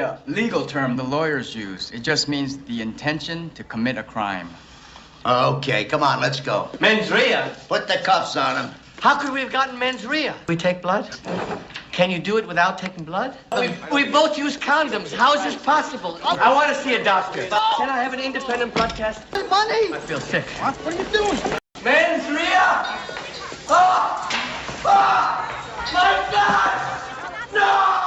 a legal term the lawyers use. It just means the intention to commit a crime. Okay, come on, let's go. Mens rea? Put the cuffs on him. How could we have gotten mens rea? We take blood? Can you do it without taking blood? We both use condoms. How is this possible? I want to see a doctor. Can I have an independent blood test? Money! I feel sick. What are you doing? Mens rea! Oh! Oh! My God! No!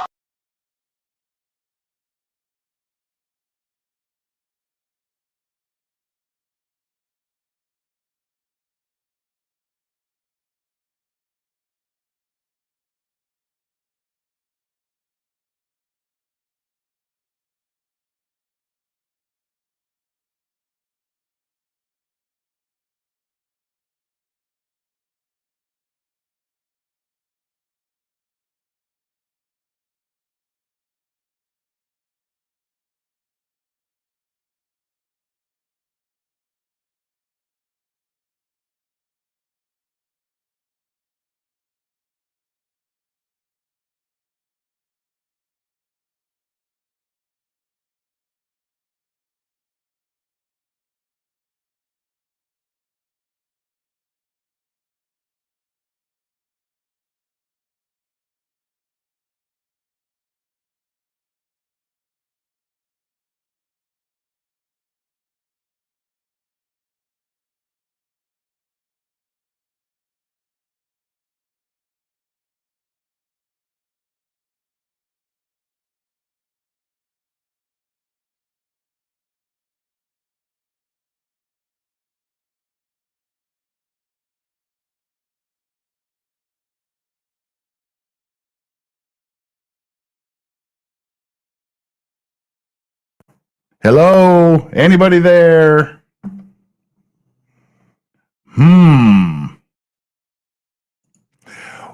Hello? Anybody there?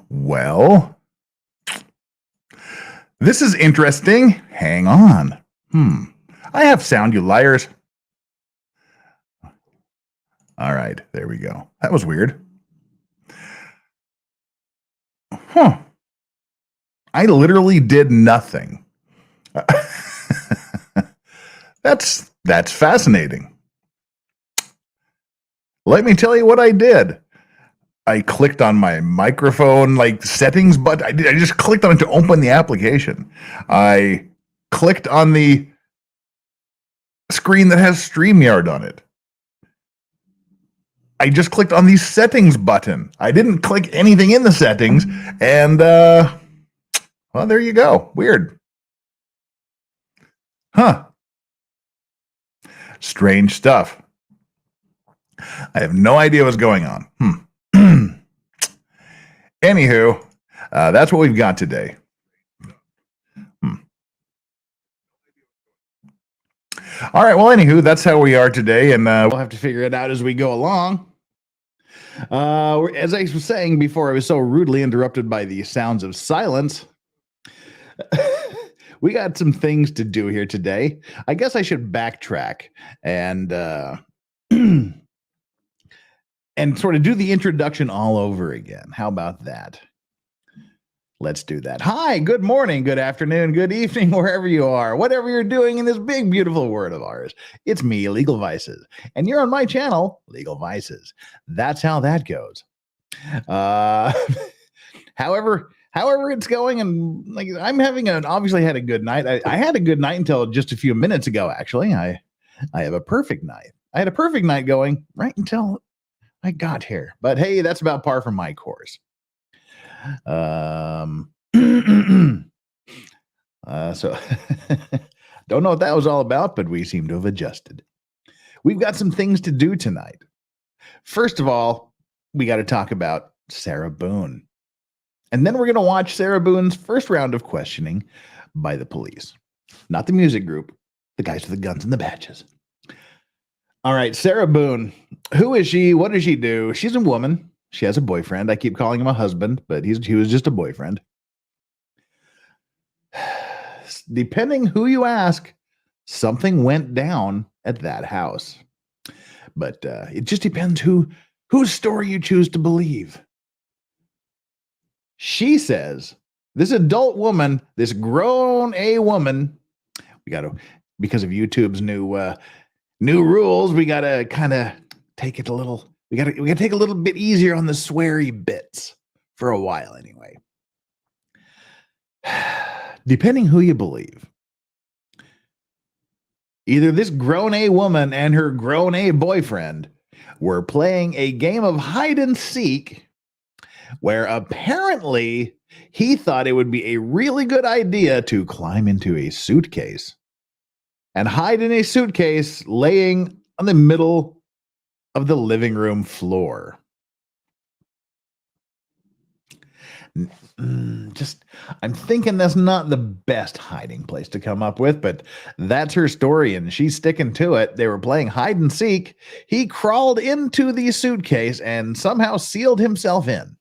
Well, this is interesting. Hang on. I have sound, you liars. All right, there we go. That was weird. I literally did nothing. That's fascinating. Let me tell you what I did. I clicked on my microphone settings, but I just clicked on it to open the application. I clicked on the screen that has StreamYard on it. I just clicked on the settings button. I didn't click anything in the settings, and well, there you go. Weird. Huh. Strange stuff. I have no idea what's going on. Anywho, that's what we've got today. All right, well, anywho, that's how we are today, and we'll have to figure it out as we go along. As I was saying before, I was so rudely interrupted by the sounds of silence. We got some things to do here today. I guess I should backtrack and and sort of do the introduction all over again. How about that? Let's do that. Hi, good morning, good afternoon, good evening, wherever you are, whatever you're doing in this big, beautiful world of ours. It's me, Legal Vices, and you're on my channel, Legal Vices. That's how that goes. However it's going, and I'm having obviously had a good night. I had a good night until just a few minutes ago, actually. I have a perfect night. I had a perfect night going right until I got here. But hey, that's about par for my course. So don't know what that was all about, but we seem to have adjusted. We've got some things to do tonight. First of all, we got to talk about Sarah Boone. And then we're going to watch Sarah Boone's first round of questioning by the police. Not the music group, the guys with the guns and the badges. All right, Sarah Boone. Who is she? What does she do? She's a woman. She has a boyfriend. I keep calling him a husband, but he was just a boyfriend. Depending who you ask, something went down at that house. But it just depends whose story you choose to believe. She says this adult woman, this grown A woman, We got to, because of YouTube's new rules, we got to kind of take it a little. We got to take a little bit easier on the sweary bits for a while, anyway. Depending who you believe, either this grown A woman and her grown A boyfriend were playing a game of hide and seek, where apparently he thought it would be a really good idea to climb into a suitcase and hide in a suitcase laying on the middle of the living room floor. I'm thinking that's not the best hiding place to come up with, but that's her story and she's sticking to it. They were playing hide and seek. He crawled into the suitcase and somehow sealed himself in.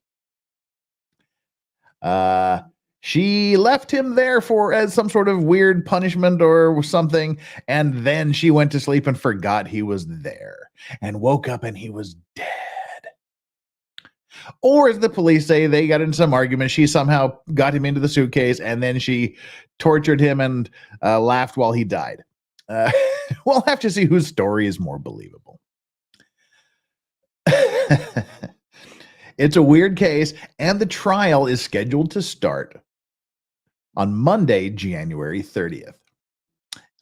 She left him there as some sort of weird punishment or something, and then she went to sleep and forgot he was there and woke up and he was dead. Or, as the police say, they got in some argument. She somehow got him into the suitcase, and then she tortured him and laughed while he died. We'll have to see whose story is more believable. It's a weird case, and the trial is scheduled to start on Monday, January 30th.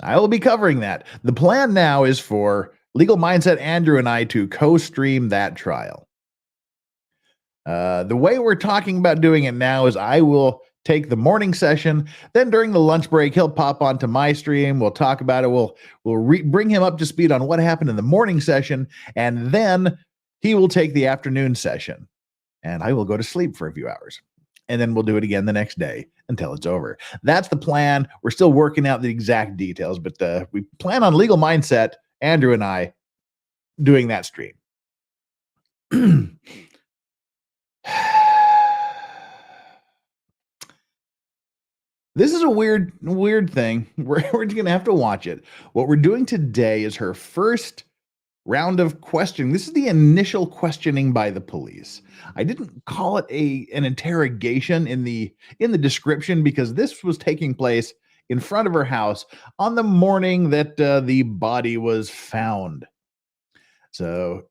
I will be covering that. The plan now is for Legal Mindset Andrew and I to co-stream that trial. The way we're talking about doing it now is I will take the morning session. Then during the lunch break, he'll pop onto my stream. We'll talk about it. We'll bring him up to speed on what happened in the morning session. And then he will take the afternoon session. And I will go to sleep for a few hours. And then we'll do it again the next day until it's over. That's the plan. We're still working out the exact details, but we plan on Legal Mindset, Andrew and I, doing that stream. This is a weird thing. We're just going to have to watch it. What we're doing today is her first round of questioning. This is the initial questioning by the police. I didn't call it an interrogation in the description because this was taking place in front of her house on the morning that the body was found. So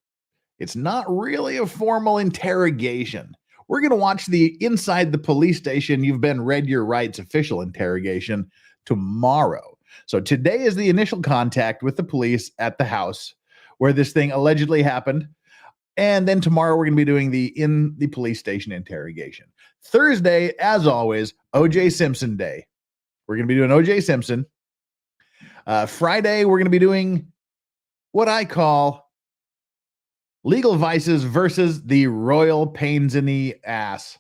it's not really a formal interrogation. We're going to watch the Inside the Police Station, You've Been Read Your Rights official interrogation tomorrow. So today is the initial contact with the police at the house where this thing allegedly happened. And then tomorrow we're going to be doing the In the Police Station interrogation. Thursday, as always, O.J. Simpson Day. We're going to be doing O.J. Simpson. Friday, we're going to be doing what I call Legal Vices versus the Royal Pains in the Ass.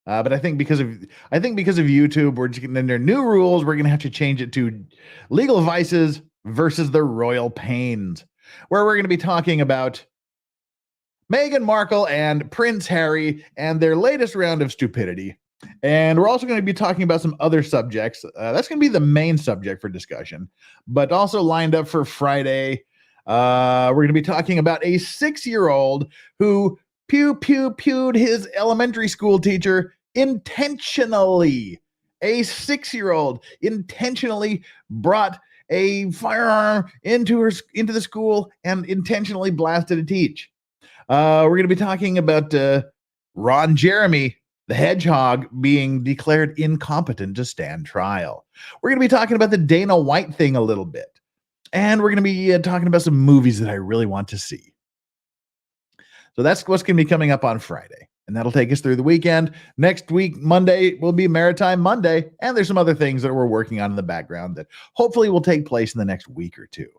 But I think because of YouTube, we're just getting in their new rules. We're going to have to change it to Legal Vices versus the Royal Pains, where we're going to be talking about Meghan Markle and Prince Harry and their latest round of stupidity. And we're also going to be talking about some other subjects. That's going to be the main subject for discussion, but also lined up for Friday. We're going to be talking about a 6-year-old who pewed his elementary school teacher intentionally. A 6-year-old intentionally brought a firearm into the school and intentionally blasted a teacher. We're going to be talking about Ron Jeremy, the hedgehog, being declared incompetent to stand trial. We're going to be talking about the Dana White thing a little bit. And we're going to be talking about some movies that I really want to see. So that's what's going to be coming up on Friday. And that'll take us through the weekend. Next week, Monday, will be Maritime Monday. And there's some other things that we're working on in the background that hopefully will take place in the next week or two.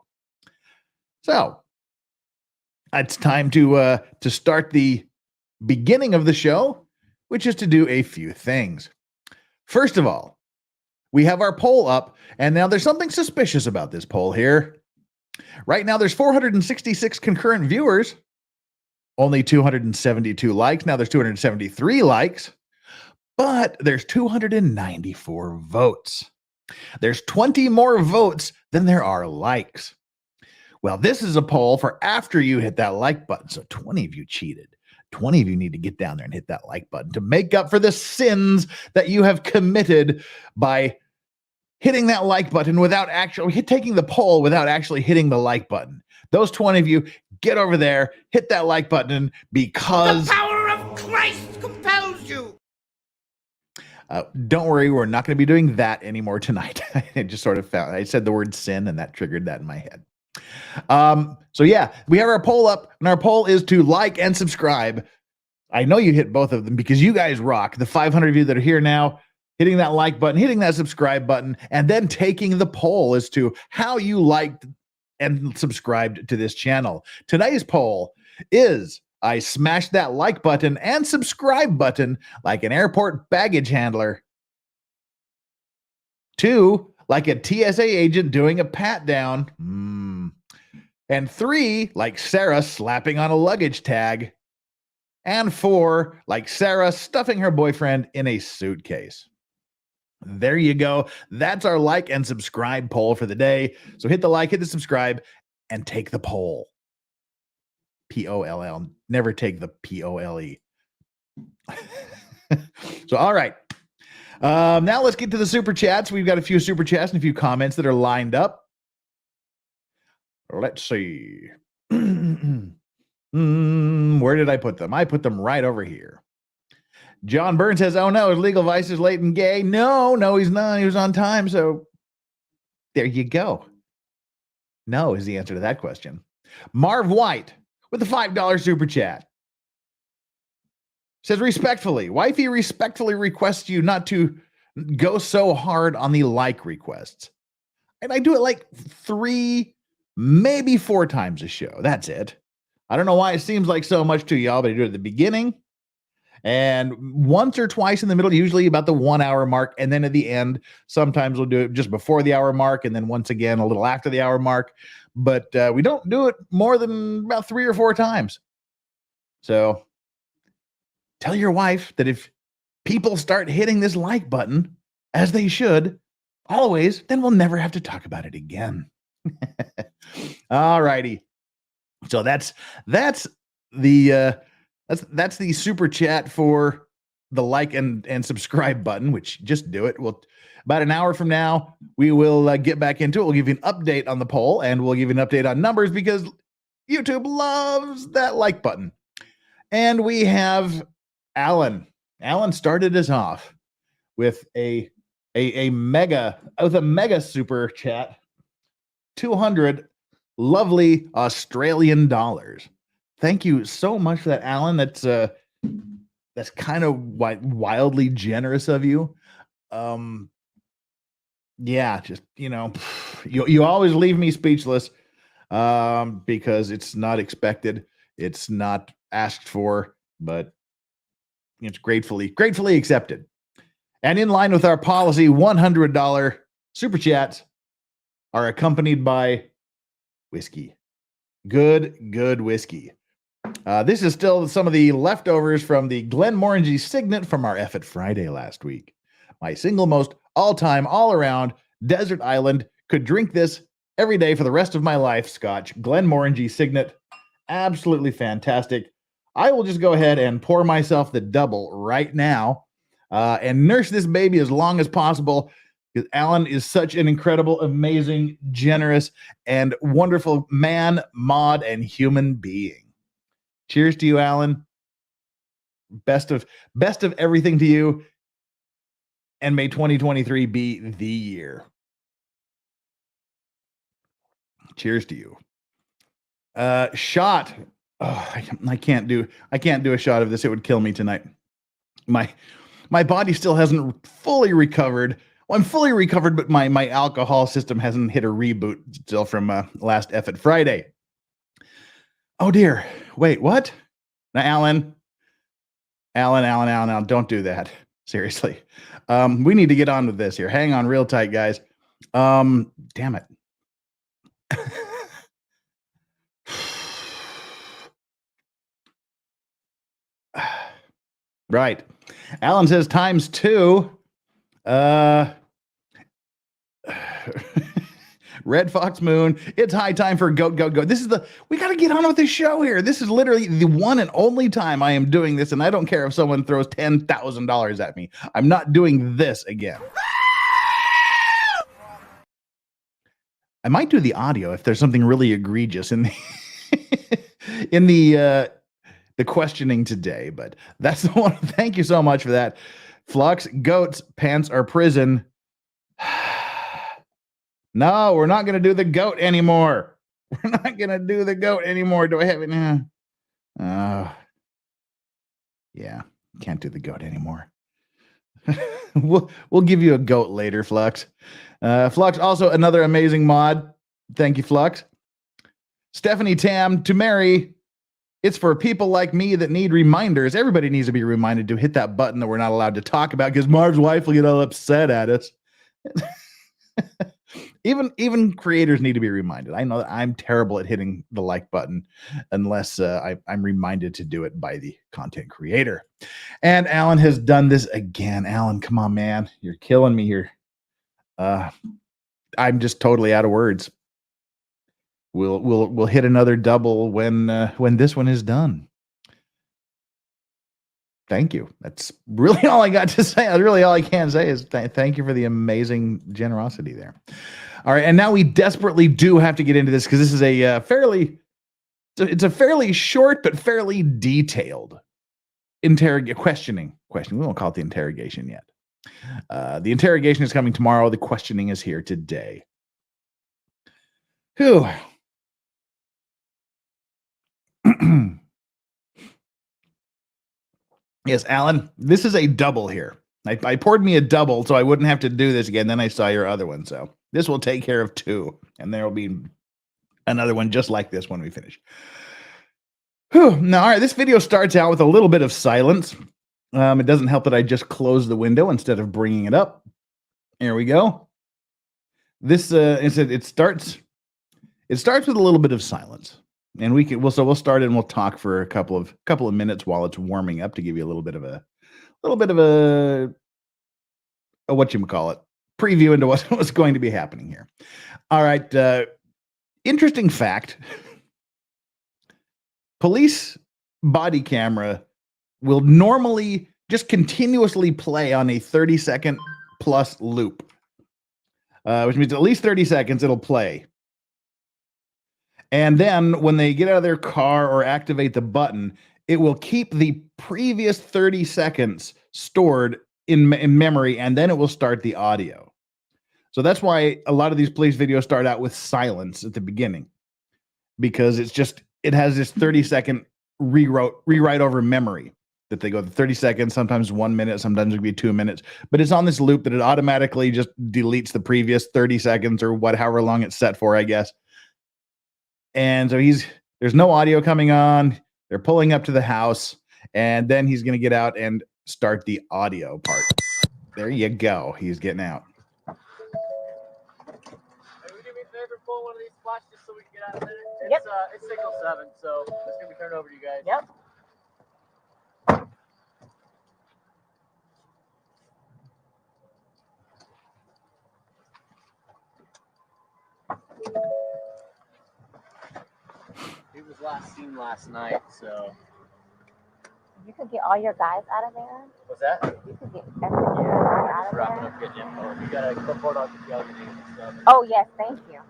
So it's time to start the beginning of the show, which is to do a few things. First of all, we have our poll up, and now there's something suspicious about this poll here. Right now, there's 466 concurrent viewers, only 272 likes. Now there's 273 likes, but there's 294 votes. There's 20 more votes than there are likes. Well, this is a poll for after you hit that like button, so 20 of you cheated. 20 of you need to get down there and hit that like button to make up for the sins that you have committed by hitting that like button without actually taking the poll without actually hitting the like button. Those 20 of you, get over there, hit that like button because The power of Christ compels you. Don't worry, we're not going to be doing that anymore tonight. I just sort of found, I said the word sin and that triggered that in my head. So yeah, we have our poll up, and our poll is to like and subscribe. I know you hit both of them because you guys rock. The 500 of you that are here now, hitting that like button, hitting that subscribe button, and then taking the poll as to how you liked and subscribed to this channel. Today's poll is, I smashed that like button and subscribe button like an airport baggage handler. 2, like a TSA agent doing a pat down. And 3, like Sarah slapping on a luggage tag. And 4, like Sarah stuffing her boyfriend in a suitcase. There you go. That's our like and subscribe poll for the day. So hit the like, hit the subscribe, and take the poll. P-O-L-L. Never take the P-O-L-E. So, all right. Now let's get to the super chats. We've got a few super chats and a few comments that are lined up. Let's see. Where did I put them? I put them right over here. John Byrne says, oh no, his legal vice is late and gay. No, he's not. He was on time. So there you go. No is the answer to that question. Marv White with the $5 super chat says, respectfully, wifey respectfully requests you not to go so hard on the like requests. And I do it like 3, maybe 4 times a show. That's it. I don't know why it seems like so much to y'all, but I do it at the beginning and once or twice in the middle, usually about the 1 hour mark. And then at the end, sometimes we'll do it just before the hour mark. And then once again, a little after the hour mark, but we don't do it more than about 3 or 4 times. So tell your wife that if people start hitting this like button, as they should, always, then we'll never have to talk about it again. All righty. So that's the super chat for the like and subscribe button, which just do it. Well, about an hour from now, we will get back into it. We'll give you an update on the poll, and we'll give you an update on numbers because YouTube loves that like button. And we have Alan. Alan started us off with a mega super chat, 200 lovely Australian dollars. Thank you so much for that, Alan. That's kind of wildly generous of you. Yeah, just, you always leave me speechless because it's not expected. It's not asked for, but it's gratefully accepted. And in line with our policy, $100 super chats are accompanied by whiskey. Good whiskey. This is still some of the leftovers from the Glenmorangie Signet from our F It Friday last week. My single most all-time, all-around desert island. Could drink this every day for the rest of my life. Scotch Glenmorangie Signet. Absolutely fantastic. I will just go ahead and pour myself the double right now and nurse this baby as long as possible, because Alan is such an incredible, amazing, generous, and wonderful man, mod, and human being. Cheers to you, Alan. Best of everything to you. And may 2023 be the year. Cheers to you. Shot. Oh, I can't do a shot of this. It would kill me tonight. My body still hasn't fully recovered. Well, I'm fully recovered, but my alcohol system hasn't hit a reboot still from last F It Friday. Oh dear. Wait, what? Now, Alan, don't do that. Seriously. We need to get on with this here. Hang on real tight, guys. Damn it. Right. Alan says times 2. Red Fox Moon. It's high time for go. We got to get on with this show here. This is literally the one and only time I am doing this, and I don't care if someone throws $10,000 at me. I'm not doing this again. I might do the audio if there's something really egregious in the in the questioning today, but that's the one. Thank you so much for that. Flux, goats, pants, or prison. No, we're not going to do the goat anymore. We're not going to do the goat anymore. Do I have it now? Yeah, can't do the goat anymore. We'll give you a goat later, Flux. Flux, also another amazing mod. Thank you, Flux. Stephanie Tam, to marry, it's for people like me that need reminders. Everybody needs to be reminded to hit that button that we're not allowed to talk about because Marv's wife will get all upset at us. Even creators need to be reminded. I know that I'm terrible at hitting the like button unless I'm reminded to do it by the content creator. And Alan has done this again. Alan, come on, man. You're killing me here. I'm just totally out of words. We'll hit another double when this one is done. Thank you. That's really all I got to say. Really all I can say is thank you for the amazing generosity there. All right, and now we desperately do have to get into this because this is a fairly short but fairly detailed questioning. We won't call it the interrogation yet. The interrogation is coming tomorrow. The questioning is here today. Whew. Yes, Alan, this is a double here. I poured me a double so I wouldn't have to do this again. Then I saw your other one. So this will take care of two. And there will be another one just like this when we finish. Whew. Now, all right, this video starts out with a little bit of silence. It doesn't help that I just closed the window instead of bringing it up. Here we go. This it starts with a little bit of silence. And we'll start and we'll talk for a couple of minutes while it's warming up to give you a little bit of a whatchamacallit, preview into what's going to be happening here. All right. Interesting fact. Police body camera will normally just continuously play on a 30-second plus loop, which means at least 30 seconds it'll play. And then when they get out of their car or activate the button, it will keep the previous 30 seconds stored in memory, and then it will start the audio. So that's why a lot of these police videos start out with silence at the beginning, because it has this 30-second rewrite over memory that they go to 30 seconds, sometimes 1 minute, sometimes it could be 2 minutes, but it's on this loop that it automatically just deletes the previous 30 seconds or however long it's set for, I guess. And so there's no audio coming on. They're pulling up to the house, and then he's going to get out and start the audio part. There you go. He's getting out. Hey, would you do me a favor, pull one of these flashes just so we can get out of there? Yep. It's 6:07, so it's going to be turned over to you guys. Yep. He was last seen last night, so. You could get all your guys out of there. What's that? You could get everything out of Wrapping there. up getting info. If you got a clipboard, I'll get you all your names and stuff. Oh, yes. Thank you.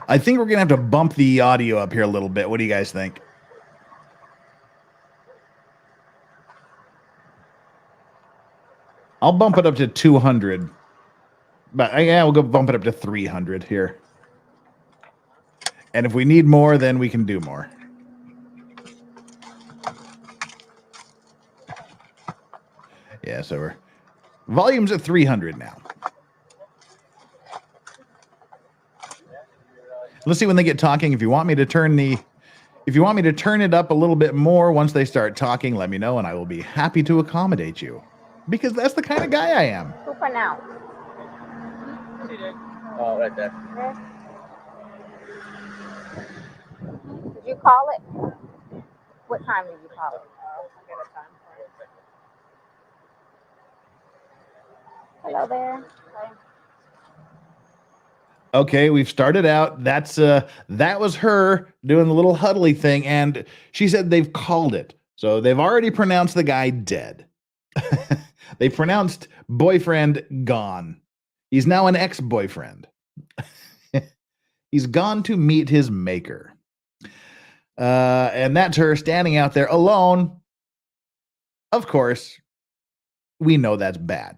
I think we're going to have to bump the audio up here a little bit. What do you guys think? I'll bump it up to 200. But yeah, we'll go bump it up to 300 here. And if we need more, then we can do more. Yeah, so we're volume's at 300 now. Let's see when they get talking. If you want me to turn it up a little bit more once they start talking, let me know, and I will be happy to accommodate you. Because that's the kind of guy I am. Who for now? Oh, right there. Okay. Did you call it? What time did you call it? Hello there. Hi. Okay, we've started out. That was her doing the little huddly thing, and she said they've called it. So they've already pronounced the guy dead. They pronounced boyfriend gone. He's now an ex-boyfriend. He's gone to meet his maker. And that's her standing out there alone. Of course, we know that's bad.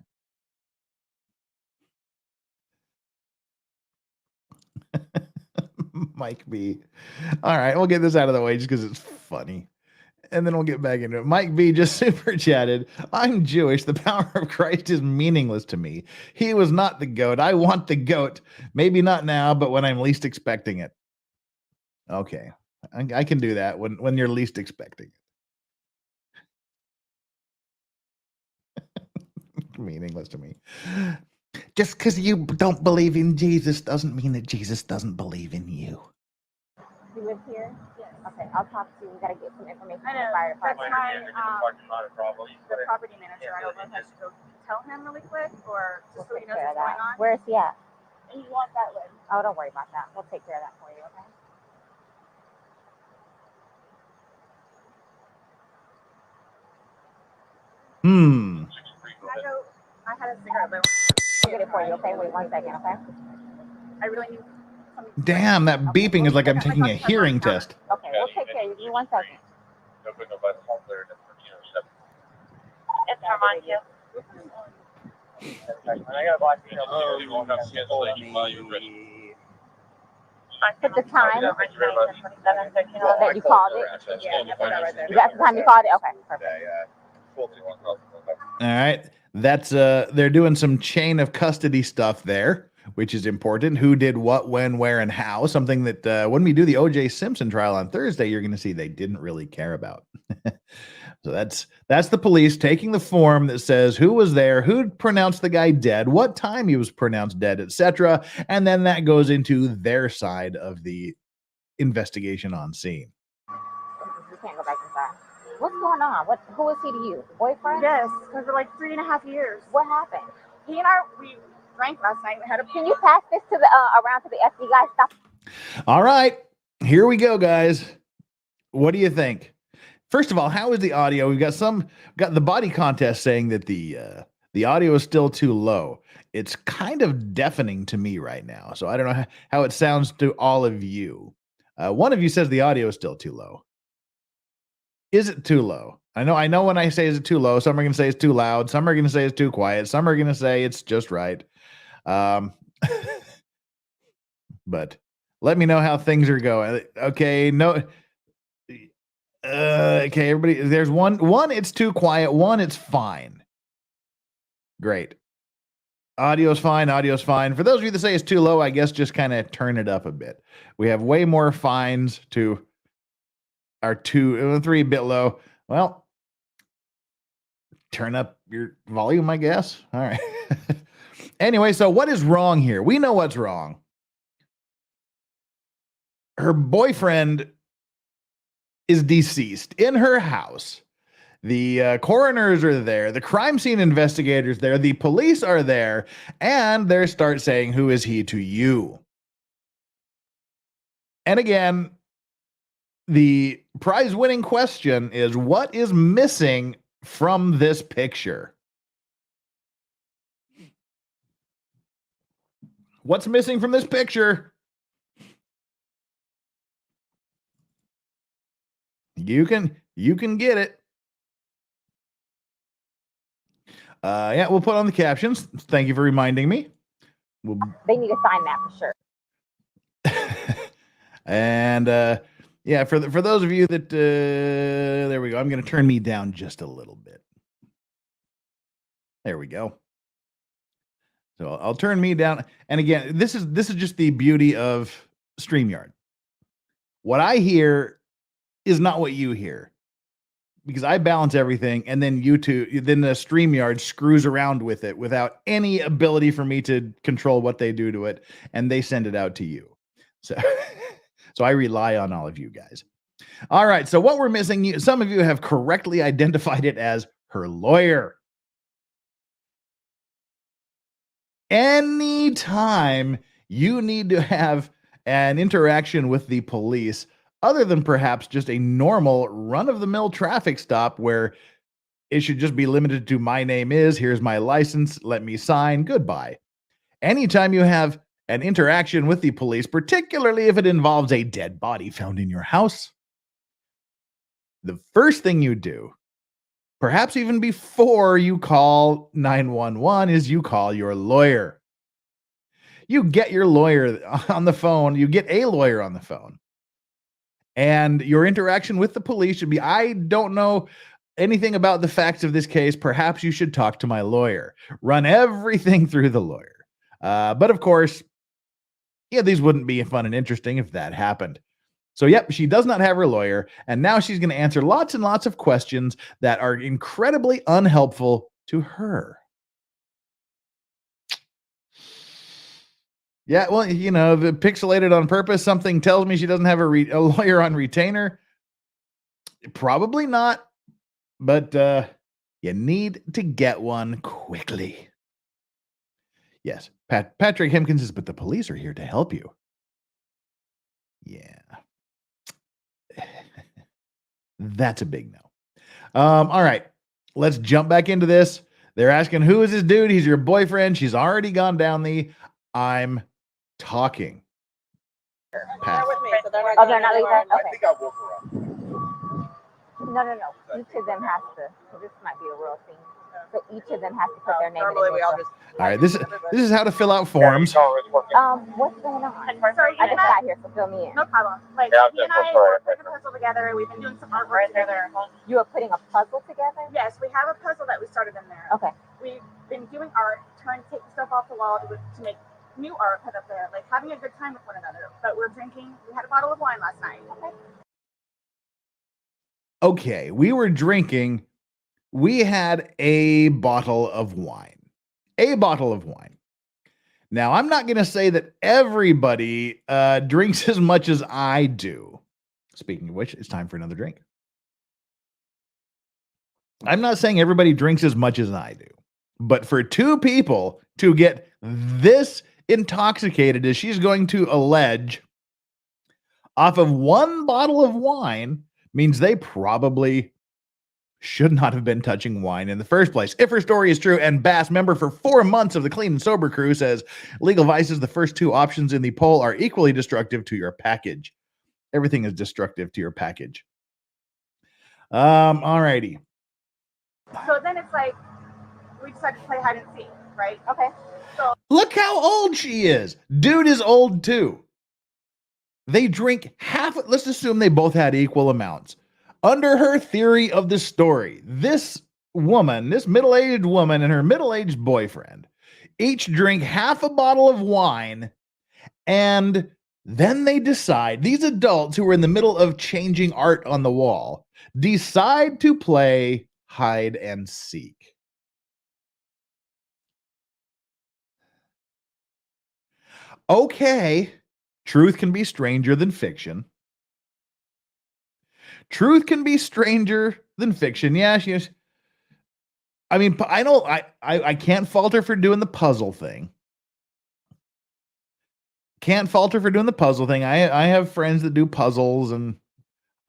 Mike B. All right, we'll get this out of the way just because it's funny. And then we'll get back into it. Mike B just super chatted. I'm Jewish. The power of Christ is meaningless to me. He was not the goat. I want the goat. Maybe not now, but when I'm least expecting it. Okay. I can do that when you're least expecting it. Meaningless to me. Just because you don't believe in Jesus doesn't mean that Jesus doesn't believe in you. You live here? Yes. Okay, I'll talk to you. We gotta get some information from the fire department. The property manager. I don't know if I should go tell him really quick or just so he knows what's going on. Where is he at? And you want that list? Oh, don't worry about that. We'll take care of that for you, okay? I had a cigarette, but I'll get it for you, okay? Wait 1 second, okay? I really need some. Damn, that beeping is like I'm taking a hearing test. Okay, we'll take care of you. Give me 1 second. It's Armando. At the time that you called it? Yeah, I put that right there. That's the time you called it? Okay, perfect. All right. That's they're doing some chain of custody stuff there, which is important. Who did what, when, where, and how. Something that when we do the O.J. Simpson trial on Thursday, you're going to see they didn't really care about. So that's the police taking the form that says who was there, who pronounced the guy dead, what time he was pronounced dead, etc. And then that goes into their side of the investigation on scene. You can't go back inside. What's going on? Who is he to you? Boyfriend? Yes, for like 3.5 years. What happened? He and we drank last night. We had a. Can you pass this to the around to the FD guy? Stop. All right, here we go, guys. What do you think? First of all, how is the audio? We've got the body contest saying that the audio is still too low. It's kind of deafening to me right now, so I don't know how it sounds to all of you. One of you says the audio is still too low. Is it too low? I know when I say is it too low, some are going to say it's too loud, some are going to say it's too quiet, some are going to say it's just right. But let me know how things are going. Okay, no. Okay, everybody, there's one it's too quiet, one it's fine. Great. Audio's fine. For those of you that say it's too low, I guess just kind of turn it up a bit. We have way more fines to our 3 bit low. Well, turn up your volume, I guess. All right. Anyway, so what is wrong here? We know what's wrong. Her boyfriend is deceased in her house. The coroners are there. The crime scene investigators there. The police are there. And they start saying, who is he to you? And again, the prize-winning question is, what is missing from this picture? What's missing from this picture? You can get it. Yeah, we'll put on the captions. Thank you for reminding me. They need to sign that for sure. And yeah, for those of you that there we go. I'm going to turn me down just a little bit. There we go. So I'll turn me down. And again, this is just the beauty of StreamYard. What I hear is not what you hear, because I balance everything, and then the StreamYard screws around with it without any ability for me to control what they do to it, and they send it out to you. So, so I rely on all of you guys. All right, so what we're missing, some of you have correctly identified it as her lawyer. Anytime you need to have an interaction with the police, other than perhaps just a normal run-of-the-mill traffic stop where it should just be limited to my name is, here's my license, let me sign, goodbye. Anytime you have an interaction with the police, particularly if it involves a dead body found in your house, the first thing you do, perhaps even before you call 911, is you call your lawyer. You get your lawyer on the phone. You get a lawyer on the phone. And your interaction with the police should be, I don't know anything about the facts of this case. Perhaps you should talk to my lawyer. Run everything through the lawyer. But of course, yeah, these wouldn't be fun and interesting if that happened. So, yep, she does not have her lawyer. And now she's going to answer lots and lots of questions that are incredibly unhelpful to her. Yeah, well, you know, the pixelated on purpose. Something tells me she doesn't have a lawyer on retainer. Probably not, but you need to get one quickly. Yes, Patrick Hempkins says, but the police are here to help you. Yeah. That's a big no. All right, let's jump back into this. They're asking, who is this dude? He's your boyfriend. She's already gone down the I'm talking. Path. Oh, they're not leaving? Okay. I think I'll go for No. Each of them has to. So this might be a real thing. So each of them has to put their name in it. All right, this is how to fill out forms. What's going on? I just got here, so fill me in. No problem. Like, he and I are putting a puzzle together. We've been doing some artwork together. You are putting a puzzle together? Yes, we have a puzzle that we started in there. Okay. We've been doing art, taking stuff off the wall to make new art put up there, like having a good time with one another. But we're drinking. We had a bottle of wine last night. Okay, we were drinking. We had a bottle of wine. Now, I'm not going to say that everybody drinks as much as I do. Speaking of which, it's time for another drink. I'm not saying everybody drinks as much as I do. But for two people to get this intoxicated, as she's going to allege, off of one bottle of wine, means they probably should not have been touching wine in the first place. If her story is true, and Bass, member for 4 months of the Clean and Sober crew, says legal vices, the first two options in the poll, are equally destructive to your package. Everything is destructive to your package. All righty. So then it's like, we decided to play hide and seek, right? Okay. So look how old she is. Dude is old too. They drink half. Let's assume they both had equal amounts. Under her theory of the story, this woman, this middle-aged woman and her middle-aged boyfriend each drink half a bottle of wine, and then they decide, these adults who are in the middle of changing art on the wall, decide to play hide and seek. Okay, truth can be stranger than fiction. Truth can be stranger than fiction. Yeah, she is. I mean, I can't fault her for doing the puzzle thing. Can't fault her for doing the puzzle thing. I have friends that do puzzles, and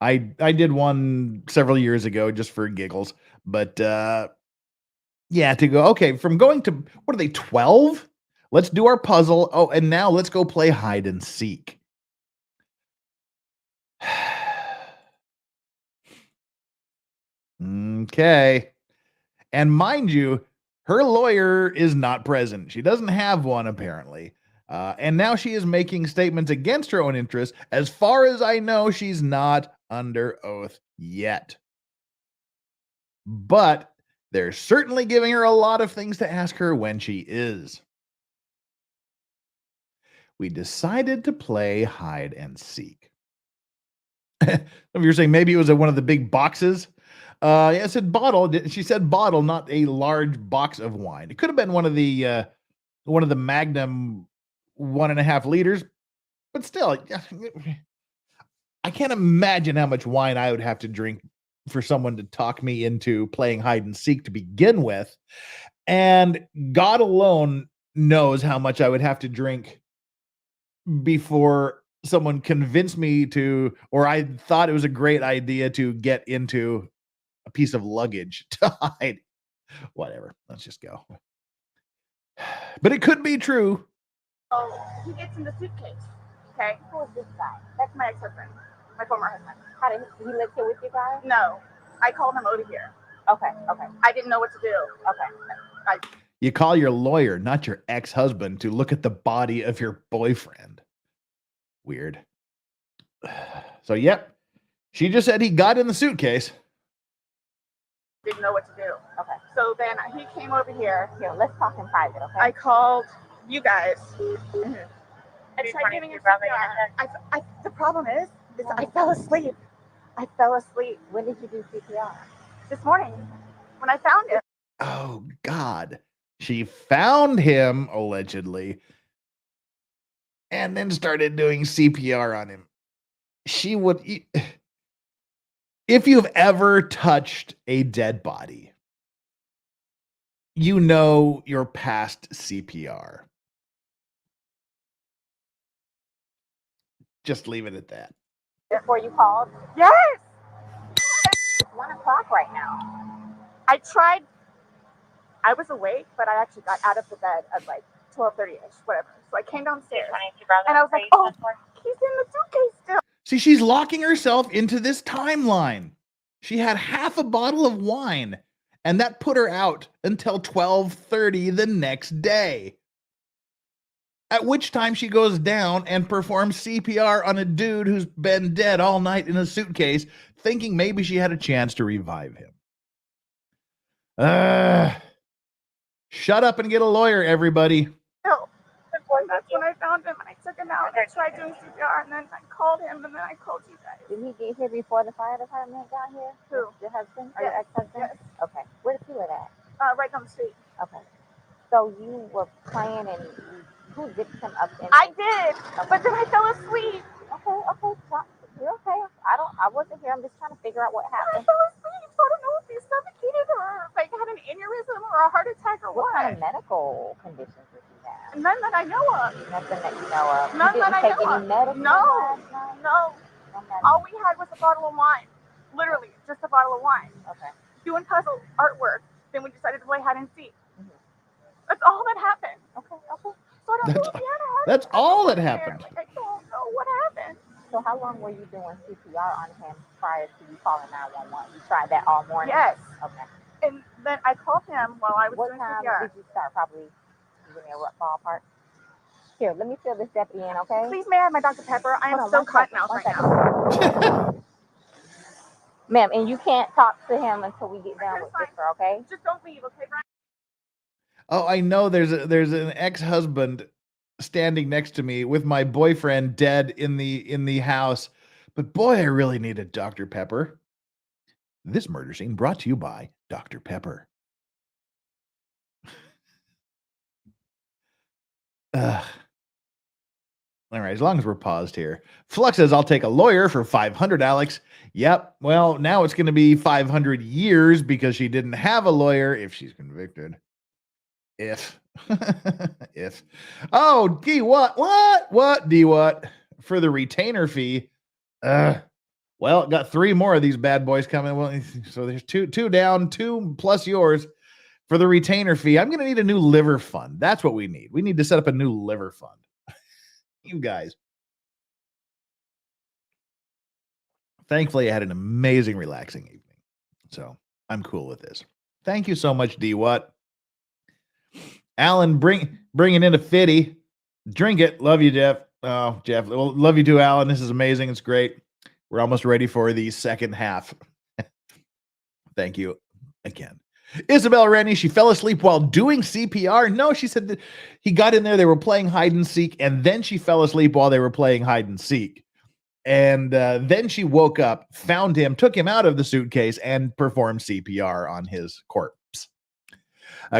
I did one several years ago just for giggles. But yeah, to go, okay, from going to, what are they, 12? Let's do our puzzle. Oh, and now let's go play hide and seek. Okay. And mind you, her lawyer is not present. She doesn't have one, apparently. And now she is making statements against her own interests. As far as I know, she's not under oath yet. But they're certainly giving her a lot of things to ask her when she is. We decided to play hide and seek. Some of you are saying maybe it was one of the big boxes. Yeah, it said bottle. She said bottle, not a large box of wine. It could have been one of the Magnum 1.5 liters, but still, I can't imagine how much wine I would have to drink for someone to talk me into playing hide and seek to begin with. And God alone knows how much I would have to drink before someone convinced me to, or I thought it was a great idea to get into a piece of luggage to hide. Whatever. Let's just go. But it could be true. So he gets in the suitcase. Okay, Who is this guy? that's my ex-husband, my former husband. How did he live here with you guys? No, I called him over here. Okay. I didn't know what to do. Okay. You call your lawyer, not your ex-husband, to look at the body of your boyfriend. Weird. So, yep. She just said he got in the suitcase. Didn't know what to do. Okay. So then he came over here. Here, let's talk in private, okay? I called you guys. I tried giving him CPR. The problem is I fell asleep. When did you do CPR? This morning when I found him. Oh, God. She found him, allegedly, and then started doing CPR on him. She would... If you've ever touched a dead body, you know you're past CPR. Just leave it at that. Before you called? Yes. It's 1 o'clock right now. I tried. I was awake, but I actually got out of the bed at like 12:30ish, whatever. So I came downstairs and I was like, oh, he's in the suitcase still. See, she's locking herself into this timeline. She had half a bottle of wine, and that put her out until 12:30 the next day. At which time she goes down and performs CPR on a dude who's been dead all night in a suitcase, thinking maybe she had a chance to revive him. Shut up and get a lawyer, everybody. No. That's when I found him and I took him out and I tried doing CPR and then I called him and then I called you guys. Did he get here before the fire department got here? Who? Your husband? Or Yes. your ex-husband? Yes. Okay. Where did he live at? Right down the street. Okay. So you were playing and who dipped him up in? I did, but then I fell asleep. Okay. You're okay. I wasn't here. I'm just trying to figure out what I happened. fell asleep, so I don't know if he suffocated or like had an aneurysm or a heart attack or What what. kind of medical conditions did he have? None that I know of. Nothing that you know of. None You that didn't I take know any of. medicine No. last night? No. Okay. All we had was a bottle of wine. Literally, just a bottle of wine. Okay. Doing puzzle artwork. Then we decided to play hide and seek. Mhm. That's all that happened. Okay. So I don't know if he had a heart That's attack all or that what happened. there. Like, I don't know what happened. So how long were you doing CPR on him prior to you calling 911? You tried that all morning? Yes. Okay. And then I called him while I was What doing time CPR. did you start? Probably give me a rough ballpark. Here, let me fill this deputy in, okay? Please may I have my Dr. Pepper? I am Hold on, so one cotton second, mouth one right now. Ma'am, and you can't talk to him until we get done That's with fine. this, okay? Just don't leave, okay, Brian? Oh, I know there's an ex-husband standing next to me with my boyfriend dead in the house. But boy, I really needed Dr. Pepper. This murder scene brought to you by Dr. Pepper. All right, as long as we're paused here. Flux says, I'll take a lawyer for 500, Alex. Yep. Well, now it's going to be 500 years because she didn't have a lawyer if she's convicted. If. Oh, D what? What? D what? For the retainer fee. Well, got 3 more of these bad boys coming. Well, so there's two down, 2 plus yours for the retainer fee. I'm going to need a new liver fund. That's what we need. We need to set up a new liver fund. You guys. Thankfully, I had an amazing, relaxing evening. So I'm cool with this. Thank you so much, D. What? Alan, bringing in a fitty. Drink it. Love you, Jeff. Oh, Jeff. Well, love you too, Alan. This is amazing. It's great. We're almost ready for the second half. Thank you again. Isabel Rennie, she fell asleep while doing CPR. No, she said that he got in there, they were playing hide and seek, and then she fell asleep while they were playing hide and seek. And then she woke up, found him, took him out of the suitcase, and performed CPR on his corpse.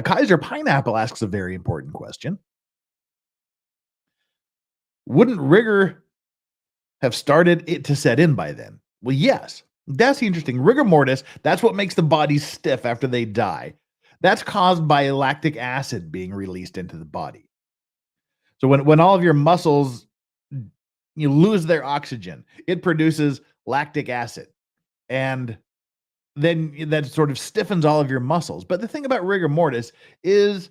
Kaiser Pineapple asks a very important question. Wouldn't rigor have started it to set in by then? Well, yes. That's interesting. Rigor mortis, that's what makes the body stiff after they die. That's caused by lactic acid being released into the body. So when all of your muscles, you lose their oxygen, it produces lactic acid. And then that sort of stiffens all of your muscles. But the thing about rigor mortis is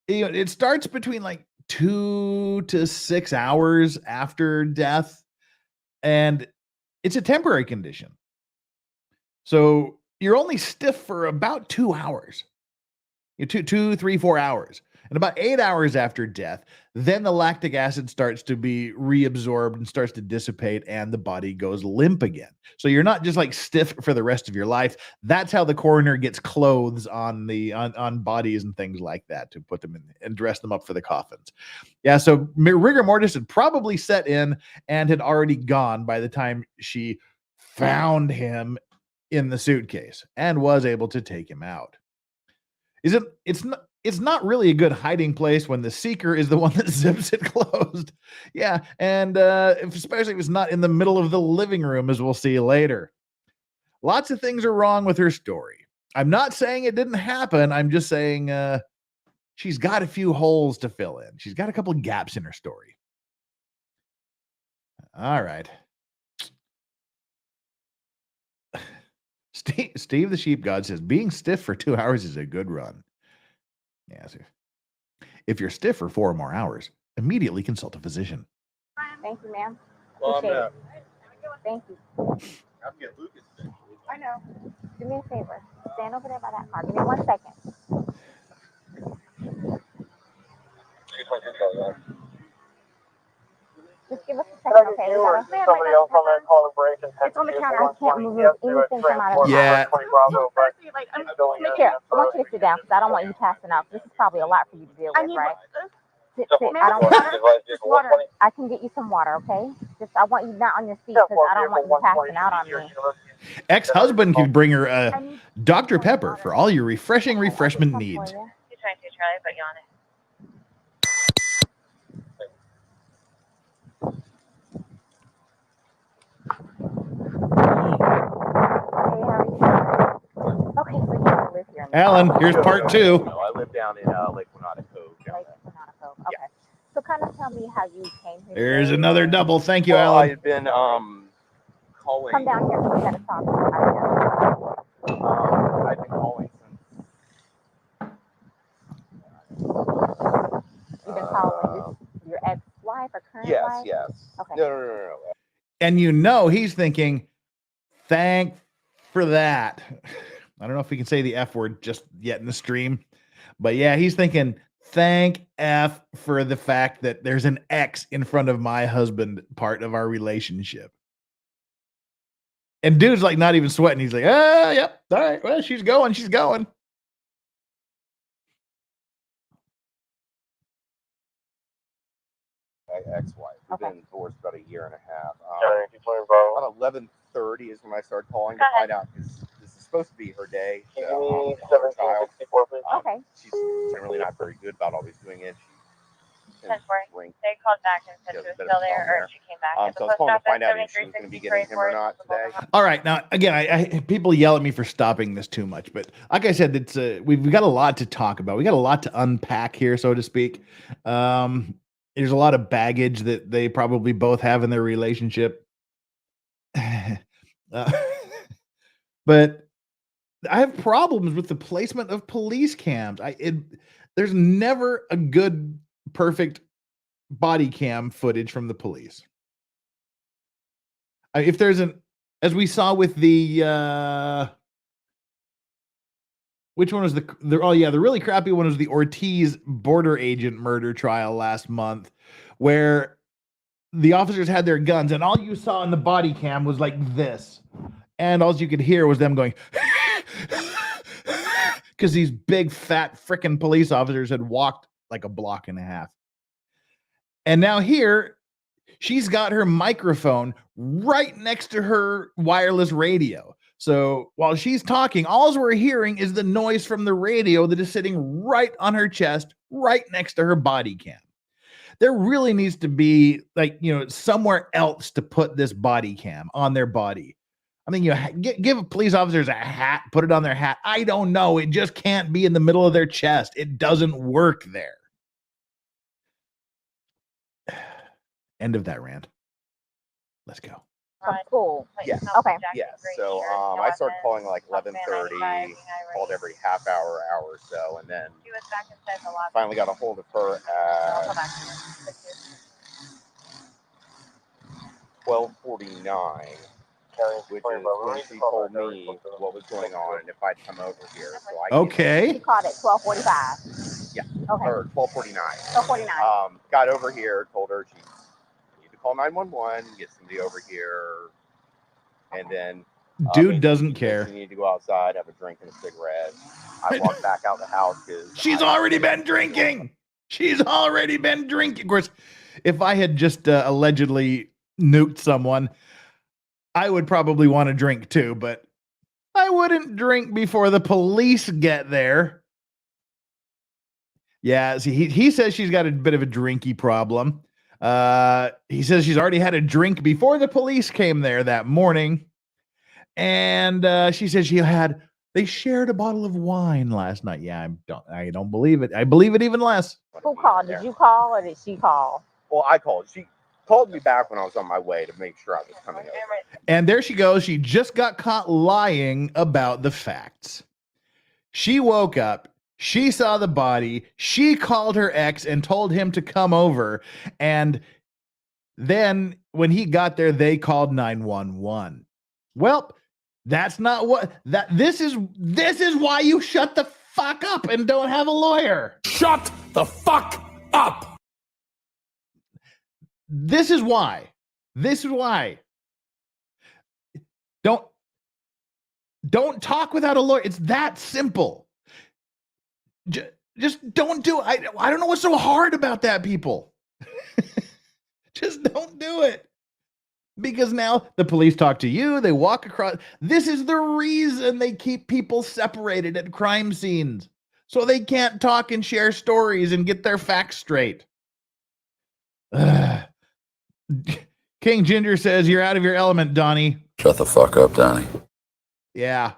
it starts between like 2 to 6 hours after death, and it's a temporary condition. So you're only stiff for about 2 hours. 2, 3, 4 hours. And about 8 hours after death, then the lactic acid starts to be reabsorbed and starts to dissipate, and the body goes limp again. So you're not just like stiff for the rest of your life. That's how the coroner gets clothes on bodies and things like that to put them in and dress them up for the coffins. Yeah, so rigor mortis had probably set in and had already gone by the time she found him in the suitcase and was able to take him out. It's not really a good hiding place when the seeker is the one that zips it closed. Yeah, and especially if it's not in the middle of the living room, as we'll see later. Lots of things are wrong with her story. I'm not saying it didn't happen. I'm just saying she's got a few holes to fill in. She's got a couple of gaps in her story. All right. Steve the Sheep God says, being stiff for 2 hours is a good run. Yes. If you're stiff for 4 more hours, immediately consult a physician. Thank you, ma'am. Well, Appreciate it. Thank you. I'll get Lucas then. I know. Do me a favor. Stand over there by that car. Give me 1 second. Just give us a second, okay? We gotta Somebody else on that calibration. It's on the counter. I can't move anything from out of the Yeah. Like, I'm Here, I want you to sit down because I don't want you passing out. This is probably a lot for you to deal I with, need right? Sit. Ma'am, I don't want just water. I can get you some water, okay? Just I want you not on your feet because I don't want you passing out on me. Ex-husband could bring her Dr. Pepper for all your refreshing refreshment needs. You He's trying to try, but you on it. Okay, so you don't live here. Alan, here's part 2. No, I live down in Lake Winona Cove. Lake Winona Cove. Okay. So kind of tell me how you came here. There's another double. Thank you, Well, Alan. I had been calling. Come down here. We gotta talk. I've been calling since. You've been following your ex-wife or current wife? Yes. Okay. No. And you know he's thinking, thank for that. I don't know if we can say the F word just yet in the stream, but yeah, he's thinking, thank F for the fact that there's an X in front of my husband part of our relationship. And dude's like not even sweating. He's like, yep, all right, well, she's going. My ex-wife. We've Okay. been divorced about a year and a half. About About 11:30 is when I started calling to find out because this is supposed to be her day. Give So, me her child. 1764, please. Okay. She's generally not very good about always doing it. She 10-4. They called back and said Yeah, she was better still there, call or there. she came back. At the So I was post calling to office, find out if she was going to be getting him or not today. All right. Now, again, I people yell at me for stopping this too much, but like I said, it's we've got a lot to talk about. We got a lot to unpack here, so to speak. There's a lot of baggage that they probably both have in their relationship. But I have problems with the placement of police cams. There's never a good, perfect body cam footage from the police. If there's as we saw with the which one was the really crappy one was the Ortiz border agent murder trial last month, where the officers had their guns and all you saw in the body cam was like this, and all you could hear was them going because these big fat frickin' police officers had walked like a block and a half. And now here she's got her microphone right next to her wireless radio. So while she's talking, all we're hearing is the noise from the radio that is sitting right on her chest, right next to her body cam. There really needs to be somewhere else to put this body cam on their body. I mean, give police officers a hat, put it on their hat. I don't know. It just can't be in the middle of their chest. It doesn't work there. End of that rant. Let's go. from school. Yes. Okay. Yes. So I started calling like 11:30, called every half hour or so, and then finally got a hold of her at 12:49, which is when she told me what was going on and if I'd come over here. So I She called at 12:45. Yeah. Okay. Or 12:49. 12:49. Got over here, told her she needed to call 911, get somebody over here, and then dude doesn't care. You need to go outside, have a drink and a cigarette. I walked back out the house because She's already been drinking. She's already been drinking. Of course, if I had just allegedly nuked someone, I would probably want to drink too, but I wouldn't drink before the police get there. Yeah, see, he says she's got a bit of a drinky problem. He says she's already had a drink before the police came there that morning. And she says they shared a bottle of wine last night. Yeah, I don't believe it. I believe it even less. Who called? Did you call or did she call? Well, I called. She called me back when I was on my way to make sure I was coming over. And there she goes. She just got caught lying about the facts. She woke up. She saw the body. She called her ex and told him to come over. And then when he got there, they called 911. Well, that's not what this is why you shut the fuck up and don't have a lawyer. Shut the fuck up! This is why. Don't talk without a lawyer. It's that simple. Just don't do it. I don't know what's so hard about that, people. Just don't do it. Because now the police talk to you, they walk across. This is the reason they keep people separated at crime scenes. So they can't talk and share stories and get their facts straight. King Ginger says, you're out of your element, Donnie. Shut the fuck up, Donnie. Yeah.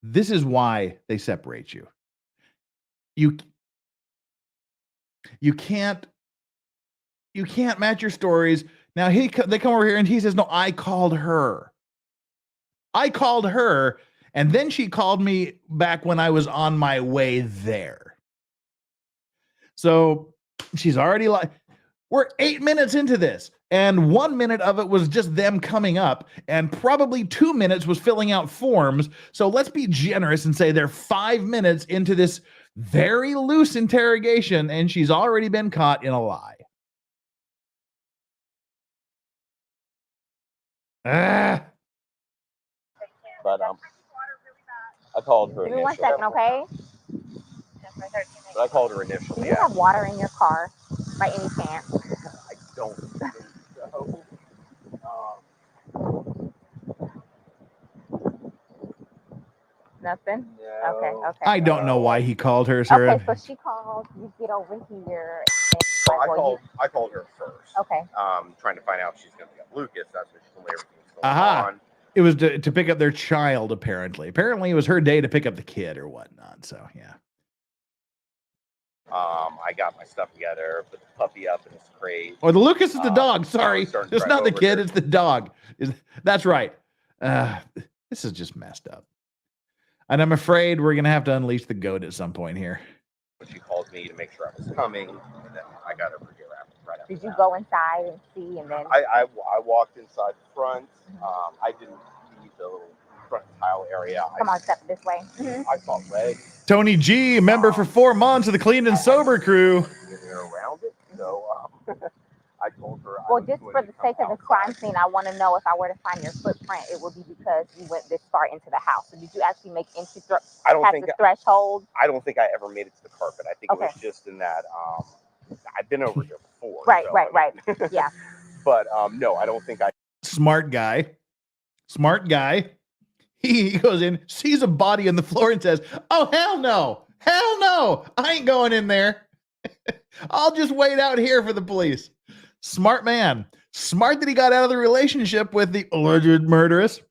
This is why they separate you. You can't match your stories. Now they come over here and he says, no, I called her. And then she called me back when I was on my way there. So she's already we're 8 minutes into this. And 1 minute of it was just them coming up, and probably 2 minutes was filling out forms. So let's be generous and say they're 5 minutes into this very loose interrogation, and she's already been caught in a lie. But I called her. Give me 1 second, okay? But I called her initially. Do you have water in your car by any chance? I don't think so. Nothing? No. Okay. I don't know why he called her, sir. Okay, so she called, you get over here. I called her first. Okay. Trying to find out if she's going to be at Lucas. That's what she told me everything was going on. It was to pick up their child, apparently. Apparently, it was her day to pick up the kid or whatnot. So, yeah. I got my stuff together, put the puppy up in his crate. Or the Lucas is the dog. Sorry. It's not the kid. It's the dog. That's right. This is just messed up. And I'm afraid we're going to have to unleash the goat at some point here. She called me to make sure I was coming, and then I got over here right after Did you that. go inside and see, and then? I walked inside the front. I didn't see the little front tile area. Come on, step this way. I saw legs. Tony G, member for 4 months of the Clean and Sober crew. Around it, so I told her. Well, just for the sake of the crime scene, I want to know if I were to find your footprint, it would be because you went this far into the house. So did you actually make entry past the threshold? I don't think I ever made it to the carpet. I think it was just in that. I've been over here before. Right. Yeah. But no, I don't think I. Smart guy. He goes in, sees a body on the floor and says, oh, hell no, I ain't going in there. I'll just wait out here for the police. Smart man. Smart that he got out of the relationship with the alleged murderess,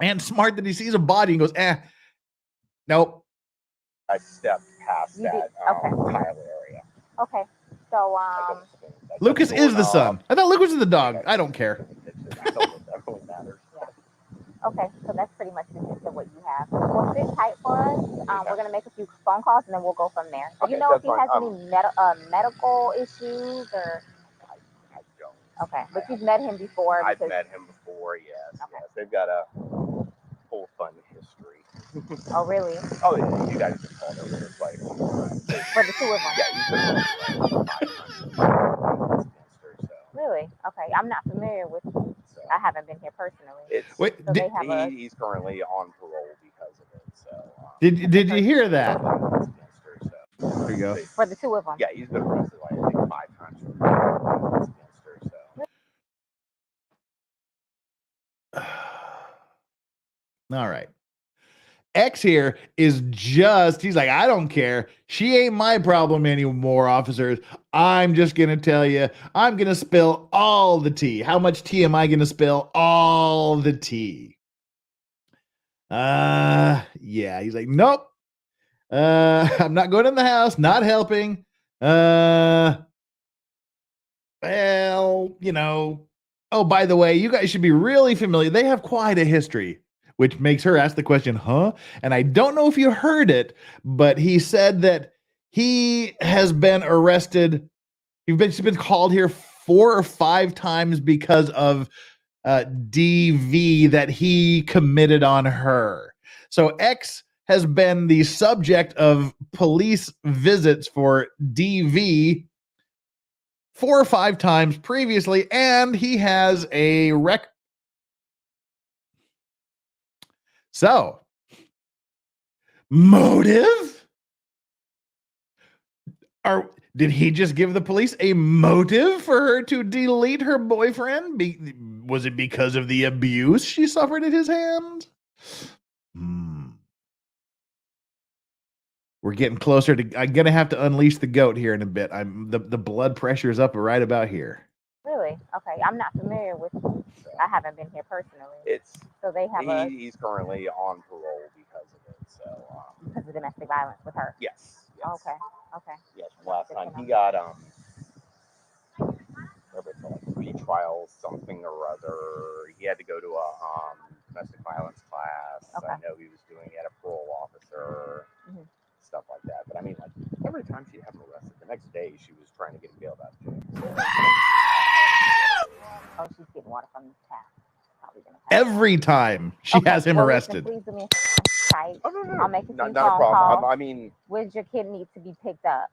and smart that he sees a body and goes, nope. I stepped past that tile area. Okay. So, I Lucas is the son. I thought Lucas was the dog. I don't care. Definitely matters. Okay, so that's pretty much the gist of what you have. Well, sit tight for us. We're gonna make a few phone calls and then we'll go from there. Do you know if he has any medical issues or? I don't. Okay, but you've met him before. I've met him before. Yes. Okay. Yes. They've got a whole fun history. Oh, really? Oh, yeah. You guys have called over quite a few times. For the two of them? Yeah, he's been arrested like 5 times. Really? Okay, I'm not familiar with. I haven't been here personally. Wait, so they have he's currently on parole because of it. So. Did you hear that? There you go. For the two of them? Yeah, he's been arrested like I think 5 times for violence against her. So. All right. X here is he's like, I don't care. She ain't my problem anymore, officers. I'm just going to tell you, I'm going to spill all the tea. How much tea am I going to spill? All the tea. Yeah. He's like, nope. I'm not going in the house, not helping. Well, you know, oh, by the way, you guys should be really familiar. They have quite a history, which makes her ask the question, huh? And I don't know if you heard it, but he said that he has been arrested. He's been called here 4 or 5 times because of DV that he committed on her. So X has been the subject of police visits for DV 4 or 5 times previously, and he has a record. So, motive? Did he just give the police a motive for her to delete her boyfriend? Was it because of the abuse she suffered at his hands? We're getting closer to. I'm gonna have to unleash the goat here in a bit. The blood pressure is up right about here. Really? Okay, I'm not familiar with. I haven't been here personally. So they have he's currently on parole because of it. So. Because of domestic violence with her. Yes. Okay. Okay. Yes. Last time he got whatever it's called, retrial something or other. He had to go to a domestic violence class. Okay. I know he was doing it at a parole officer. Mm-hmm. Stuff like that. But I mean, like, every time she'd have him arrested, the next day she was trying to get him bailed out of jail. Oh, she's getting water from the tap. Every time she has him arrested. Listen, please do me a tight. Oh, no. I'll make a few not a phone problem. calls. I mean, where's your kid need to be picked up?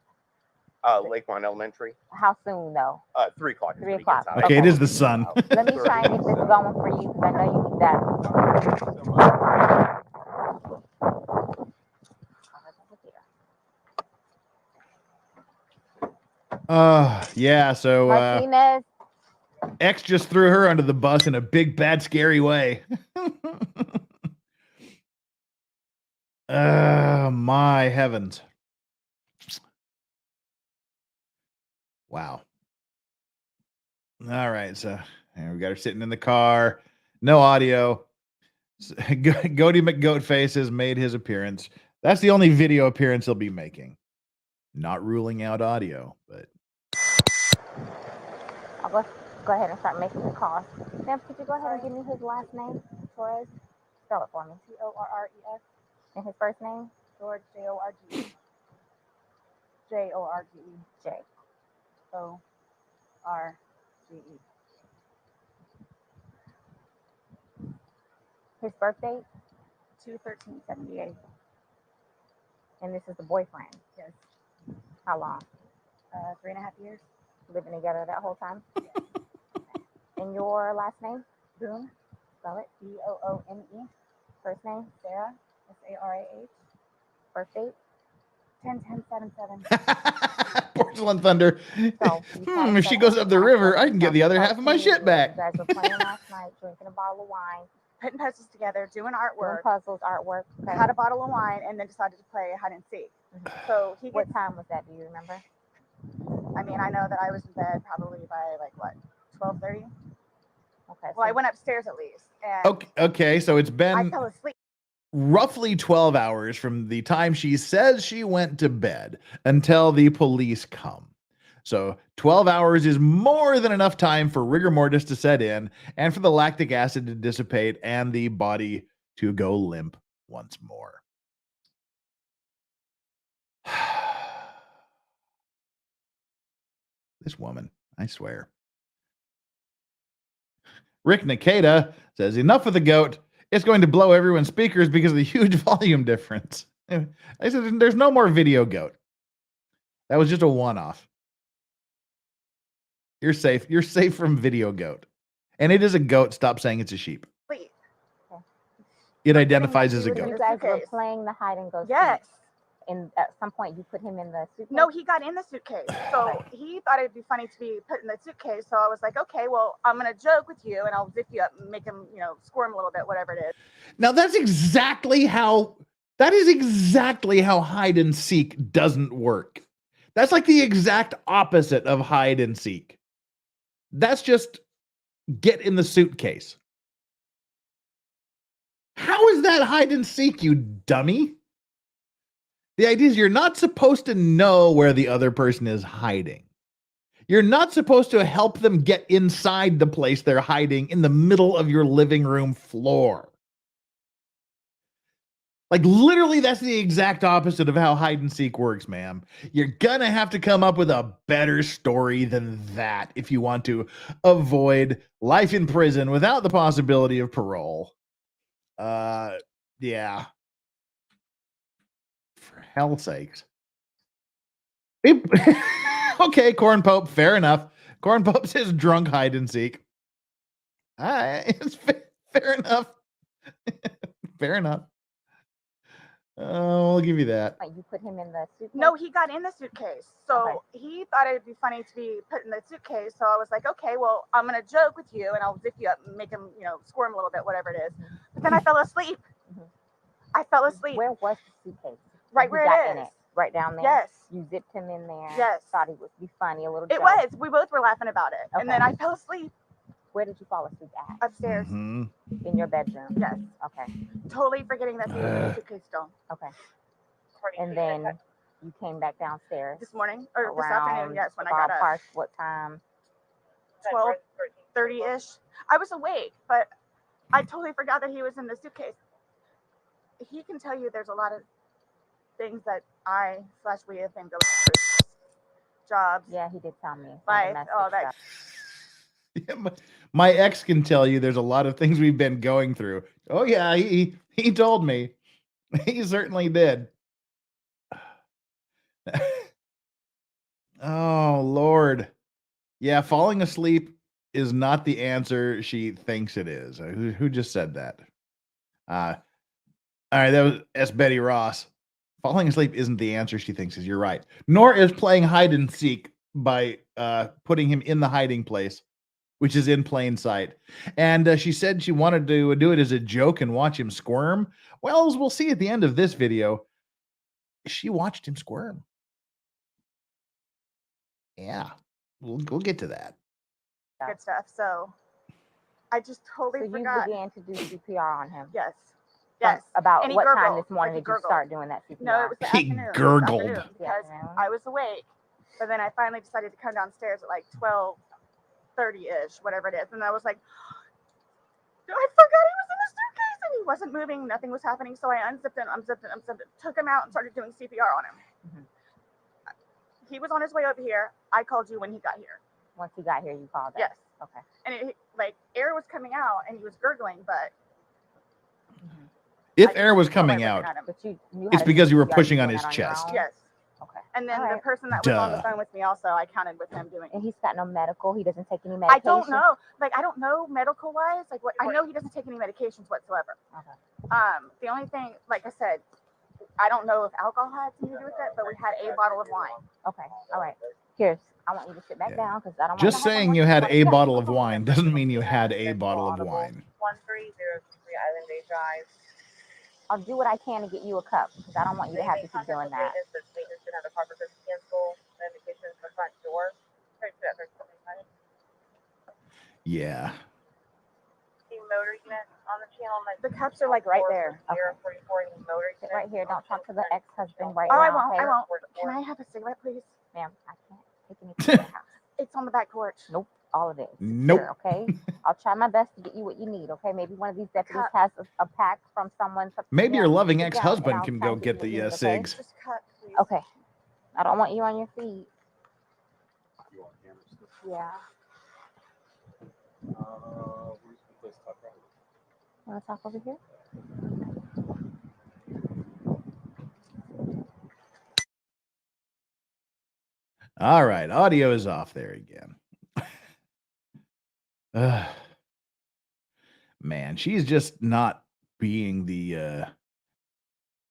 Lakeline Elementary. How soon though? 3 o'clock. 3 o'clock. Okay, it is the sun. Let me try and get this going for you because I know you need that. Yeah, so Martinez. X just threw her under the bus in a big, bad, scary way. My heavens. Wow. All right, so we got her sitting in the car. No audio. Goaty McGoatface has made his appearance. That's the only video appearance he'll be making. Not ruling out audio, but I'll go ahead and start making the calls. Sam, could you go ahead and give me his last name? Torres? Spell it for me. Torres. And his first name? George, Jorge. Jorge. J. O-R-G-E. His birth date? 2/13/78. And this is the boyfriend? Yes. How long? 3.5 years. Living together that whole time? And your last name? Boone. Spell it. B-O-O-N-E. First name? Sarah. S-A-R-A-H. Birth date? 10/10/77. Porcelain Thunder. So, if she goes up the river, I can get the other half of my shit back. You guys were playing last night, drinking a bottle of wine, Putting puzzles together, doing doing artwork. puzzles, artwork. Okay. Had a bottle of wine and then decided to play hide and seek. So he What gets, time was that? Do you remember? I mean, I know that I was in bed probably by like what, 12:30? Okay. Well, I went upstairs at least. And Okay, so it's I been fell asleep. roughly 12 hours from the time she says she went to bed until the police come. So 12 hours is more than enough time for rigor mortis to set in and for the lactic acid to dissipate and the body to go limp once more. This woman, I swear. Rick Nikita says, enough of the goat. It's going to blow everyone's speakers because of the huge volume difference. I said, there's no more video goat. That was just a one-off. You're safe. You're safe from video goat. And it is a goat. Stop saying it's a sheep. Wait. It identifies as a You goat. guys were playing the hide and go Yes. seat, and at some point you put him in the suitcase? No, he got in the suitcase. So he thought it'd be funny to be put in the suitcase. So I was like, okay, well, I'm going to joke with you and I'll zip you up and make him, squirm a little bit, whatever it is. Now that is exactly how hide and seek doesn't work. That's like the exact opposite of hide and seek. That's just get in the suitcase. How is that hide and seek, you dummy? The idea is you're not supposed to know where the other person is hiding. You're not supposed to help them get inside the place they're hiding in the middle of your living room floor. Like literally, that's the exact opposite of how hide and seek works, ma'am. You're gonna have to come up with a better story than that if you want to avoid life in prison without the possibility of parole. Yeah. For hell's sakes. Okay, Corn Pope, fair enough. Corn Pope says drunk hide and seek. It's fair enough. Fair enough. I'll give you that. You put him in the suitcase? No, he got in the suitcase. So he thought it'd be funny to be put in the suitcase. So I was like, okay, well, I'm going to joke with you and I'll zip you up and make him, squirm a little bit, whatever it is. But then I fell asleep. I fell asleep. Where was the suitcase? Right where it is. Right down there? Yes. You zipped him in there? Yes. Thought it would be funny, a little It joke. was. We both were laughing about it. Okay. And then I fell asleep. Where did you fall asleep at? Upstairs. In your bedroom? Yes. Okay. Totally forgetting that he was in the suitcase still. Okay. And then you came back downstairs this morning or this afternoon, yes, when I got up. Ballpark, what time? 12:30-ish. I was awake, but I totally forgot that he was in the suitcase. He can tell you there's a lot of things that we have been going through. Jobs. Yeah, he did tell me. Life, all that. Yeah, my ex can tell you there's a lot of things we've been going through. Oh yeah, he told me. He certainly did. Oh Lord. Yeah, falling asleep is not the answer she thinks it is. Who just said that? All right, that was S. Betty Ross. Falling asleep isn't the answer she thinks is. You're right. Nor is playing hide and seek by putting him in the hiding place, which is in plain sight. And she said she wanted to do it as a joke and watch him squirm. Well, as we'll see at the end of this video, she watched him squirm. Yeah, we'll get to that. Good stuff. So I just totally forgot. You began to do CPR on him? Yes. Yes. About and what gurgled, time this morning did you start doing that CPR? No, it was the He afternoon. gurgled. Because I was awake, but then I finally decided to come downstairs at like 12:30-ish, whatever it is, and I was like, I forgot he was in the suitcase, and he wasn't moving. Nothing was happening, so I unzipped him, took him out, and started doing CPR on him. Mm-hmm. He was on his way over here. I called you when he got here. Once he got here, you called us? Yes. Okay. And air was coming out, and he was gurgling, but if air was coming out, it's because you were pushing on his chest. Yes. Okay. And then the person that was on the phone with me also, I counted with him doing. And he's got no medical. He doesn't take any medication. I don't know. I don't know medical wise. I know he doesn't take any medications whatsoever. Okay. The only thing, like I said, I don't know if alcohol had something to do with it, but we had a bottle of wine. Okay. All right. Here's. I want you to sit back down because I don't. Just saying you had a bottle of wine doesn't mean you had a bottle of wine. 1303 Island Bay Drive. I'll do what I can to get you a cup because I don't want you to have to keep doing that. Yeah. Motor unit on the channel. The cups are like right there. Okay. 044 motor Sit right here. Don't talk to the ex-husband right now. now. I won't. Okay? I won't. Can I have a cigarette, please? Ma'am, I can't. taking it to the house. It's on the back porch. Nope, all of it. Nope. Secure, okay, I'll try my best to get you what you need. Okay, maybe one of these deputies has a pack from someone. Maybe your loving Sit down, and ex-husband I'll can try go and get you the what you need, okay? cigs. Just cut, please. Okay, I don't want you on your feet. Yeah. Want to talk over here? All right, audio is off there again. Man, she's just not being the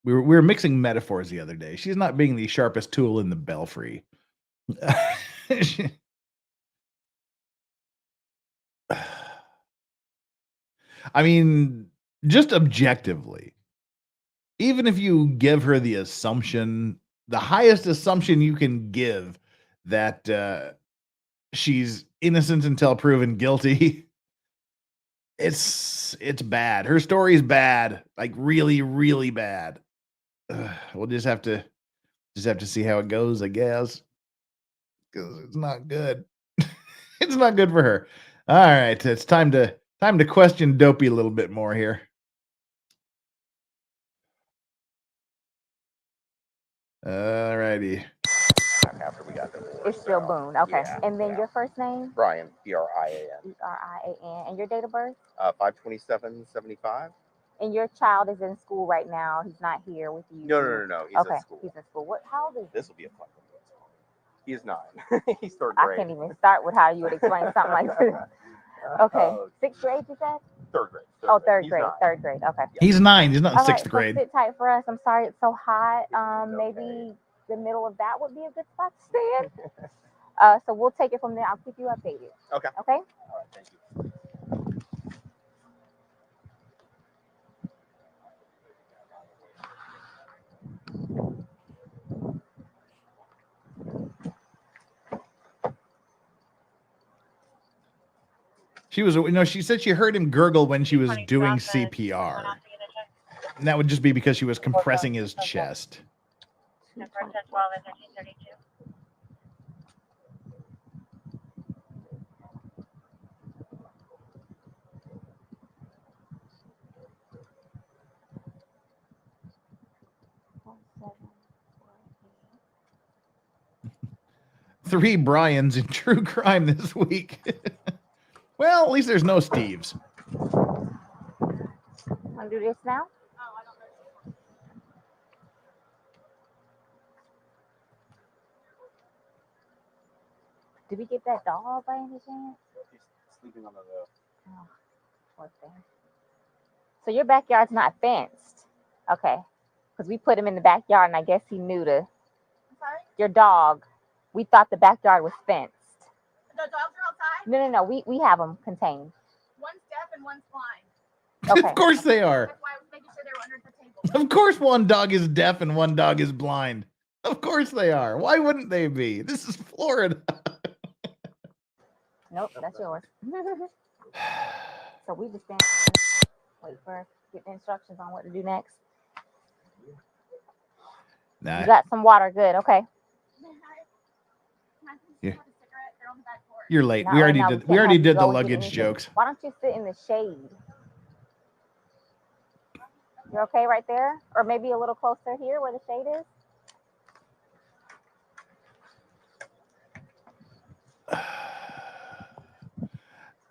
we were mixing metaphors the other day. She's not being the sharpest tool in the belfry. I mean, just objectively, even if you give her the assumption, the highest assumption you can give that she's innocent until proven guilty, it's bad. Her story's bad, like really, really bad. We'll just have to see how it goes, I guess, because it's not good. It's not good for her. All right, it's time to question Dopey a little bit more here. All righty. After we got the It's still Boone. Okay, Yeah, and then yeah. your first name? Brian, Brian, Brian, and your date of birth? 52775. And your child is in school right now. He's not here with you. No. He's Okay, at school. he's in school. What? How old is he? This will be a fun one. He is 9. He's third I grade. can't even start with how you would explain something like this. Okay, sixth grade, you said? Third grade. Third He's grade. 9. Third grade. Okay. He's 9. He's not in All sixth right, grade. So sit tight for us. I'm sorry it's so hot. Maybe okay. the middle of that would be a good spot to stand. So we'll take it from there. I'll keep you updated. Okay. Okay. All right. Thank you. She said she heard him gurgle when she was doing CPR. And that would just be because she was compressing his chest. Three Bryans in true crime this week. Well, at least there's no Steves. Want to do this now? Did we get that dog by any chance? He's sleeping on the roof. Oh, poor thing. So your backyard's not fenced, okay? Because we put him in the backyard, and I guess he knew to. I'm sorry? Your dog. We thought the backyard was fenced. The dogs are outside? No. We have them contained. One's deaf and one's blind. Okay. Of course they are. That's why I was making sure they were under the table. Of course one dog is deaf and one dog is blind. Of course they are. Why wouldn't they be? This is Florida. Nope, that's yours. So we just wait for get the instructions on what to do next. Nah. You got some water, good. Okay. Yeah. Have a cigarette? They're on the back porch. You're late. Not We right already now. did. can't We already have you did the go and get luggage anything. jokes. Why don't you sit in the shade? You're okay right there, or maybe a little closer here where the shade is.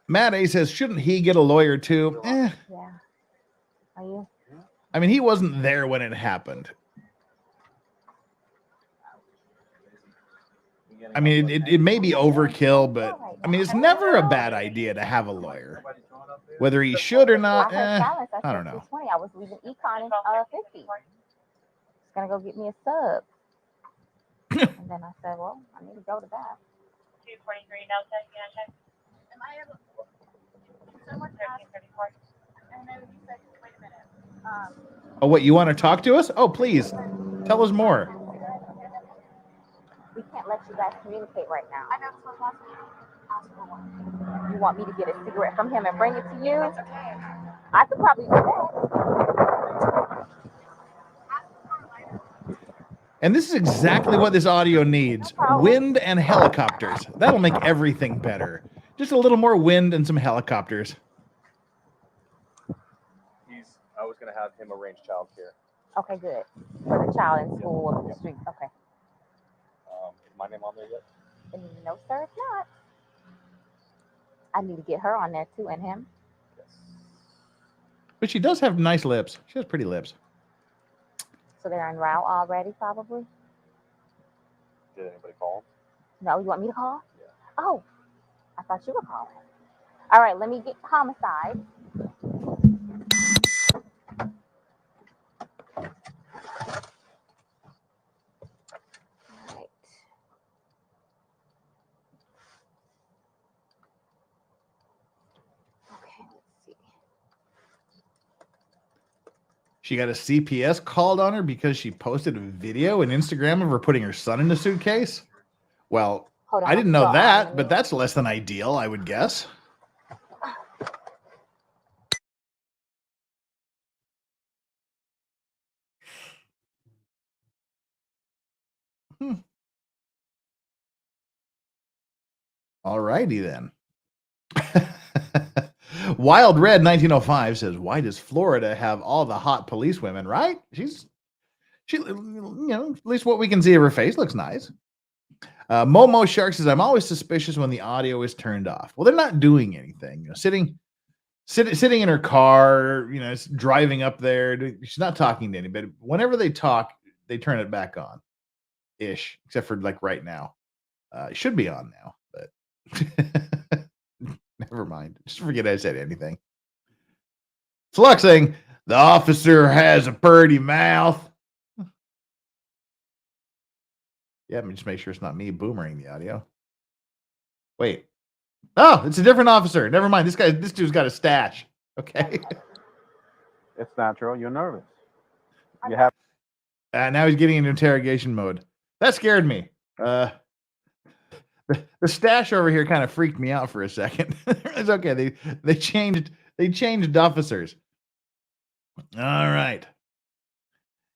Matt A says, shouldn't he get a lawyer too? Yeah. Are you? I mean, he wasn't there when it happened. I mean, it may be overkill, but I mean, it's never a bad idea to have a lawyer. Whether he should or not, I don't know. 20. I was leaving econ in 50. He's gonna go get me a sub. And then I said, well, I need to go to that. 243 Delta, Am I able? Someone asked, and then you said, wait a minute. Oh, what, you want to talk to us? Oh, please, tell us more. We can't let you guys communicate right now. I know it's supposed to ask for one. You want me to get a cigarette from him and bring it to you? That's okay. I could probably do that. Ask for a lighter. And this is exactly what this audio needs. Wind and helicopters. That'll make everything better. Just a little more wind and some helicopters. I was going to have him arrange childcare. Okay, good. For the child in school or the street. Okay. Is my name on there yet? No, sir, it's not. I need to get her on there too, and him. Yes. But she does have nice lips. She has pretty lips. So they're en route already, probably? Did anybody call him? No, you want me to call? Yeah. Oh, I thought you were calling. All right, let me get homicide. All right. Okay, let's see. She got a CPS called on her because she posted a video and Instagram of her putting her son in a suitcase. Well, Hold on, I didn't know so, that, but that's less than ideal, I would guess. All righty then. Wild Red 1905 says, "Why does Florida have all the hot police women?" Right? She, you know, at least what we can see of her face looks nice. Momo Shark says, "I'm always suspicious when the audio is turned off." Well, they're not doing anything. You know, sitting in her car, you know, driving up there. She's not talking to anybody. Whenever they talk, they turn it back on, ish, except for like right now. It should be on now, but never mind. Just forget I said anything. Fluxing, the officer has a purty mouth. Yeah, let me just make sure it's not me boomering the audio. Wait. Oh, it's a different officer. Never mind. This dude's got a stash. Okay. It's natural. You're nervous. You have. Now he's getting into interrogation mode. That scared me. The stash over here kind of freaked me out for a second. It's okay. They changed officers. All right.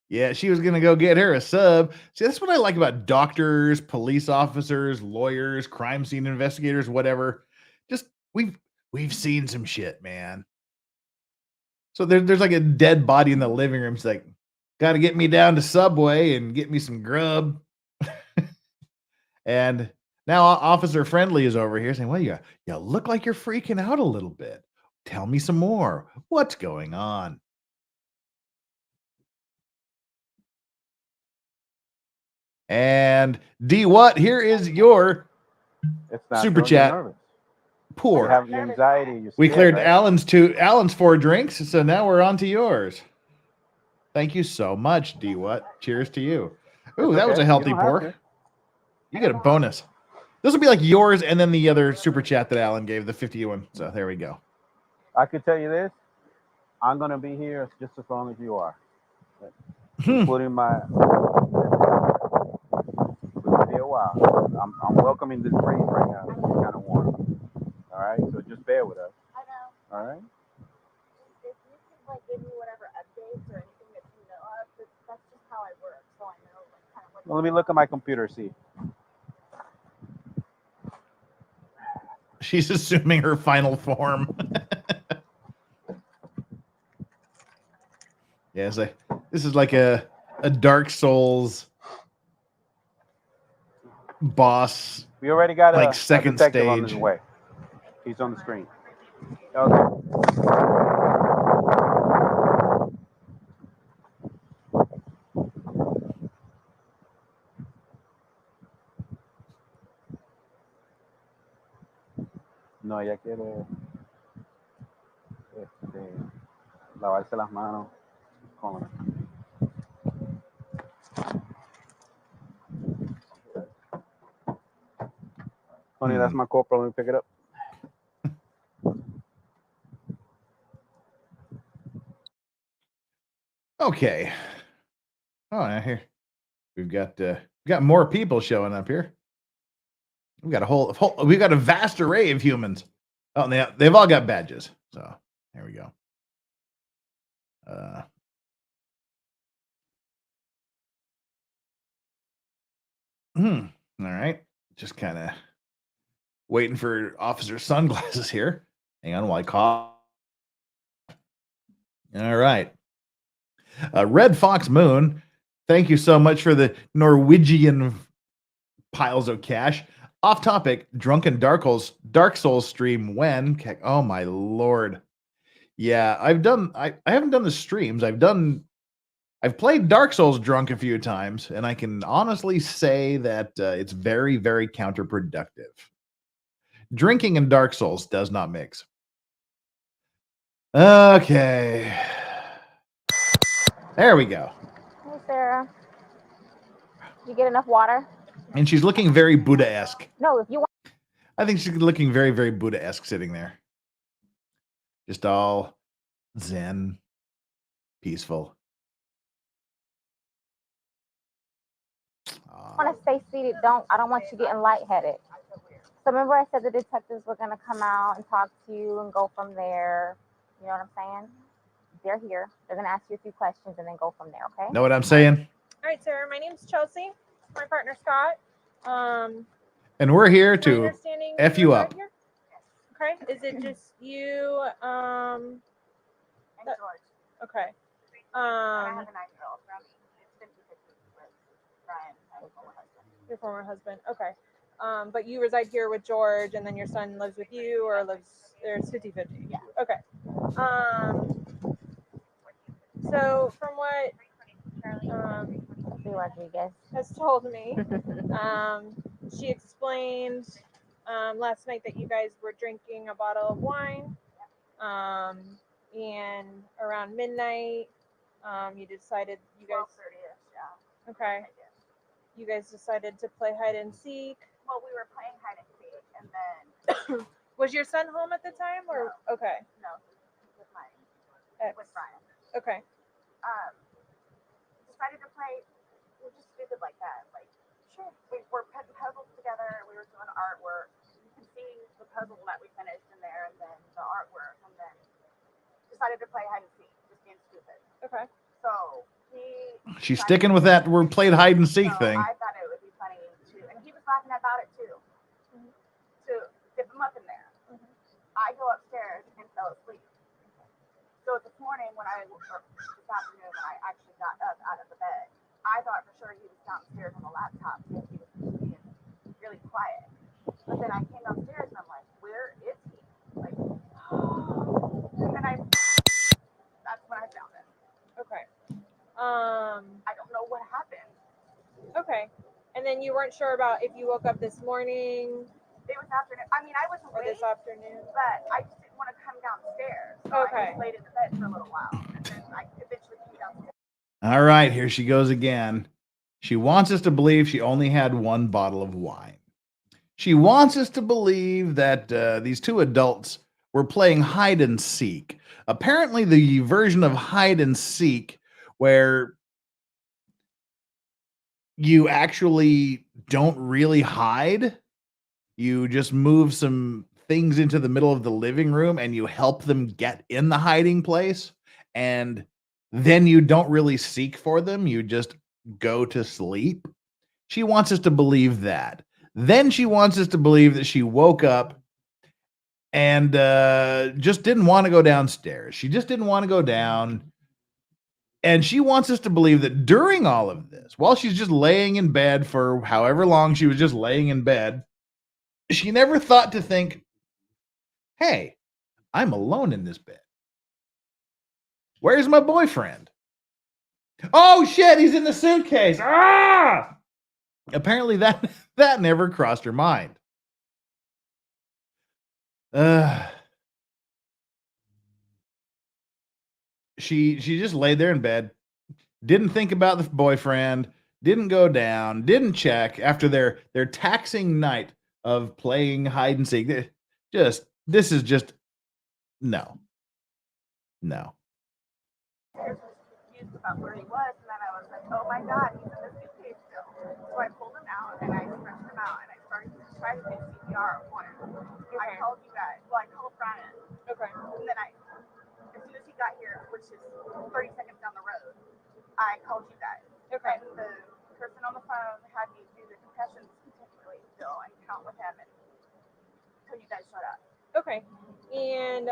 Yeah, she was gonna go get her a sub. See, that's what I like about doctors, police officers, lawyers, crime scene investigators, whatever. Just we've seen some shit, man. So there's like a dead body in the living room. She's like, "Got to get me down to Subway and get me some grub." And now Officer Friendly is over here saying, "Well, you look like you're freaking out a little bit. Tell me some more. What's going on?" And D what? Here is your super chat. Poor. You have anxiety. We cleared right? Alan's 4 drinks, so now we're on to yours. Thank you so much, D what? Cheers to you. Ooh, that was a healthy pour. You get a bonus. This will be like yours and then the other super chat that Alan gave, the 51. So there we go. I could tell you this. I'm gonna be here just as long as you are. Including my be a while. I'm welcoming this breeze right now. It's kind of warm. All right, so just bear with us. I know. All right. If you can like give me whatever updates or anything that you know of, that's just how I work. So I know like kind of what. Well, let me look at my computer. See. She's assuming her final form. Yeah, it's like this is like a Dark Souls boss. We already got like second stage on his way. He's on the screen. Okay. No, ella quiere lavarse las manos con. Honey, that's my corporal. Let me pick it up. Okay. Oh, now here we've got more people showing up here. We've got we've got a vast array of humans. Oh, and they've all got badges. So there we go. All right. Just kind of waiting for Officer Sunglasses here. Hang on while I cough. All right. Red Fox Moon, thank you so much for the Norwegian piles of cash. Off topic, Drunken Dark Souls stream when? Oh my lord. Yeah, I haven't done the streams. I've played Dark Souls drunk a few times, and I can honestly say that it's very, very counterproductive. Drinking and Dark Souls does not mix. Okay. There we go. Hey, Sarah. You get enough water? And she's looking very Buddha-esque. No, if you want. I think she's looking very, very Buddha-esque sitting there. Just all zen, peaceful. I want to stay seated. I don't want you getting lightheaded. So remember I said the detectives were going to come out and talk to you and go from there. You know what I'm saying? They're here. They're going to ask you a few questions and then go from there, okay? Know what I'm saying? All right, Sarah. My name's Chelsea. My partner Scott. And we're here to F you up. Okay. Is it just you? And George. Okay. I have a 9-year-old. It's 50-50 with Brian, my former husband. Your former husband. Okay. But you reside here with George, and then your son lives with you, or lives there's 50-50. Yeah. Okay. So from what Rodriguez has told me, she explained last night that you guys were drinking a bottle of wine, and around midnight, you decided you guys. 12:30ish, yeah. Okay. You guys decided to play hide and seek. Well, we were playing hide and seek, and then was your son home at the time, or no. Okay? No, with my with Brian. Okay. Decided to play. We're just stupid like that. Like, sure. We were putting puzzles together. We were doing artwork. You can see the puzzle that we finished in there, and then the artwork, and then decided to play hide and seek, just being stupid. Okay. So She's sticking with that. We're playing hide and seek thing. I thought it would be funny too, and he was laughing about it too. Mm-hmm. To dip him up in there. Mm-hmm. I go upstairs and fell asleep. So this morning this afternoon when I actually got up out of the bed, I thought for sure he was downstairs on the laptop and he was being really quiet. But then I came downstairs and I'm like, where is he? Like, and then that's when I found him. Okay. I don't know what happened. Okay. And then you weren't sure about if you woke up this morning. It was afternoon. I mean, I wasn't late. This afternoon. But I just didn't want to come downstairs. So I just laid in the bed for a little while. And then I eventually came downstairs. All right, here she goes again. She wants us to believe she only had one bottle of wine. She wants us to believe that these two adults were playing hide and seek. Apparently, the version of hide and seek where you actually don't really hide. You just move some things into the middle of the living room and you help them get in the hiding place. And then you don't really seek for them. You just go to sleep. She wants us to believe that. Then she wants us to believe that she woke up and just didn't want to go downstairs. She just didn't want to go down. And she wants us to believe that during all of this, while she's just laying in bed for however long she was just laying in bed, she never thought to think, hey, I'm alone in this bed. Where's my boyfriend? Oh, shit, he's in the suitcase. Ah! Apparently that never crossed her mind. She just laid there in bed, didn't think about the boyfriend, didn't go down, didn't check after their taxing night of playing hide and seek. This is just no. Confused about where he was, and then I was like, oh my god, he's in the suitcase still. So I pulled him out and I stretched him out and I started to try to do CPR on him. Okay. I called you guys. Well, I called Brian. Okay. And then as soon as he got here, which is 30 seconds down the road, I called you guys. Okay. And the person on the phone had me do the repercussions continually still and count with him until you guys shut up. Okay. And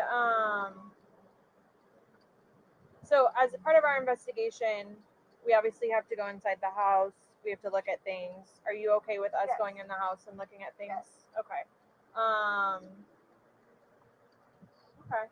so as a part of our investigation, we obviously have to go inside the house. We have to look at things. Are you okay with us Yes. going in the house and looking at things? Yes. Okay. Okay.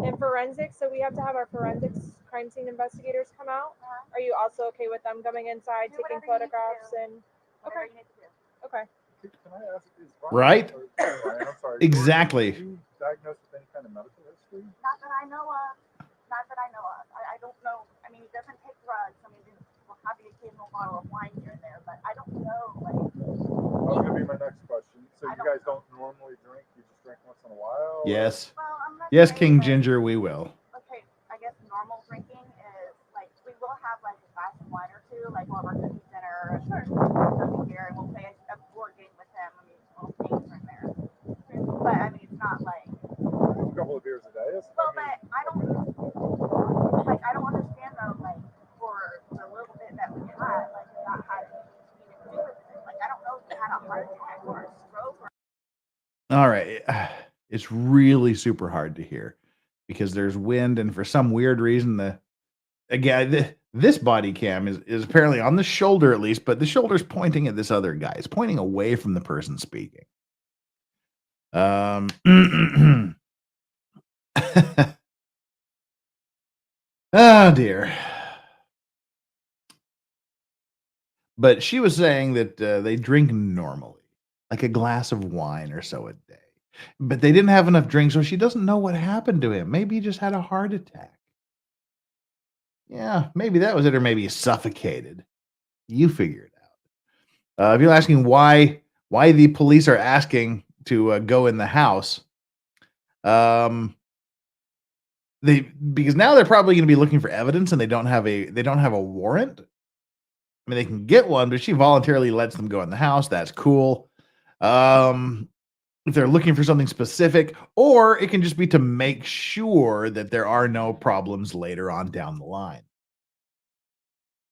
And forensics, so we have to have our forensics crime scene investigators come out. Are you also okay with them coming inside, Do taking whatever you need to photographs do. and Whatever okay. you need to do. Okay. Can I ask, is Brian, Right? Brian, I'm sorry. Exactly. Were you diagnosed with any kind of medical history? Not that I know of. Not that I know of. I don't know. I mean, he doesn't take drugs. I mean, we'll have the occasional bottle of wine here and there, but I don't know. Like, That was gonna be my next question. So I you don't guys don't normally drink? You just drink once in a while? or- Yes. well, I'm not Yes, saying King that- Ginger, we will. Okay, I guess normal drinking is like we will have like a glass of wine or two, like while we're cooking dinner. Sure. Something here, and we'll play a board game with him. I mean, little things in there. But I mean, it's not like. A couple of beers a day? Well, but I don't understand though. Like for the little bit that we had, like not had anything to do with it. Like I don't know if he had a heart attack or a stroke or. All right. It's really super hard to hear because there's wind, and for some weird reason, this body cam is apparently on the shoulder at least, but the shoulder's pointing at this other guy. It's pointing away from the person speaking. Oh dear. But she was saying that they drink normally, like a glass of wine or so a day. But they didn't have enough drink, so she doesn't know what happened to him. Maybe he just had a heart attack. Yeah, maybe that was it, or maybe he suffocated. You figure it out. If you're asking why the police are asking to go in the house, because now they're probably going to be looking for evidence, and they don't have a warrant. I mean, they can get one, but she voluntarily lets them go in the house. That's cool. If they're looking for something specific, or it can just be to make sure that there are no problems later on down the line.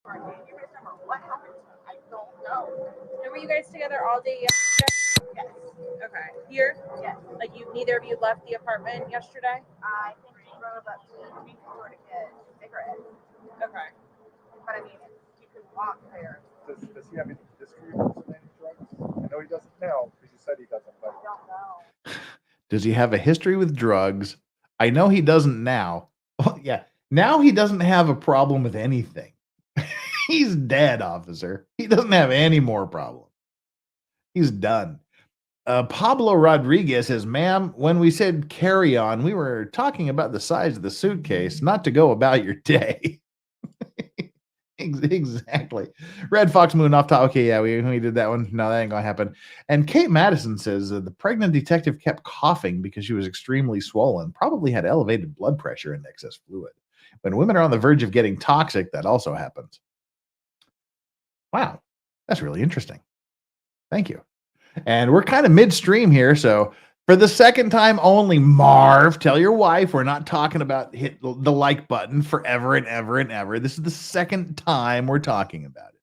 Do you remember what happened? I don't know. And were you guys together all day yesterday? Yes. Okay. Here? Yes. Like neither of you left the apartment yesterday? I think he drove up to the drink store to get cigarettes. Okay. But I mean, you could walk there. Does he have any history of consuming drugs? I know he doesn't now because you said he doesn't. But I don't know. Does he have a history with drugs? I know he doesn't now. Well, yeah. Now he doesn't have a problem with anything. He's dead, officer. He doesn't have any more problem. He's done. Pablo Rodriguez says, ma'am, when we said carry on, we were talking about the size of the suitcase, not to go about your day. Exactly. Red Fox Moon off top. Okay, yeah, we did that one. No, that ain't gonna happen. And Kate Madison says the pregnant detective kept coughing because she was extremely swollen, probably had elevated blood pressure and excess fluid. When women are on the verge of getting toxic, that also happens. Wow, that's really interesting. Thank you. And we're kind of midstream here, so for the second time only, Marv, tell your wife we're not talking about hit the like button forever and ever and ever. This is the second time we're talking about it.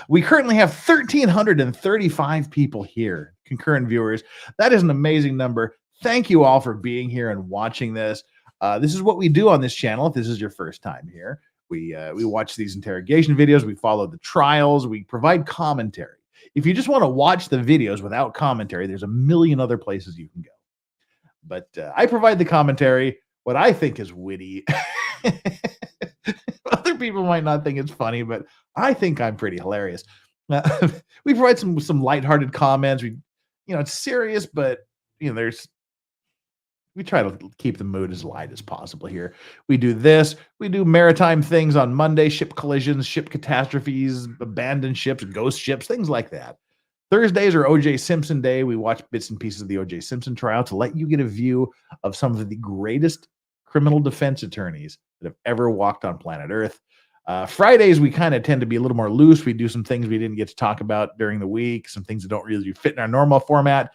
We currently have 1,335 people here, concurrent viewers. That is an amazing number. Thank you all for being here and watching this. This is what we do on this channel. If this is your first time here, we watch these interrogation videos. We follow the trials. We provide commentary. If you just want to watch the videos without commentary, there's a million other places you can go. But I provide the commentary, what I think is witty. Other people might not think it's funny, but I think I'm pretty hilarious. We provide some lighthearted comments. It's serious, but we try to keep the mood as light as possible here. We do this. We do maritime things on Monday, ship collisions, ship catastrophes, abandoned ships, ghost ships, things like that. Thursdays are O.J. Simpson Day. We watch bits and pieces of the O.J. Simpson trial to let you get a view of some of the greatest criminal defense attorneys that have ever walked on planet Earth. Fridays, we kind of tend to be a little more loose. We do some things we didn't get to talk about during the week, some things that don't really fit in our normal format.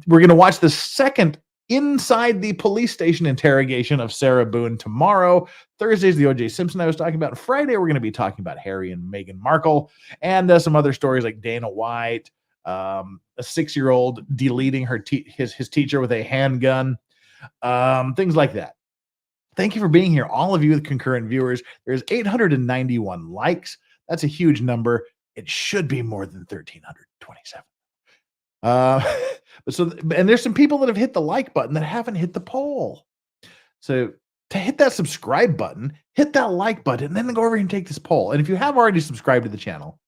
We're going to watch the second inside the police station interrogation of Sarah Boone tomorrow. Thursday's the O.J. Simpson I was talking about. Friday, we're going to be talking about Harry and Meghan Markle and some other stories like Dana White, a 6-year-old deleting his teacher with a handgun, things like that. Thank you for being here, all of you with concurrent viewers. There's 891 likes. That's a huge number. It should be more than 1,327. And there's some people that have hit the like button that haven't hit the poll. So to hit that subscribe button, hit that like button, and then go over here and take this poll. And if you have already subscribed to the channel,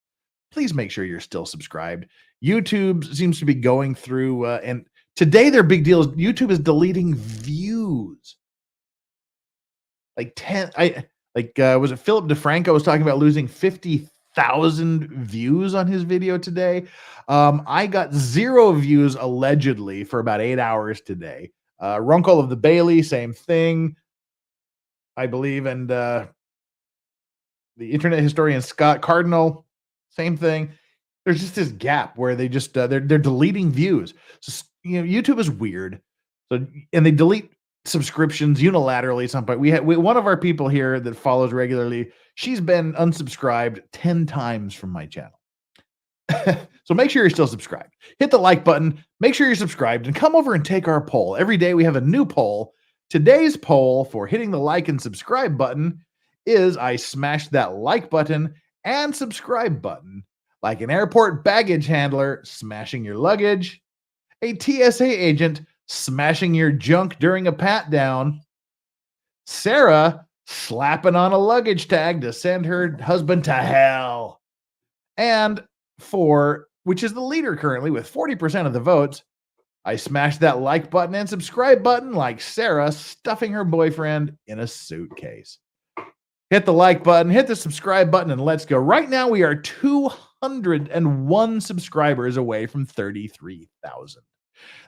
please make sure you're still subscribed. YouTube seems to be going through, and today their big deal is YouTube is deleting views. Like 10, was it Philip DeFranco was talking about losing 50,000 views on his video today. I got 0 views allegedly for about 8 hours today. Runkle of the Bailey, same thing, I believe. And the internet historian Scott Cardinal, same thing. There's just this gap where they just they're deleting views. So, YouTube is weird. So, and they delete subscriptions unilaterally at some point. We one of our people here that follows regularly, she's been unsubscribed 10 times from my channel. So make sure you're still subscribed. Hit the like button, make sure you're subscribed, and come over and take our poll. Every day we have a new poll. Today's poll for hitting the like and subscribe button is I smashed that like button and subscribe button like an airport baggage handler smashing your luggage, a TSA agent smashing your junk during a pat down, Sarah slapping on a luggage tag to send her husband to hell, and 4, which is the leader currently with 40% of the votes, I smashed that like button and subscribe button like Sarah stuffing her boyfriend in a suitcase. Hit the like button, hit the subscribe button, and let's go. Right now we are 201 subscribers away from 33,000.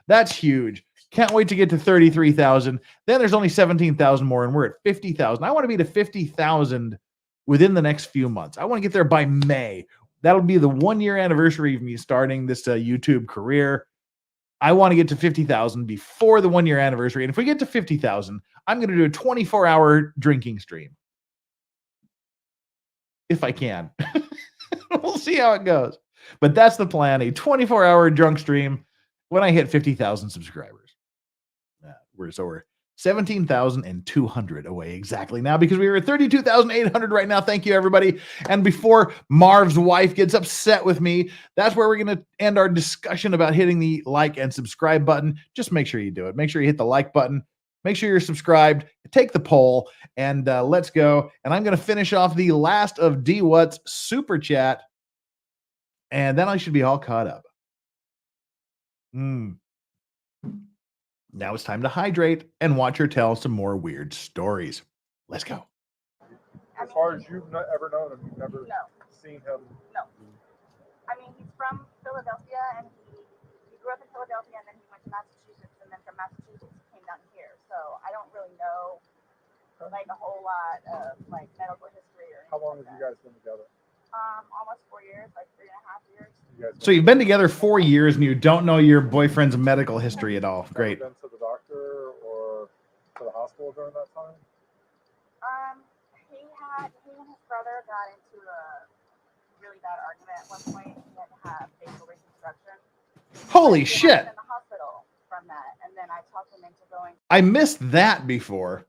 That's huge. Can't wait to get to 33,000. Then there's only 17,000 more, and we're at 50,000. I want to be to 50,000 within the next few months. I want to get there by May. That'll be the 1-year anniversary of me starting this YouTube career. I want to get to 50,000 before the 1-year anniversary. And if we get to 50,000, I'm going to do a 24-hour drinking stream. If I can. We'll see how it goes. But that's the plan, a 24-hour drunk stream when I hit 50,000 subscribers. We're 17,200 away exactly now because we were at 32,800 right now. Thank you, everybody. And before Marv's wife gets upset with me, that's where we're going to end our discussion about hitting the like and subscribe button. Just make sure you do it. Make sure you hit the like button. Make sure you're subscribed. Take the poll, and let's go. And I'm going to finish off the last of D-What's super chat, and then I should be all caught up. Now it's time to hydrate and watch her tell some more weird stories. Let's go. As far as you've ever known him, you've never seen him? No. I mean, he's from Philadelphia, and he grew up in Philadelphia, and then he went to Massachusetts, and then from Massachusetts he came down here. So I don't really know like a whole lot of like medical history or anything. How long have you guys been together? Almost 4 years, like 3.5 years. So you've been together 4 years and you don't know your boyfriend's medical history at all. Great. Been to the doctor or to the hospital during that time? He and his brother got into a really bad argument at one point. He had to have facial reconstruction. Holy shit. In the hospital from that, and then I talked him into going. I missed that before.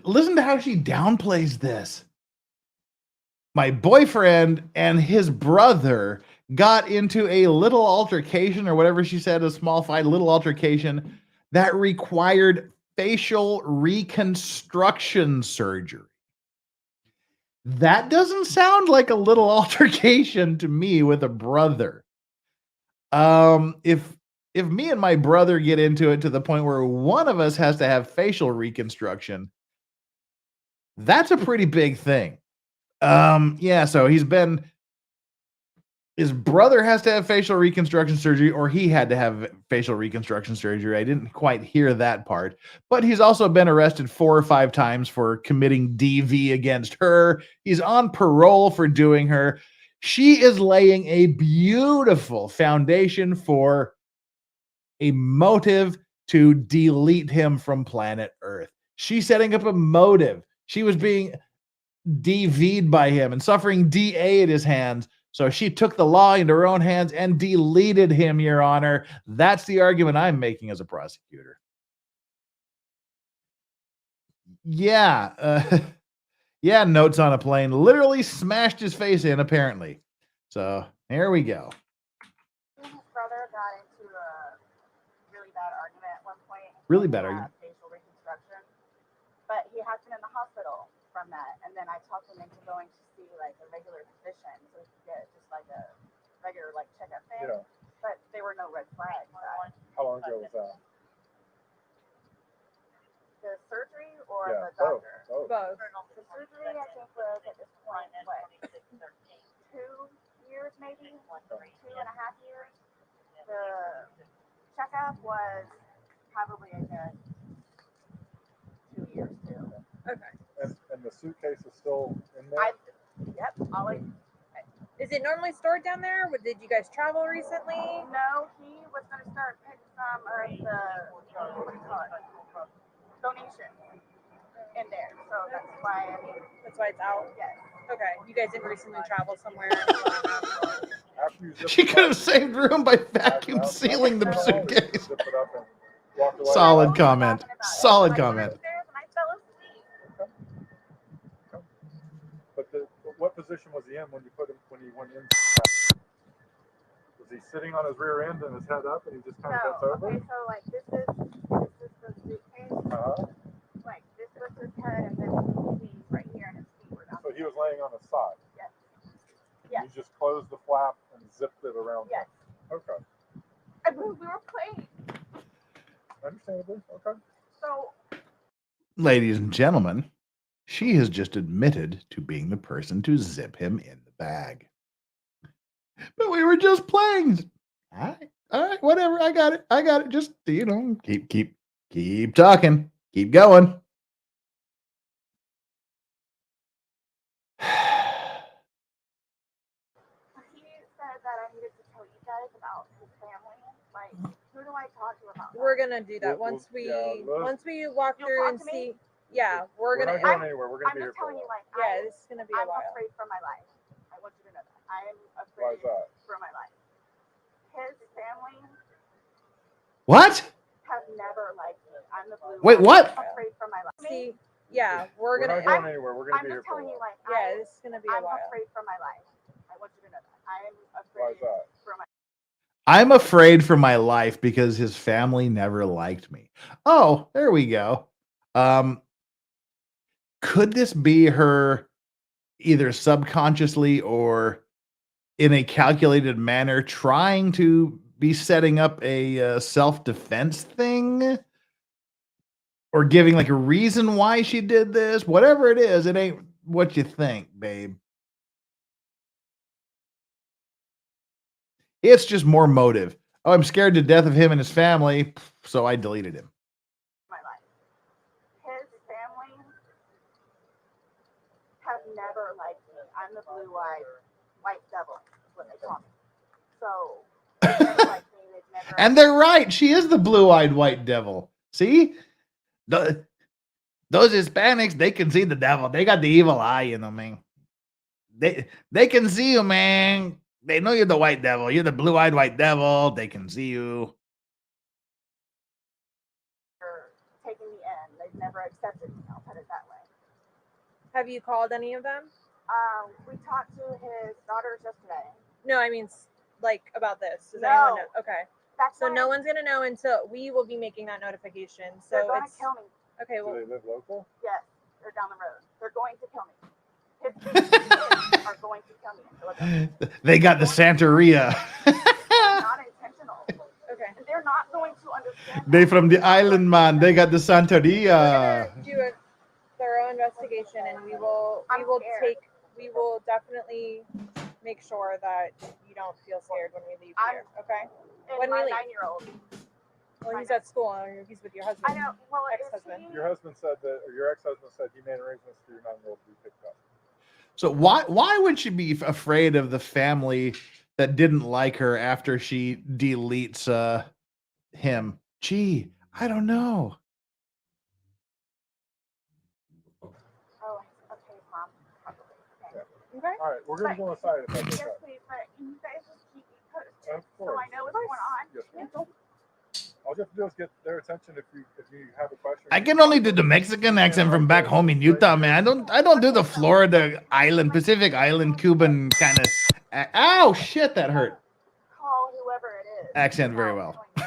Listen to how she downplays this. My boyfriend and his brother got into a little altercation, or whatever she said, a small fight, a little altercation that required facial reconstruction surgery. That doesn't sound like a little altercation to me with a brother. If me and my brother get into it to the point where one of us has to have facial reconstruction, that's a pretty big thing. Yeah, so his brother has to have facial reconstruction surgery, or he had to have facial reconstruction surgery. I didn't quite hear that part, but he's also been arrested 4 or 5 times for committing DV against her. He's on parole for doing her. She is laying a beautiful foundation for a motive to delete him from planet Earth. She's setting up a motive. She was being DV'd by him and suffering DA at his hands. So she took the law into her own hands and deleted him, Your Honor. That's the argument I'm making as a prosecutor. Yeah. Yeah, notes on a plane. Literally smashed his face in, apparently. So here we go. His brother got into a really bad argument at one point. Really bad argument. Facial reconstruction. But he has been in the hospital from that. And then I talked him into going to see like a regular physician so he could get just like a regular like checkup thing. Yeah. But there were no red flags. How long ago was that? The surgery or Yeah, the doctor? both. Both. The surgery I think was at this point what 2 years maybe, 2.5 years. The checkup was probably a good 2 years too. Okay. And the suitcase is still in there? Yep, always. Is it normally stored down there? Did you guys travel recently? No, he was going to start putting some of the what do you call it? Donation in there, so that's why That's why it's out. Yes. Okay. You guys didn't recently travel somewhere. After you zip She it could up, have saved room by vacuum out, sealing the always suitcase. zip it up and walk away. Solid comment. Solid comment. I fell asleep. But what position was he in when he went in? Was he sitting on his rear end and his head up and he just kind of bent over? Okay, so like this is the suitcase. Like this was his head, and then he's right here, and his feet were down. So he was laying on his side. Yes. Yes. You just closed the flap and zipped it around. Yes. Him. Okay. I believe we were playing. Understandably. Okay. So Ladies and gentlemen, she has just admitted to being the person to zip him in the bag. But we were just playing. All right, whatever. I got it. Just, keep talking. Keep going. he said that I needed to tell you guys about his family. Like, who do I talk to about that? We're gonna do that once we walk You'll through talk and to me? see. Yeah, we're We're gonna. not going anywhere. We're going I'm to be here just for a telling you, while. like, Yeah, this is gonna be a I'm while. afraid for my life. I want you to know that. I am Why afraid is that? for my life. His family What? have never liked me. I'm the blue. Wait, one. what? I'm afraid for my life. See, yeah, we're We're gonna. not going anywhere. We're going to I'm be here just for a telling you, while. like, Yeah, this is gonna be a I'm while. afraid for my life. I want you to know that. I am Why afraid is that? for my I'm afraid for my life because his family never liked me. Oh, there we go. Could this be her either subconsciously or in a calculated manner trying to be setting up a self-defense thing? Or giving like a reason why she did this? Whatever it is, it ain't what you think, babe. It's just more motive. Oh, I'm scared to death of him and his family, so I deleted him. life. His family have never liked me. I'm the blue-eyed white devil, is what they call me. So they've never liked me. They've never. And they're right. She is the blue-eyed white devil. See? Those Hispanics, they can see the devil. They got the evil eye in them, man. They can see you, man. They know you're the white devil. You're the blue-eyed white devil. They can see you. Taking me in. They've never accepted me. I'll put it that way. Have you called any of them? We talked to his daughters yesterday. No, I mean like about this. Does No. anyone know? Okay. That's So why no one's gonna know until we will be making that notification. So they're going it's to kill me. okay. Do Well, they live local? Yes, they're down the road. They're going to kill me. His kids are going to kill me in Philadelphia. They got the Santeria. It's not intentional. okay. They're not going to understand. They from the island, man. They got the Santeria. We're gonna do a thorough investigation, and we will definitely make sure that you don't feel scared when we leave here. Okay. And When we my leave. 9-year-old. Well, he's at school. He's with your husband. I know. Well, Ex-husband. Your husband said that, or your ex-husband said he made arrangements for your 9-year-old to be picked up. So why would she be afraid of the family that didn't like her after she deletes him. Gee, I don't know. Oh, okay, Mom. Yeah. Okay. All right, we're gonna go inside if that's Yes, okay. please, but can you guys just keep me posted Of so course. I know what's going on? Yes, ma'am. All you have to do is get their attention if you have a question. I can only do the Mexican accent from back home in Utah, man. I don't do the Florida island, Pacific Island, Cuban kind of. Ow, shit, that hurt. Call whoever it is. Accent very well. I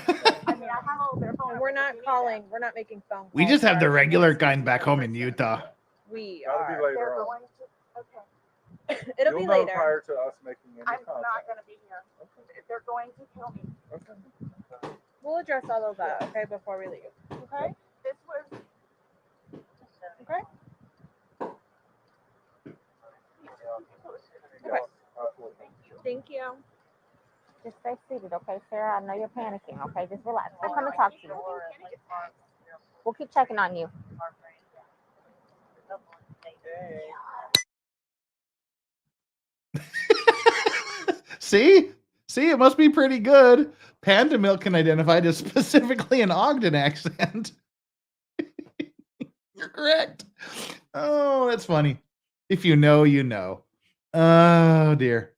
mean, I have all their phone. And we're not calling. We're not making phone calls. We just have the regular kind back home in Utah. We That'll be are. later They're on. going to. Okay. It'll You'll be know later. prior to us making any I'm contact. not going to be here. They're going to kill me. Okay. We'll address all of that, okay, before we leave. Okay? This was. Okay? Yes, absolutely. Thank you. Just stay seated, okay, Sarah? I know you're panicking, okay? Just relax. We'll come and talk to you. We'll keep checking on you. See? See, it must be pretty good. Panda Milk can identify it as specifically an Ogden accent. You're correct. Oh, that's funny. If you know, you know. Oh, dear.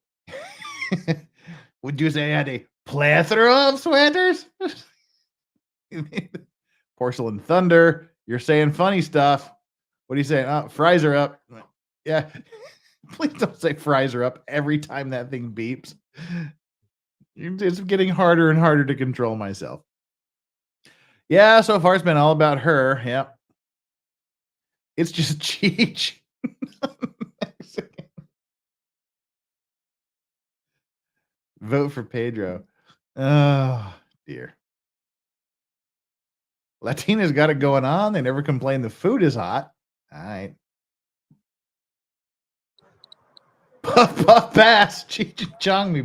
Would you say I had a plethora of sweaters? Porcelain Thunder, you're saying funny stuff. What are you saying? Oh, fries are up. Yeah. Please don't say fries are up every time that thing beeps. It's getting harder and harder to control myself. Yeah, so far it's been all about her. Yep. It's just Cheech. Vote for Pedro. Oh, dear. Latina's got it going on. They never complain the food is hot. All right. Puff, puff, pass. Cheech and Chong me.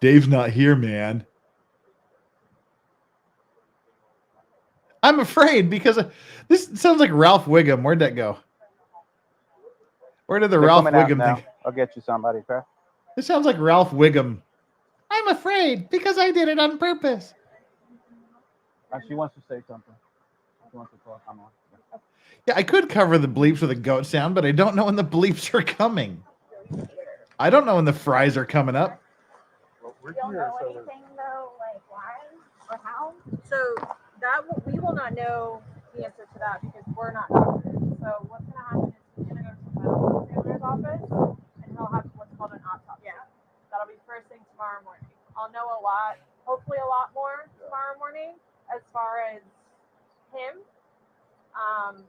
Dave's not here, man. I'm afraid because this sounds like Ralph Wiggum. Where'd that go? Where did the They're Ralph coming out Wiggum now. thing? I'll get you somebody, okay? This sounds like Ralph Wiggum. I'm afraid because I did it on purpose. She wants to say something. She wants to talk. Come on. Yeah, I could cover the bleeps with a goat sound, but I don't know when the bleeps are coming. I don't know when the fries are coming up. Well, we're You don't here, know so anything though, like why or how? So we will not know the answer to that because we're not doctors. So what's going to happen is he's going to go to the medical examiner's office and he'll have what's called an autopsy. Yeah. That'll be first thing tomorrow morning. I'll know a lot, hopefully a lot more tomorrow morning as far as him.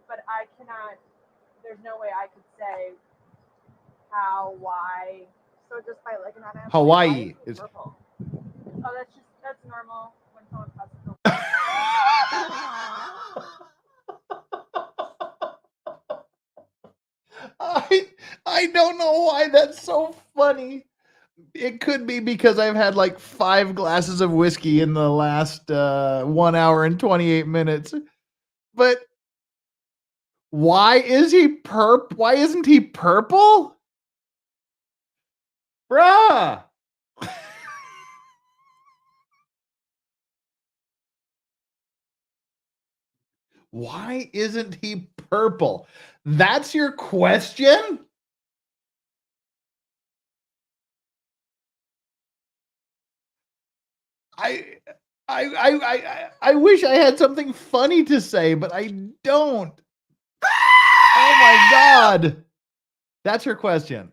But I cannot. There's no way I could say how, why. So just by looking at him. Hawaii is. Purple. Oh, that's normal when someone passes away. I don't know why that's so funny. It could be because I've had like 5 glasses of whiskey in the last 1 hour and 28 minutes. But why is he why isn't he purple? Bruh. Why isn't he purple? That's your question? I wish I had something funny to say, but I don't. Oh my God. That's her question.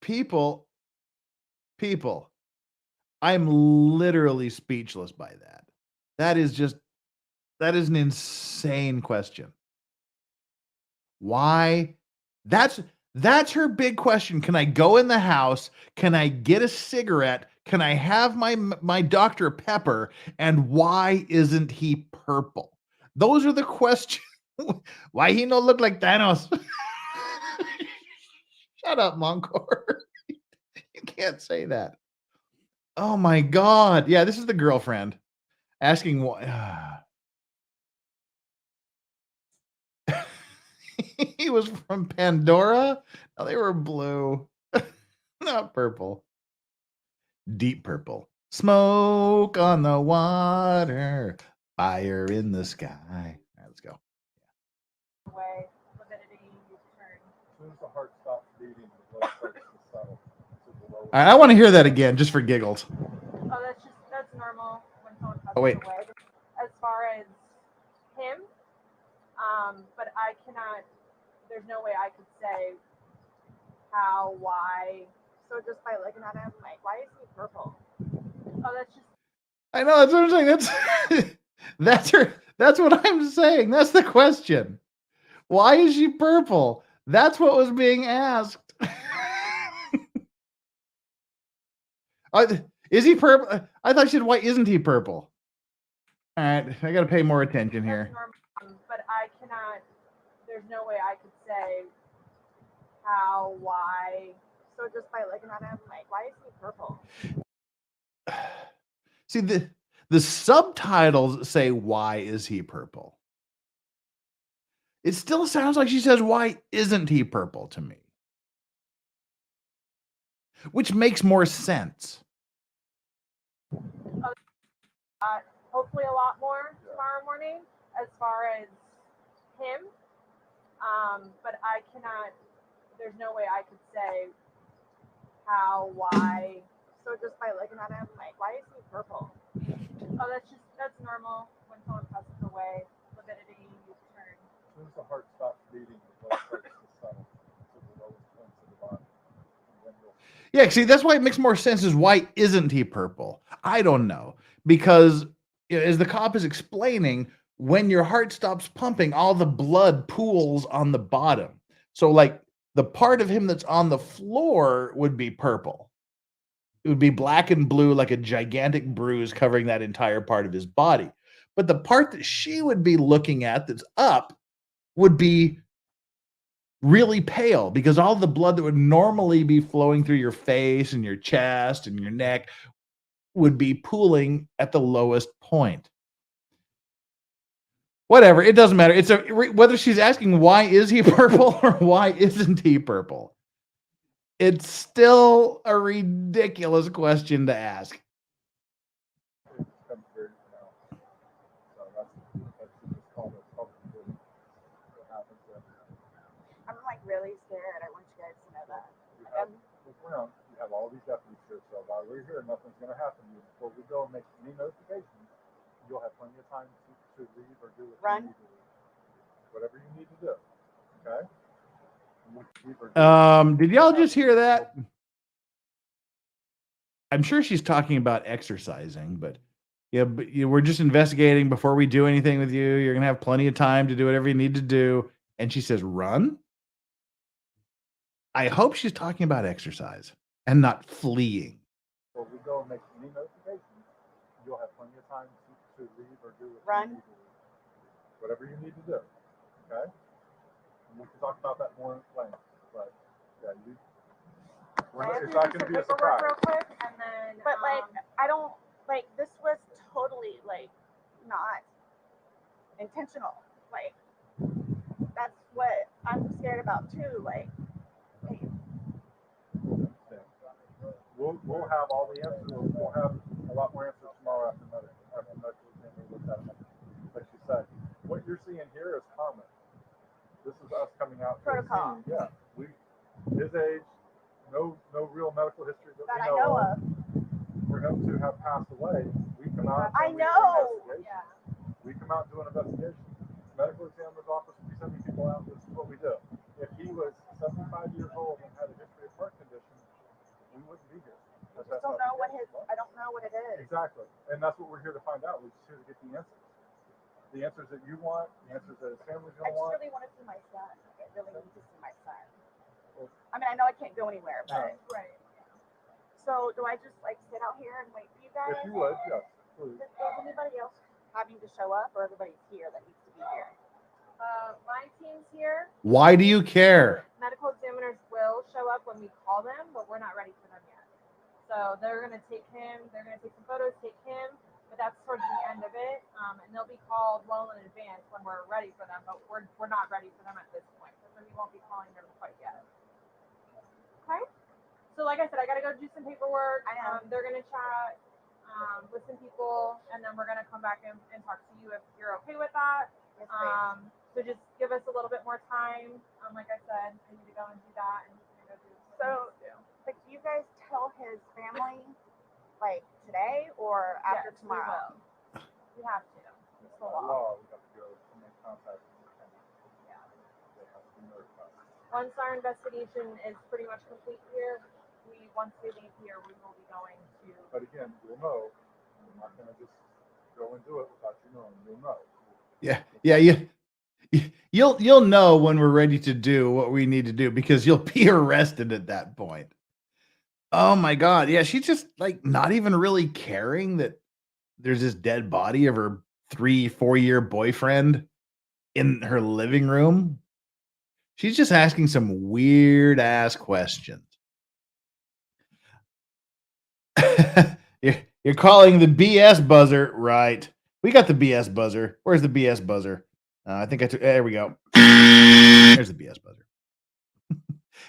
People, I'm literally speechless by that. That is an insane question. Why? That's her big question. Can I go in the house? Can I get a cigarette? Can I have my Dr. Pepper? And why isn't he purple? Those are the questions. Why he no look like Thanos? Shut up, Moncor. You can't say that. Oh my God. Yeah, this is the girlfriend asking why. He was from Pandora. No, they were blue, not purple. Deep purple. Smoke on the water, fire in the sky. All right, let's go. Way, fluidity, turn. As soon as the heart stops beating, the blood starts to settle to the lowest. All right, I want to hear that again, just for giggles. Oh, that's normal when someone passes Oh, wait. away. As far as him, but I cannot. There's no way I could say how, why. So just by looking at him, like, why is he purple? Oh, that's just I know, that's what I'm saying. That's what I'm saying. That's the question. Why is she purple? That's what was being asked. Is he purple? I thought she said, why isn't he purple? All right, I got to pay more attention here. normal, but I cannot. There's no way I could say how, why. So just by looking at him, like, why is he purple? See, the subtitles say, why is he purple? It still sounds like she says, why isn't he purple to me? Which makes more sense. Hopefully a lot more tomorrow morning as far as him. But I cannot. There's no way I could say how, why. So just by looking at him, like, why is he purple? Oh, that's normal when someone passes away. Fluidity, turn. As soon as the heart stops beating, the blood starts to settle to the lowest points of the body. And then you'll Yeah, see, that's why it makes more sense is why isn't he purple? I don't know. Because as the cop is explaining, when your heart stops pumping, all the blood pools on the bottom. So like the part of him that's on the floor would be purple. It would be black and blue, like a gigantic bruise covering that entire part of his body. But the part that she would be looking at that's up would be really pale because all the blood that would normally be flowing through your face and your chest and your neck would be pooling at the lowest point. Whatever, it doesn't matter. It's whether she's asking why is he purple or why isn't he purple. It's still a ridiculous question to ask. it becomes very pronounced. So that's just called a public what happens then. I'm like really scared. I want you guys to know that. You have, look around, you have all these deputies here, so while we're here, nothing's going to happen to you. Before we go and make any notifications, you'll have plenty of time to leave or do what Run. you need to do. Whatever you need to do. Okay? Did y'all just hear that? I'm sure she's talking about exercising, but we're just investigating before we do anything with you. You're gonna have plenty of time to do whatever you need to do. And she says, run. I hope she's talking about exercise and not fleeing. Before we go and make any notifications, you'll have plenty of time to leave or do what Run. you need to do. Whatever you need to do. Okay? And we can talk about that more in length. But yeah, it's not going to be a surprise. Real quick, and then. But like, I don't like this was totally like not intentional. Like that's what I'm scared about too. Like, We'll have all the answers. We'll have a lot more answers tomorrow after medical exam. We looked at them. Like she said, what you're seeing here is common. This is us coming out to the Protocol. scene. Yeah, his age, no real medical history that that we I know of. For him to have passed away, we come out. I and we do know. an investigation. We come out and do an investigation. Medical examiner's office will be sending people out. This is what we do. If he was 75 years old and had a history of heart condition, we wouldn't be here. I just don't know what I don't know what it is. Exactly, and that's what we're here to find out. We're just here to get the answers. The answers that you want, the answers that his family's I gonna just want. really want to see my son. I really need to see my son. I mean, I know I can't go anywhere, but Right. so do I just like sit out here and wait for you guys? If you would, yes, please. Is anybody else having to show up, or everybody's here that needs to be here? My team's here. Why do you care? Medical examiners will show up when we call them, but we're not ready for them yet. So they're gonna take him. They're gonna take some photos, take him, but that's towards the end of it. And they'll be called well in advance when we're ready for them. But we're not ready for them at this point. calling them quite yet. Okay. So like I said, I gotta go do some paperwork. They're gonna chat with some people, and then we're gonna come back and talk to you if you're okay with that. Yes, so just give us a little bit more time. Like I said, I need to go and do that, and he's gonna go do. So, like, do you guys tell his family like today or after Yes, tomorrow? We have to. It's the law. Law, we have to go to make contact with the family. Yeah. They have to be notified. Once our investigation is pretty much complete here, once we leave here, we will be going to. But again, you'll know. I'm not gonna just go and do it without you knowing. You'll know. You'll know when we're ready to do what we need to do because you'll be arrested at that point. Oh my God. Yeah, she's just like not even really caring that there's this dead body of her 3-4 year boyfriend in her living room. She's just asking some weird ass questions. You're calling the BS buzzer, right? We got the BS buzzer. Where's the BS buzzer? I think there we go. There's the BS buzzer.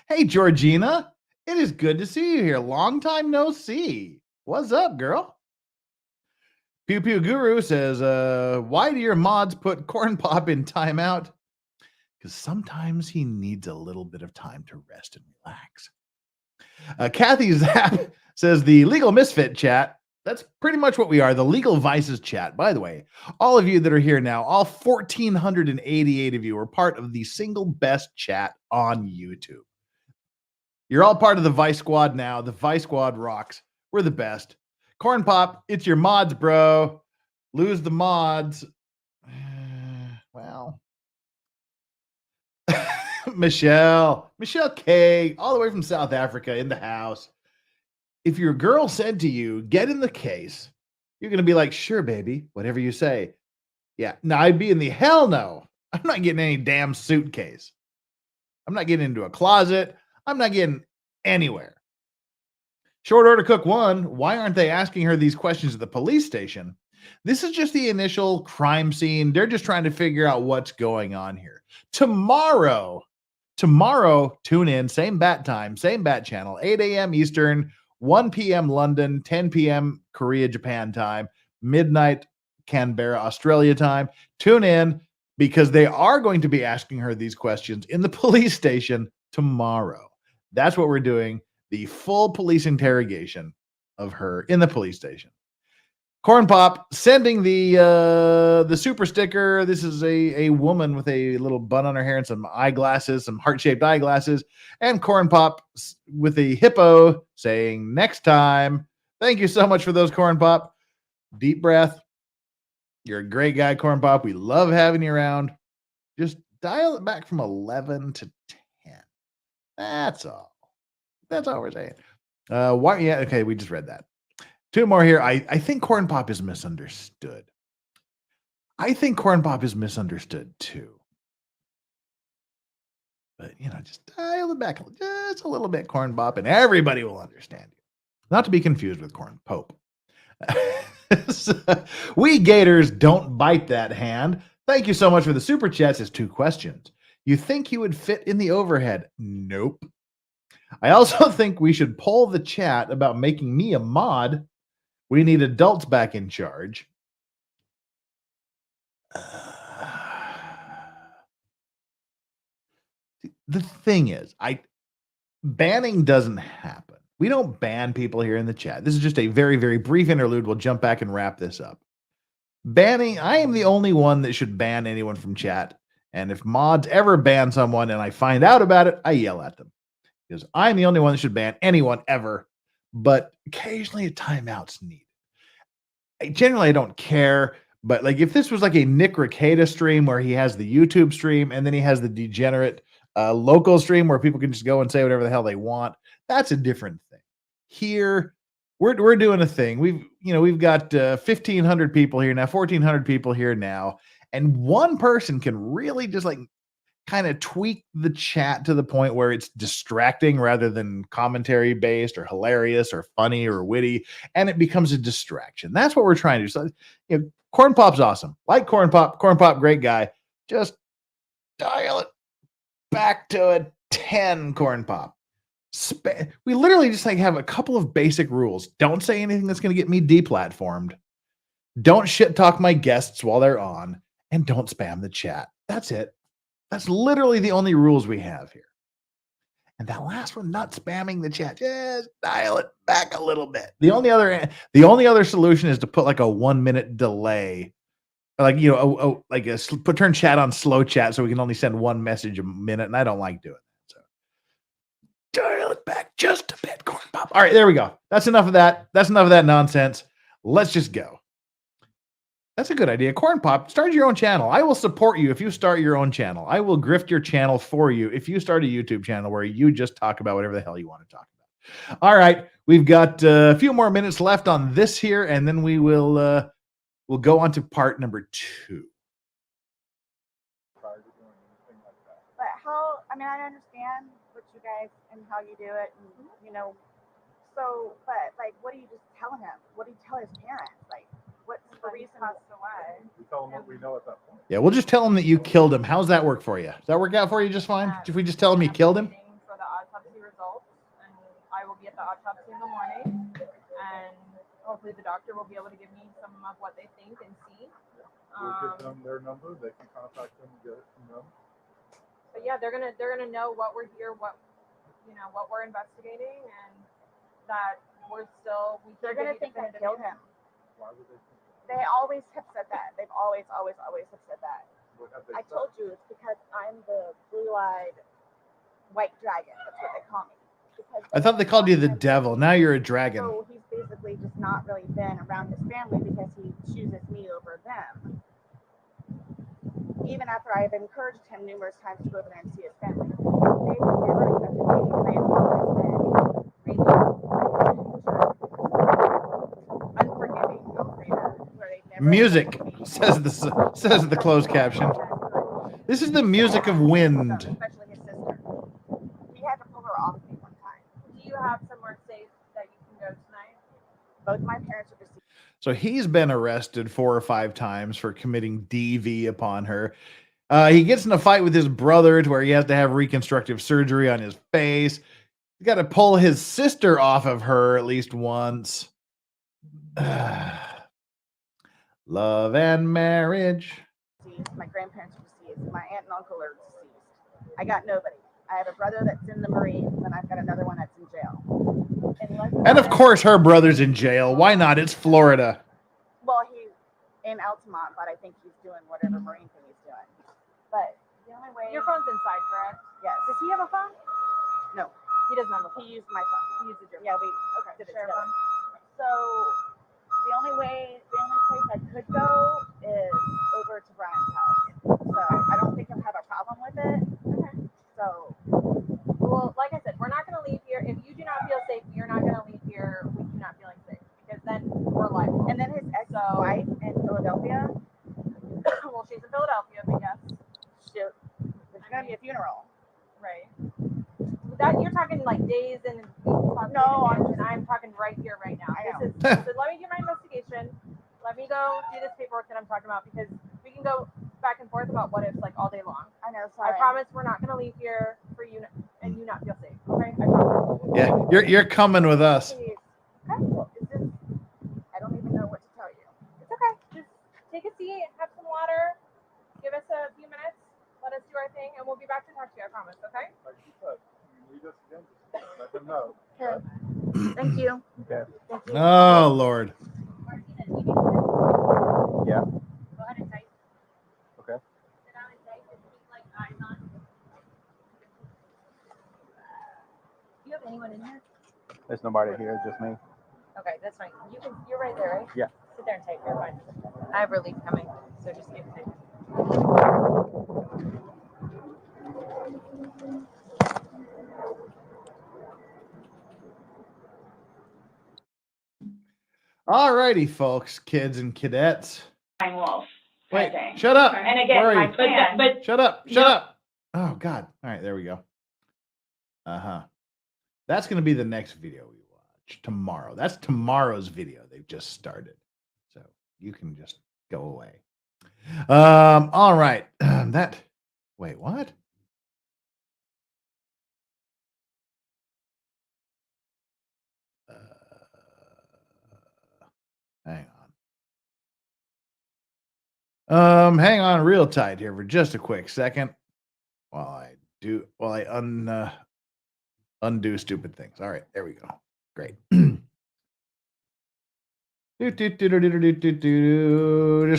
Hey, Georgina. It is good to see you here. Long time no see. What's up, girl? Pew Pew Guru says, why do your mods put Corn Pop in timeout? Because sometimes he needs a little bit of time to rest and relax. Kathy Zapp says the Legal Misfit chat. That's pretty much what we are, the Legal Vices chat. By the way, all of you that are here now, all 1,488 of you are part of the single best chat on YouTube. You're all part of the Vice Squad now. The Vice Squad rocks. We're the best. Corn Pop, it's your mods, bro. Lose the mods. Well. Michelle K, all the way from South Africa in the house. If your girl said to you, get in the case, you're going to be like, sure, baby, whatever you say. Yeah. No, I'd be in the hell no. I'm not getting any damn suitcase. I'm not getting into a closet. I'm not getting anywhere. Short Order Cook 1, why aren't they asking her these questions at the police station? This is just the initial crime scene. They're just trying to figure out what's going on here. Tomorrow, tune in, same bat time, same bat channel, 8 a.m. Eastern, 1 p.m. London, 10 p.m. Korea, Japan time, midnight Canberra, Australia time. Tune in because they are going to be asking her these questions in the police station tomorrow. That's what we're doing, the full police interrogation of her in the police station. Corn Pop sending the super sticker. This is a woman with a little bun on her hair and some eyeglasses, some heart-shaped eyeglasses, and Corn Pop with a hippo saying next time. Thank you so much for those, Corn Pop. Deep breath. You're a great guy, Corn Pop. We love having you around. Just dial it back from 11 to 10. That's all. That's all we're saying. Why? Yeah, okay, we just read that. Two more here. I think Corn Pop is misunderstood. I think Corn Pop is misunderstood too. But, just dial it back just a little bit, Corn Pop, and everybody will understand you. Not to be confused with Corn Pope. We Gators don't bite that hand. Thank you so much for the super chats. It's 2 questions. You think you would fit in the overhead? Nope. I also think we should poll the chat about making me a mod. We need adults back in charge. The thing is, banning doesn't happen. We don't ban people here in the chat. This is just a very, very brief interlude. We'll jump back and wrap this up. Banning, I am the only one that should ban anyone from chat. And if mods ever ban someone and I find out about it, I yell at them. Because I'm the only one that should ban anyone ever. But occasionally a timeout's needed. Generally, I don't care. But like if this was like a Nick Rekieta stream where he has the YouTube stream and then he has the degenerate local stream where people can just go and say whatever the hell they want, that's a different thing. Here, we're doing a thing. We've got 1,500 people here now, 1,400 people here now, and one person can really just like kind of tweak the chat to the point where it's distracting rather than commentary based or hilarious or funny or witty, and it becomes a distraction. That's what we're trying to do. So, Corn Pop's awesome. Like Corn Pop, great guy. Just dial it back to a 10, Corn Pop. We literally just like have a couple of basic rules. Don't say anything that's going to get me deplatformed. Don't shit talk my guests while they're on, and don't spam the chat. That's it. That's literally the only rules we have here. And that last one, not spamming the chat, just dial it back a little bit. The only other solution is to put like a 1 minute delay, like turn chat on slow chat so we can only send one message a minute, and I don't like doing that. So dial it back just a bit, Corn Pop. All right, there we go. That's enough of that. That's enough of that nonsense. Let's just go. That's a good idea. Corn Pop, start your own channel. I will support you if you start your own channel. I will grift your channel for you if you start a YouTube channel where you just talk about whatever the hell you want to talk about. All right, we've got a few more minutes left on this here, and then we'll go on to part number 2. But how? I mean, I understand what you guys and how you do it, and So, but like, what do you just tell him? What do you tell his parents? Like, what's the reason? Passed away. We tell them what we know at that point. Yeah, we'll just tell him that you killed him. How's that work for you? Does that work out for you just fine? If we just tell him you killed him? For the autopsy results, and I will be at the autopsy in the morning, and hopefully the doctor will be able to give me some of what they think and see. We'll give them their number. They can contact them and get it from them. But yeah, they're gonna know what we're here, what we're investigating, and that They're gonna think I killed him. Why would they think that? They always have said that. They've always have said that. What have they I said? told you it's because I'm the blue-eyed white dragon. That's what they call me. Because I thought they called you the devil. Now you're a dragon. So he's basically just not really been around his family because he chooses me over them. Even after I've encouraged him numerous times to go over there and see his family. They've never accepted me, and they've always been really unforgiving. I'll say that. Where they've never Music, accepted me. says the closed caption. This is the music of wind. Especially his sister. He had to pull her off me one time. Do you have somewhere safe that you can go tonight? Both my parents are deceased. So he's been arrested 4 or 5 times for committing DV upon her. He gets in a fight with his brother to where he has to have reconstructive surgery on his face. He's got to pull his sister off of her at least once. Love and marriage. My grandparents are deceased. My aunt and uncle are deceased. I got nobody. I have a brother that's in the Marines, and I've got another one that's in jail. And of course, her brother's in jail. Why not? It's Florida. Well, he's in Altamont, but I think he's doing whatever Marine thing he's doing. But the only way. Your phone's inside, correct? Yes. Does he have a phone? No. He doesn't have a phone. He used my phone. He uses your phone. Yeah, we Okay, did it share a together. phone. So the only place I could go is over to Brian's house. So I don't think he'll have a problem with it. Okay. So. Well, like I said, we're not going to leave here. If you do not feel safe, you're not going to leave here with you not feeling safe, because then we're liable. And then his ex-wife in Philadelphia. Well, she's in Philadelphia, but yes. Shoot. There's going to be a funeral. Right. That you're talking like days and weeks. No, I'm talking right here, right now. I know. So let me do my investigation. Let me go do this paperwork that I'm talking about, because we can go back and forth about what ifs like all day long. I know. Sorry. I promise we're not going to leave here for you and you not feel safe. Okay, I promise. Yeah, you're coming with us. Okay. Well, I don't even know what to tell you. It's okay. Just take a seat, have some water, give us a few minutes, let us do our thing, and we'll be back to talk to you. I promise. Okay. Like you said, you need us again, just let them know. Okay. Thank you. Okay. Thank you. Oh, Lord. Yeah. Go ahead and type. Okay. Sit down and type and keep like eyes on. Do you have anyone in here? There's nobody here, just me. Okay, that's fine. You're right there, right? Yeah. Sit there and type. You're fine. I have relief coming, so just keep typing. All righty, folks, kids and cadets. Wolf. Wait, shut up. And again, Where are my you? plan. But Shut up. Shut up. Oh, God. All right, there we go. Uh-huh. That's going to be the next video we watch tomorrow. That's tomorrow's video. They've just started. So you can just go away. All right. Wait, what? Hang on. Hang on real tight here for just a quick second while I undo stupid things. All right, there we go. Great. Just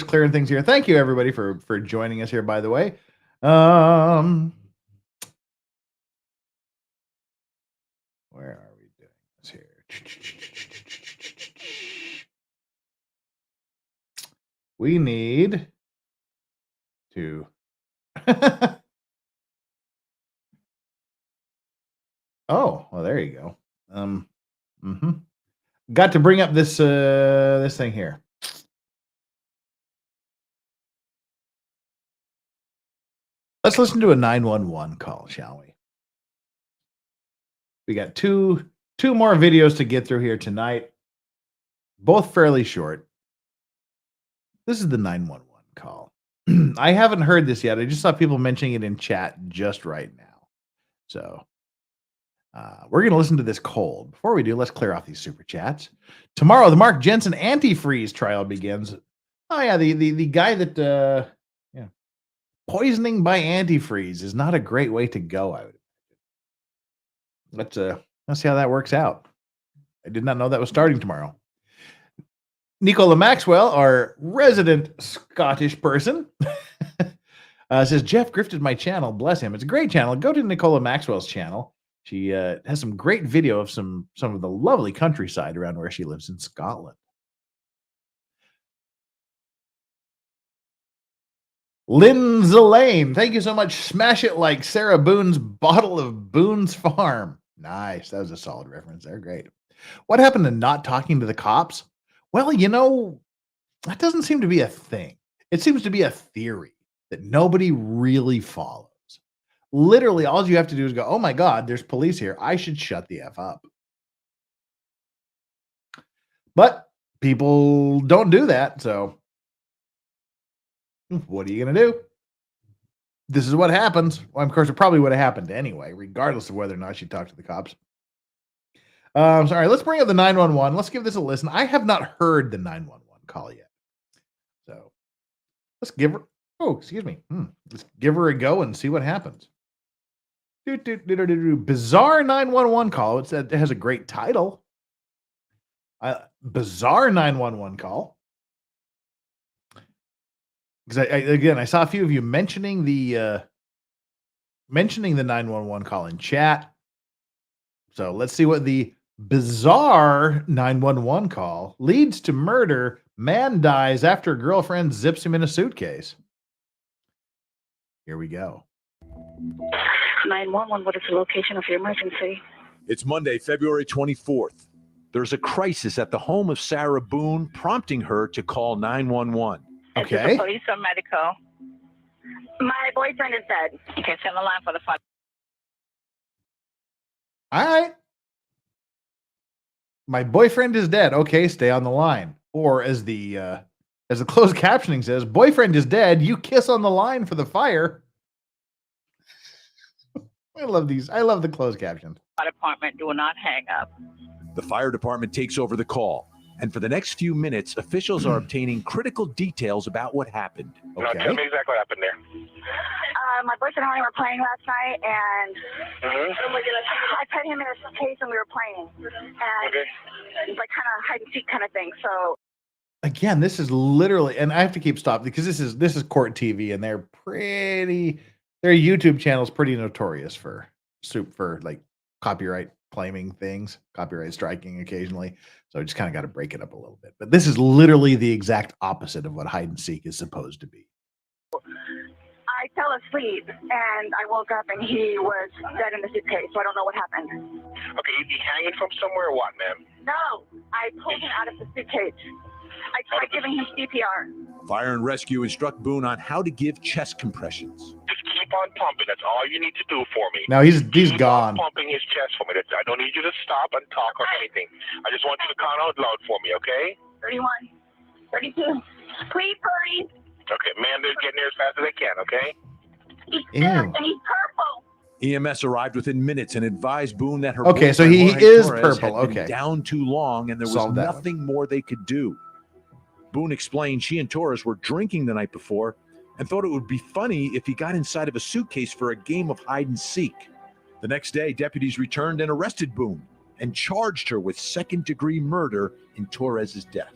clearing things here. Thank you everybody for joining us here, by the way. Where are we doing this here? We need to oh, well, there you go. Got to bring up this this thing here. Let's listen to a 911 call, shall we? We got two more videos to get through here tonight, both fairly short. This is the 911 call. I haven't heard this yet. I just saw people mentioning it in chat just right now. So we're going to listen to this cold. Before we do, let's clear off these super chats. Tomorrow, the Mark Jensen antifreeze trial begins. Oh yeah, the guy that poisoning by antifreeze is not a great way to go, I would imagine. Let's see how that works out. I did not know that was starting tomorrow. Nicola Maxwell, our resident Scottish person, says, Jeff grifted my channel. Bless him. It's a great channel. Go to Nicola Maxwell's channel. She has some great video of some of the lovely countryside around where she lives in Scotland. Lynn Zelane, thank you so much. Smash it like Sarah Boone's bottle of Boone's Farm. Nice. That was a solid reference there. Great. What happened to not talking to the cops? Well, that doesn't seem to be a thing. It seems to be a theory that nobody really follows. Literally, all you have to do is go, oh my God, there's police here. I should shut the F up. But people don't do that. So what are you going to do? This is what happens. Well, of course, it probably would have happened anyway, regardless of whether or not she talked to the cops. Sorry, let's bring up the 911. Let's give this a listen. I have not heard the 911 call yet. So let's give her, let's give her a go and see what happens. Bizarre 911 call. It has a great title. Bizarre 911 call. Because I saw a few of you mentioning the 911 call in chat. So let's see what the bizarre 911 call leads to murder. Man dies after girlfriend zips him in a suitcase. Here we go. 911, what is the location of your emergency? It's Monday, February 24th. There's a crisis at the home of Sarah Boone, prompting her to call 911. Okay. Is this police or medical? My boyfriend is dead. Okay, send the line for the phone. All right. My boyfriend is dead. Okay, stay on the line. Or as the closed captioning says, boyfriend is dead. You kiss on the line for the fire. I love these. I love the closed captions. Department, do not hang up. The fire department takes over the call. And for the next few minutes, officials are obtaining critical details about what happened. Okay. No, tell me exactly what happened there. My boyfriend and I were playing last night, and I put him in a suitcase, and we were playing. And it's like kind of hide and seek kind of thing. So again, this is literally, and I have to keep stopping because this is Court TV, and their YouTube channel is pretty notorious for like copyright claiming things, copyright striking occasionally. So I just kind of got to break it up a little bit. But this is literally the exact opposite of what hide and seek is supposed to be. I fell asleep and I woke up and he was dead in the suitcase, so I don't know what happened. Okay, is he hanging from somewhere or what, ma'am? No, I pulled him out of the suitcase. I tried giving him CPR. Fire and rescue instruct Boone on how to give chest compressions. Just keep on pumping. That's all you need to do for me. Now he's keep gone. On pumping his chest for me. I don't need you to stop and talk or anything. I just want you to count out loud for me, okay? 31, 32. Please hurry. Okay, ma'am, they're getting there as fast as they can, okay? He's dead and he's purple. EMS arrived within minutes and advised Boone that her so he Jorge is Torres purple. had been down too long and there was nothing more they could do. Boone explained she and Torres were drinking the night before and thought it would be funny if he got inside of a suitcase for a game of hide and seek. The next day, deputies returned and arrested Boone and charged her with second-degree murder in Torres's death.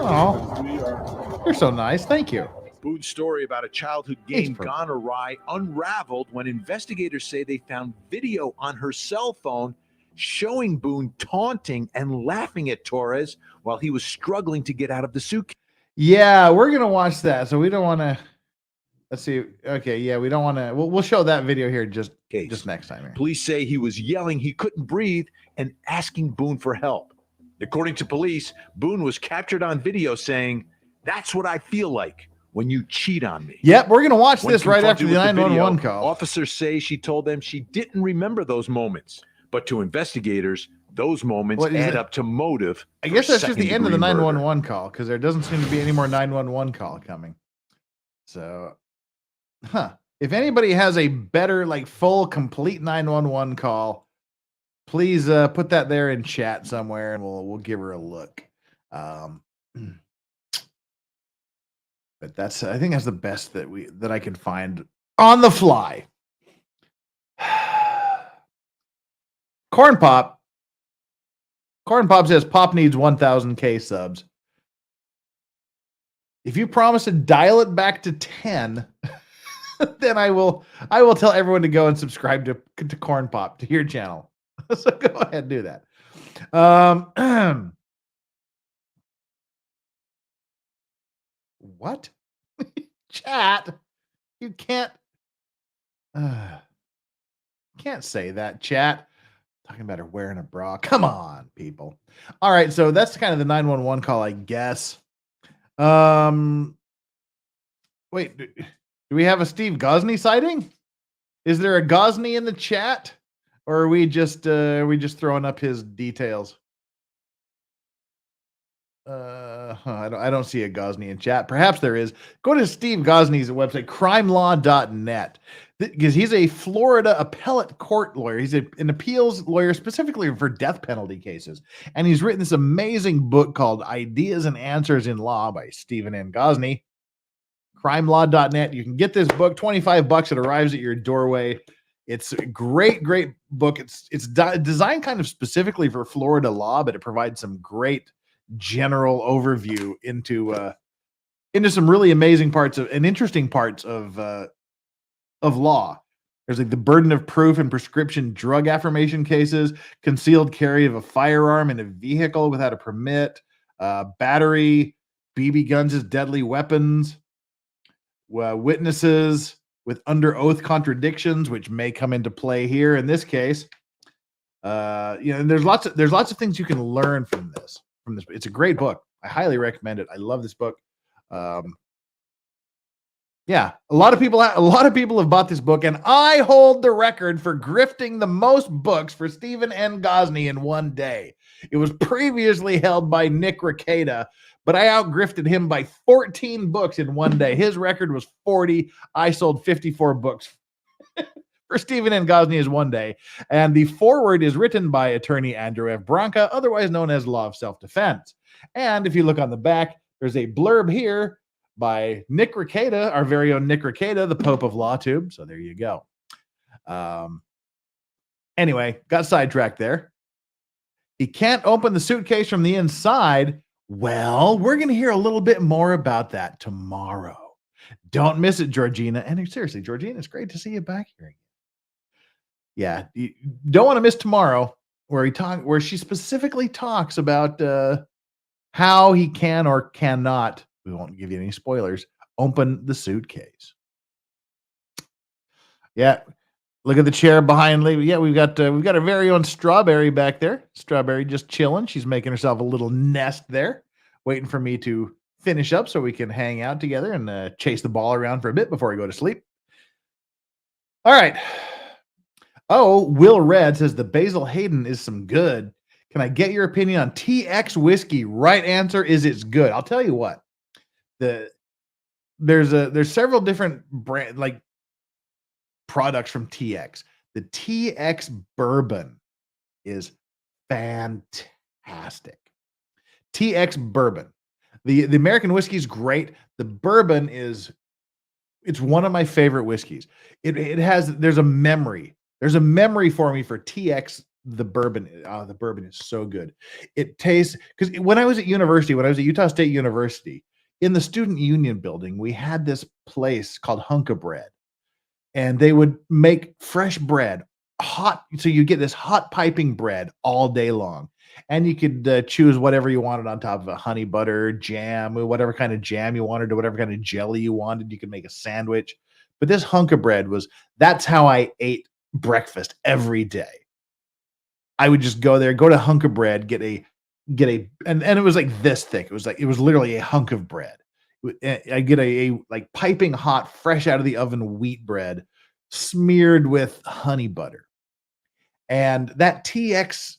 Oh, you're so nice. Thank you. Boone's story about a childhood game gone awry unraveled when investigators say they found video on her cell phone showing Boone taunting and laughing at Torres while he was struggling to get out of the suitcase. Yeah, we're gonna watch that. So we don't want to. Let's see. Okay, yeah, we don't want to. We'll show that video here just next time. Here. Police say he was yelling he couldn't breathe and asking Boone for help. According to police, Boone was captured on video saying, "That's what I feel like when you cheat on me." Yep, we're gonna watch When this right after confronted the with 911 video, call. Officers say she told them she didn't remember those moments, but to investigators, those moments add up to motive. I guess for that's just the end of the second-degree murder. 911 call because there doesn't seem to be any more 911 call coming. So, if anybody has a better, like full, complete 911 call, please put that there in chat somewhere, and we'll give her a look. But I think that's the best that I can find on the fly. Corn Pop says Pop needs 1,000K subs. If you promise to dial it back to 10, then I will tell everyone to go and subscribe to Corn Pop, to your channel. So go ahead and do that. What? Chat? You can't say that, chat. Talking about her wearing a bra. Come on, people. All right, so that's kind of the 911 call, I guess. Wait, do we have a Steve Gosney sighting? Is there a Gosney in the chat, or are we just throwing up his details? I don't see a Gosney in chat. Perhaps there is. Go to Steve Gosney's website, crimelaw.net, because he's a Florida appellate court lawyer. He's an appeals lawyer specifically for death penalty cases. And he's written this amazing book called Ideas and Answers in Law by Stephen N. Gosney. Crimelaw.net. You can get this book, $25. It arrives at your doorway. It's a great book. It's designed kind of specifically for Florida law, but it provides some great general overview into some really amazing parts of and interesting parts of law. There's like the burden of proof in prescription drug affirmation cases, concealed carry of a firearm in a vehicle without a permit, battery, BB guns as deadly weapons, witnesses with under oath contradictions, which may come into play here in this case. And there's lots of things you can learn from this. It's a great book. I highly recommend it. I love this book. Yeah, a lot of people have bought this book, and I hold the record for grifting the most books for Stephen N. Gosney in one day. It was previously held by Nick Rekieta, but I outgrifted him by 14 books in one day. His record was 40. I sold 54 books for Stephen N. Gosney is one day. And the foreword is written by attorney Andrew F. Branca, otherwise known as Law of Self-Defense. And if you look on the back, there's a blurb here by Nick Rekieta, our very own Nick Rekieta, the Pope of LawTube. So there you go. Anyway, got sidetracked there. He can't open the suitcase from the inside. Well, we're going to hear a little bit more about that tomorrow. Don't miss it, Georgina. And seriously, Georgina, it's great to see you back here. Yeah, you don't want to miss tomorrow, where she specifically talks about how he can or cannot, we won't give you any spoilers, open the suitcase. Yeah, look at the chair behind Lee. Yeah, we've got our very own Strawberry back there. Strawberry just chilling. She's making herself a little nest there, waiting for me to finish up so we can hang out together and chase the ball around for a bit before we go to sleep. All right. Oh, Will Red says the Basil Hayden is some good. Can I get your opinion on TX whiskey? Right answer is it's good. I'll tell you what. There's several different brand like products from TX. The TX bourbon is fantastic. TX bourbon. The American whiskey is great. The bourbon it's one of my favorite whiskeys. There's a memory. There's a memory for me for TX, the bourbon. Oh, the bourbon is so good. It tastes, because when I was at Utah State University, in the student union building, we had this place called Hunk of Bread, and they would make fresh bread hot. So you get this hot piping bread all day long. And you could choose whatever you wanted on top of it, honey butter, jam, or whatever kind of jam you wanted, or whatever kind of jelly you wanted. You could make a sandwich. But this hunk of bread that's how I ate breakfast every day. I would just go there, go to Hunk of Bread, and it was like this thick. It was literally a hunk of bread. I get a like piping hot, fresh out of the oven wheat bread smeared with honey butter. And that TX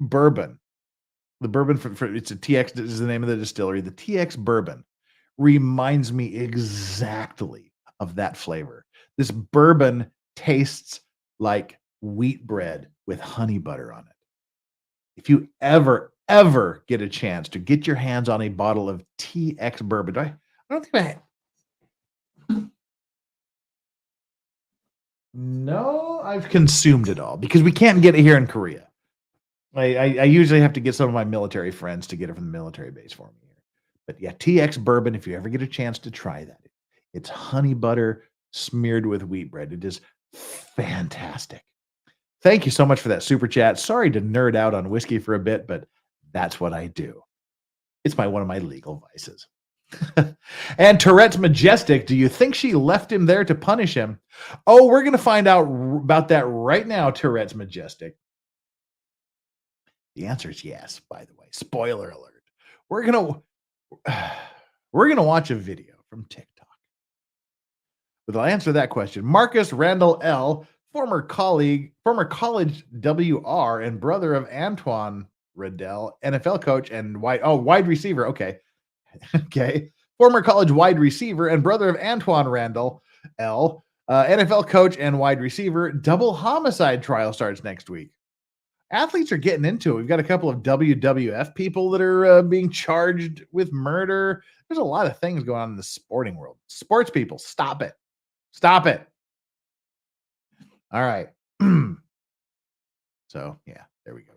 bourbon, the bourbon for it's a TX is the name of the distillery. The TX bourbon reminds me exactly of that flavor. This bourbon tastes like wheat bread with honey butter on it. If you ever get a chance to get your hands on a bottle of TX bourbon, I don't think I've consumed it all because we can't get it here in Korea. I usually have to get some of my military friends to get it from the military base for me here. But yeah, TX bourbon, if you ever get a chance to try that, it's honey butter smeared with wheat bread. It is fantastic. Thank you so much for that super chat. Sorry to nerd out on whiskey for a bit, but that's what I do. It's one of my legal vices. And Tourette's Majestic, do you think she left him there to punish him? Oh, we're going to find out about that right now, Tourette's Majestic. The answer is yes, by the way. Spoiler alert. We're gonna watch a video from TikTok. But I'll answer that question. Marcus Randall L., former college WR and brother of Antoine Riddell, NFL coach and wide receiver. Okay. Okay. Former college wide receiver and brother of Antoine Randall L., NFL coach and wide receiver. Double homicide trial starts next week. Athletes are getting into it. We've got a couple of WWF people that are being charged with murder. There's a lot of things going on in the sporting world. Sports people, stop it. Stop it. All right. So, yeah, there we go.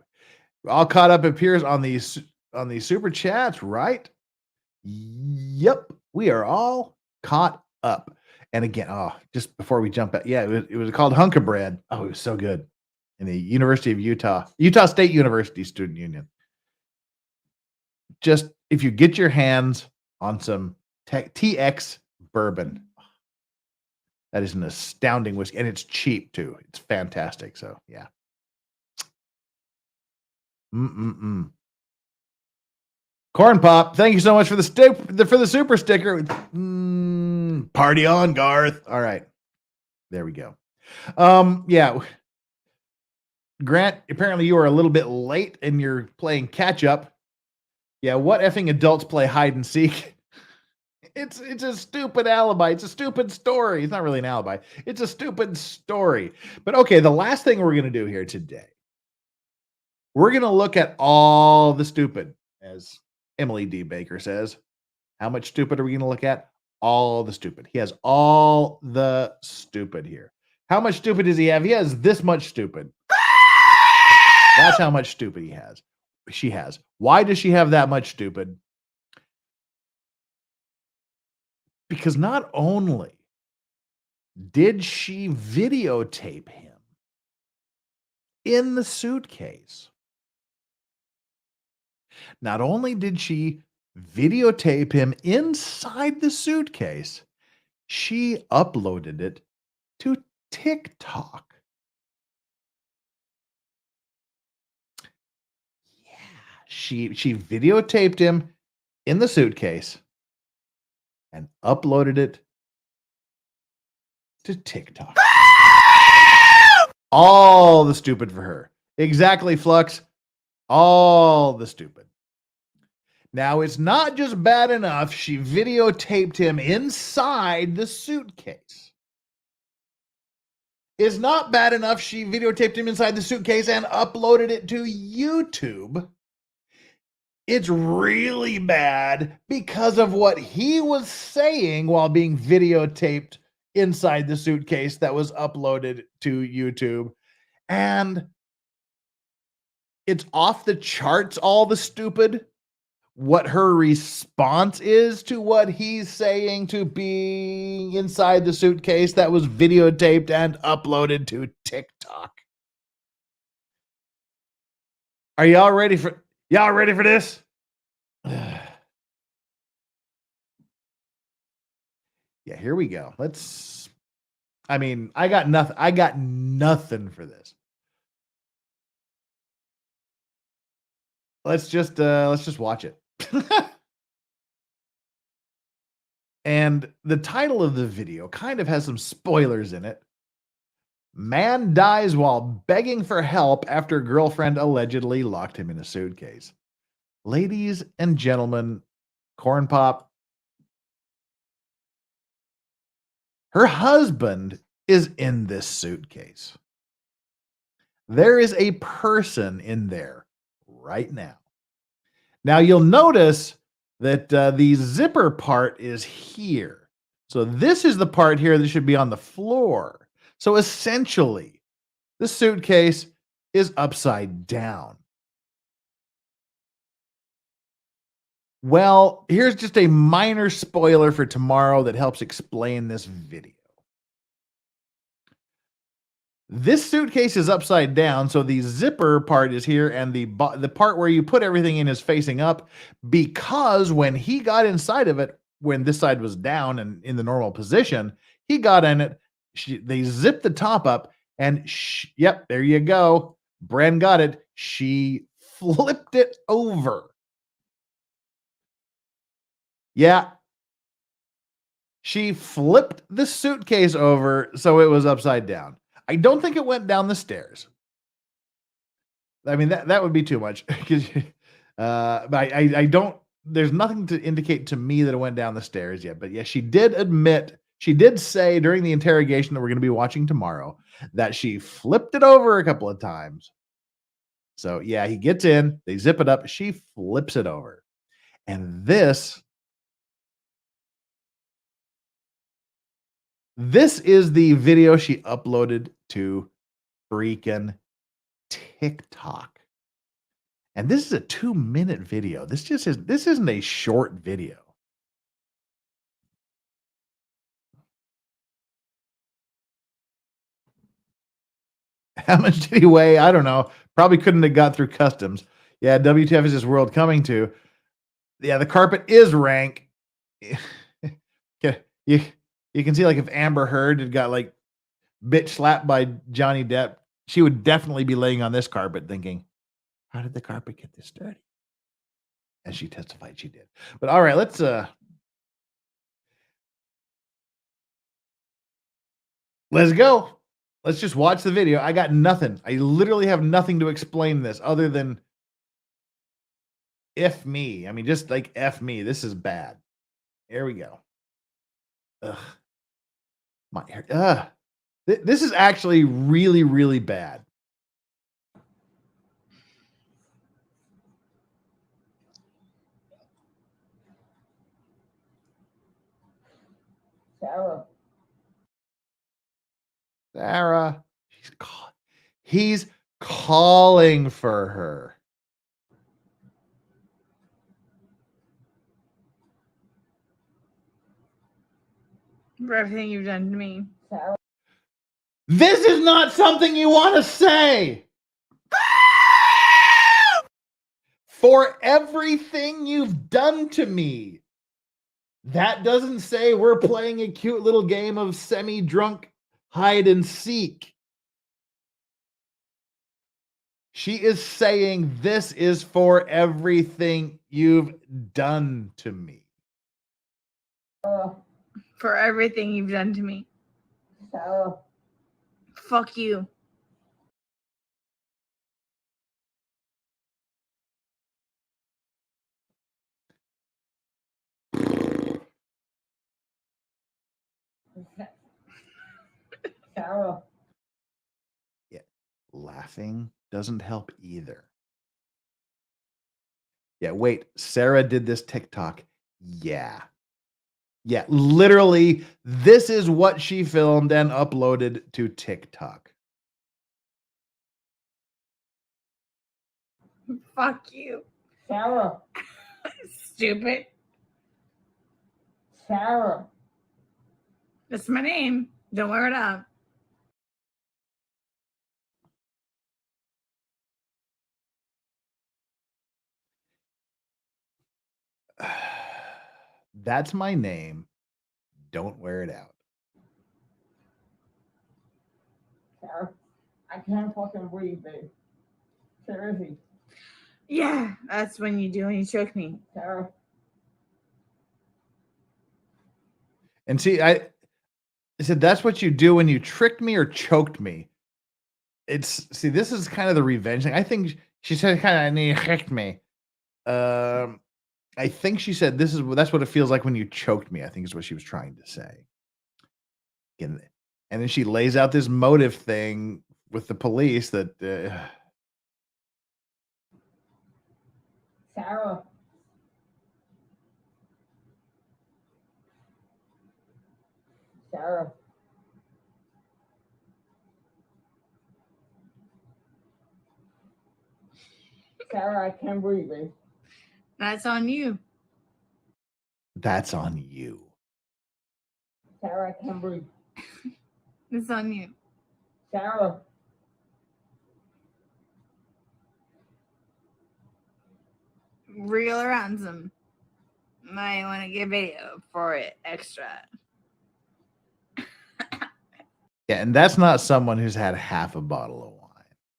We're all caught up, it appears, on these super chats, right? Yep. We are all caught up. And again, just before we jump back, yeah, it was called Hunk of Bread. Oh, it was so good. In the University of Utah State University Student Union. Just if you get your hands on some TX bourbon, that is an astounding whiskey, and it's cheap too. It's fantastic. So yeah. Corn Pop, thank you so much for the super sticker. Party on, Garth. All right, there we go. Yeah. Grant, apparently you are a little bit late and you're playing catch up. Yeah, what effing adults play hide and seek? It's a stupid alibi. It's a stupid story. It's not really an alibi. It's a stupid story. But okay, the last thing we're going to do here today, we're going to look at all the stupid, as Emily D. Baker says. How much stupid are we going to look at? All the stupid. He has all the stupid here. How much stupid does he have? He has this much stupid. That's how much stupid she has. Why does she have that much stupid? Because not only did she videotape him in the suitcase, not only did she videotape him inside the suitcase, she uploaded it to TikTok. She videotaped him in the suitcase and uploaded it to TikTok. All the stupid for her. Exactly, Flux. All the stupid. Now, it's not just bad enough she videotaped him inside the suitcase. It's not bad enough she videotaped him inside the suitcase and uploaded it to YouTube. It's really bad because of what he was saying while being videotaped inside the suitcase that was uploaded to YouTube. And it's off the charts, all the stupid. What her response is to what he's saying to being inside the suitcase that was videotaped and uploaded to TikTok. Are y'all ready for this? Yeah, here we go. I got nothing for this. Let's just watch it. And the title of the video kind of has some spoilers in it. Man dies while begging for help after girlfriend allegedly locked him in a suitcase. Ladies and gentlemen, Corn Pop, her husband is in this suitcase. There is a person in there right now. Now you'll notice that the zipper part is here. So this is the part here that should be on the floor. So essentially, the suitcase is upside down. Well, here's just a minor spoiler for tomorrow that helps explain this video. This suitcase is upside down, so the zipper part is here, and the part where you put everything in is facing up, because when he got inside of it, when this side was down and in the normal position, he got in it. They zipped the top up, and yep, there you go. Bren got it. She flipped it over. Yeah. She flipped the suitcase over so it was upside down. I don't think it went down the stairs. I mean, that would be too much. But I don't, there's nothing to indicate to me that it went down the stairs yet. But yeah, she did say during the interrogation that we're going to be watching tomorrow that she flipped it over a couple of times. So yeah, he gets in, they zip it up, she flips it over. And this is the video she uploaded to freaking TikTok. And this is a 2-minute video. This isn't a short video. How much did he weigh? I don't know. Probably couldn't have got through customs. Yeah, WTF is this world coming to? Yeah, the carpet is rank. You can see, like, if Amber Heard had got, like, bitch slapped by Johnny Depp, she would definitely be laying on this carpet thinking, how did the carpet get this dirty? And she testified she did. But all right, let's go. Let's just watch the video. I got nothing. I literally have nothing to explain this other than F me. I mean, just like F me. This is bad. Here we go. Ugh. This is actually really, really bad. Sarah. He's calling for her. For everything you've done to me. This is not something you want to say. For everything you've done to me. That doesn't say we're playing a cute little game of semi-drunk hide and seek. She is saying this is for everything you've done to me. For everything you've done to me. Fuck you. Yeah, laughing doesn't help either. Yeah, wait. Sarah did this TikTok. Yeah. Yeah, literally, this is what she filmed and uploaded to TikTok. Fuck you. Sarah. Stupid. Sarah. That's my name. Don't wear it up. That's my name. Don't wear it out. Sarah, I can't fucking breathe, babe. Seriously. Yeah, that's when you do when you choke me. Sarah. And see, I said that's what you do when you tricked me or choked me. See, this is kind of the revenge thing. I think she said kind of tricked me. I think she said that's what it feels like when you choked me. I think is what she was trying to say. And then she lays out this motive thing with the police that Sarah. Sarah. Sarah, I can't breathe, babe. That's on you. That's on you. Sarah, I can't breathe. It's on you. Sarah. Real or ransom. I want to get video for it extra. Yeah, and that's not someone who's had half a bottle of wine.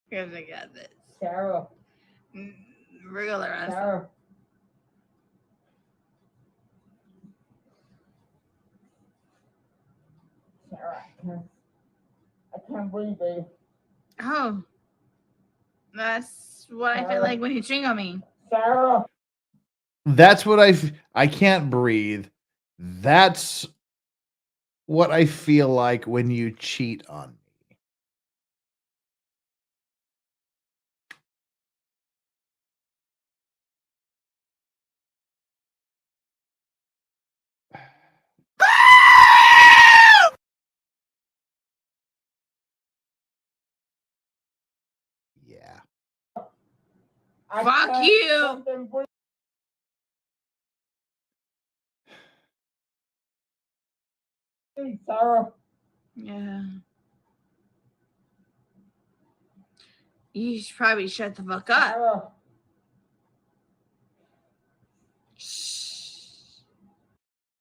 Because I got this. Sarah. Real or ransom. Sarah. Sarah, I can't breathe, babe. Oh. That's what I feel like when you drink on me. Sarah. That's what I can't breathe. That's what I feel like when you cheat on me. Yeah. Fuck you. Sarah. Yeah. You should probably shut the fuck up. Sarah.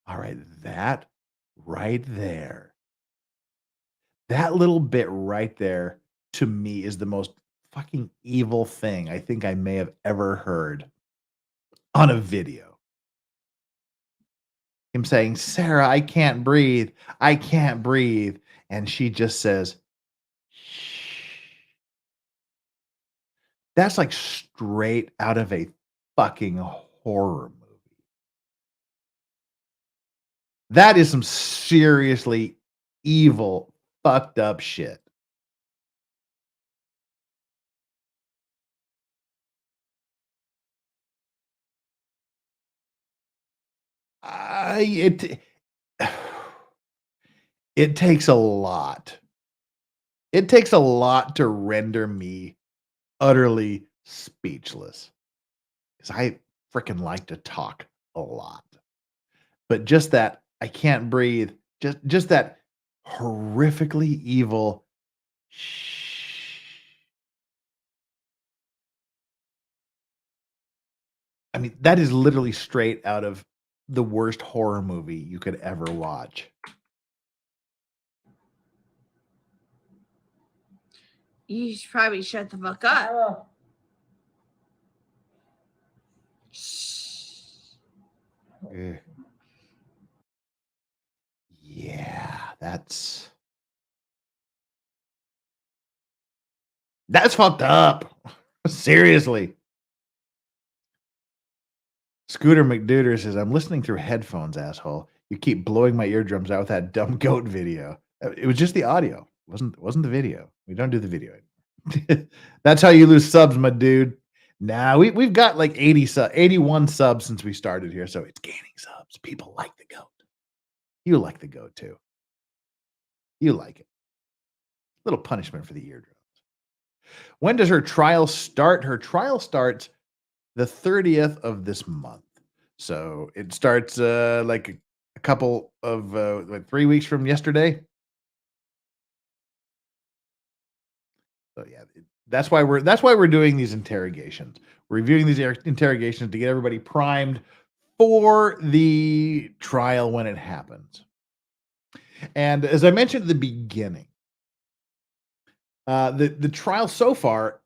All right, that right there. That little bit right there to me is the most fucking evil thing I think I may have ever heard on a video. Him saying, Sarah, I can't breathe. I can't breathe. And she just says, shh. That's like straight out of a fucking horror movie. That is some seriously evil, fucked up shit. It takes a lot. It takes a lot to render me utterly speechless. Because I freaking like to talk a lot. But just that I can't breathe, just that horrifically evil shh. I mean, that is literally straight out of the worst horror movie you could ever watch. You should probably shut the fuck up. Sarah. Ugh. Yeah, that's fucked up. Seriously. Scooter McDuder says, I'm listening through headphones, asshole. You keep blowing my eardrums out with that dumb goat video. It was just the audio. It wasn't the video. We don't do the video anymore. That's how you lose subs, my dude. Nah, we've got like 81 subs since we started here, so it's gaining subs. People like the goat. You like the goat too. You like it. Little punishment for the eardrums. When does her trial start? Her trial starts the 30th of this month. So it starts like a couple of 3 weeks from yesterday. So yeah, that's why we're doing these interrogations. We're reviewing these interrogations to get everybody primed for the trial when it happens. And as I mentioned at the beginning, the trial so far,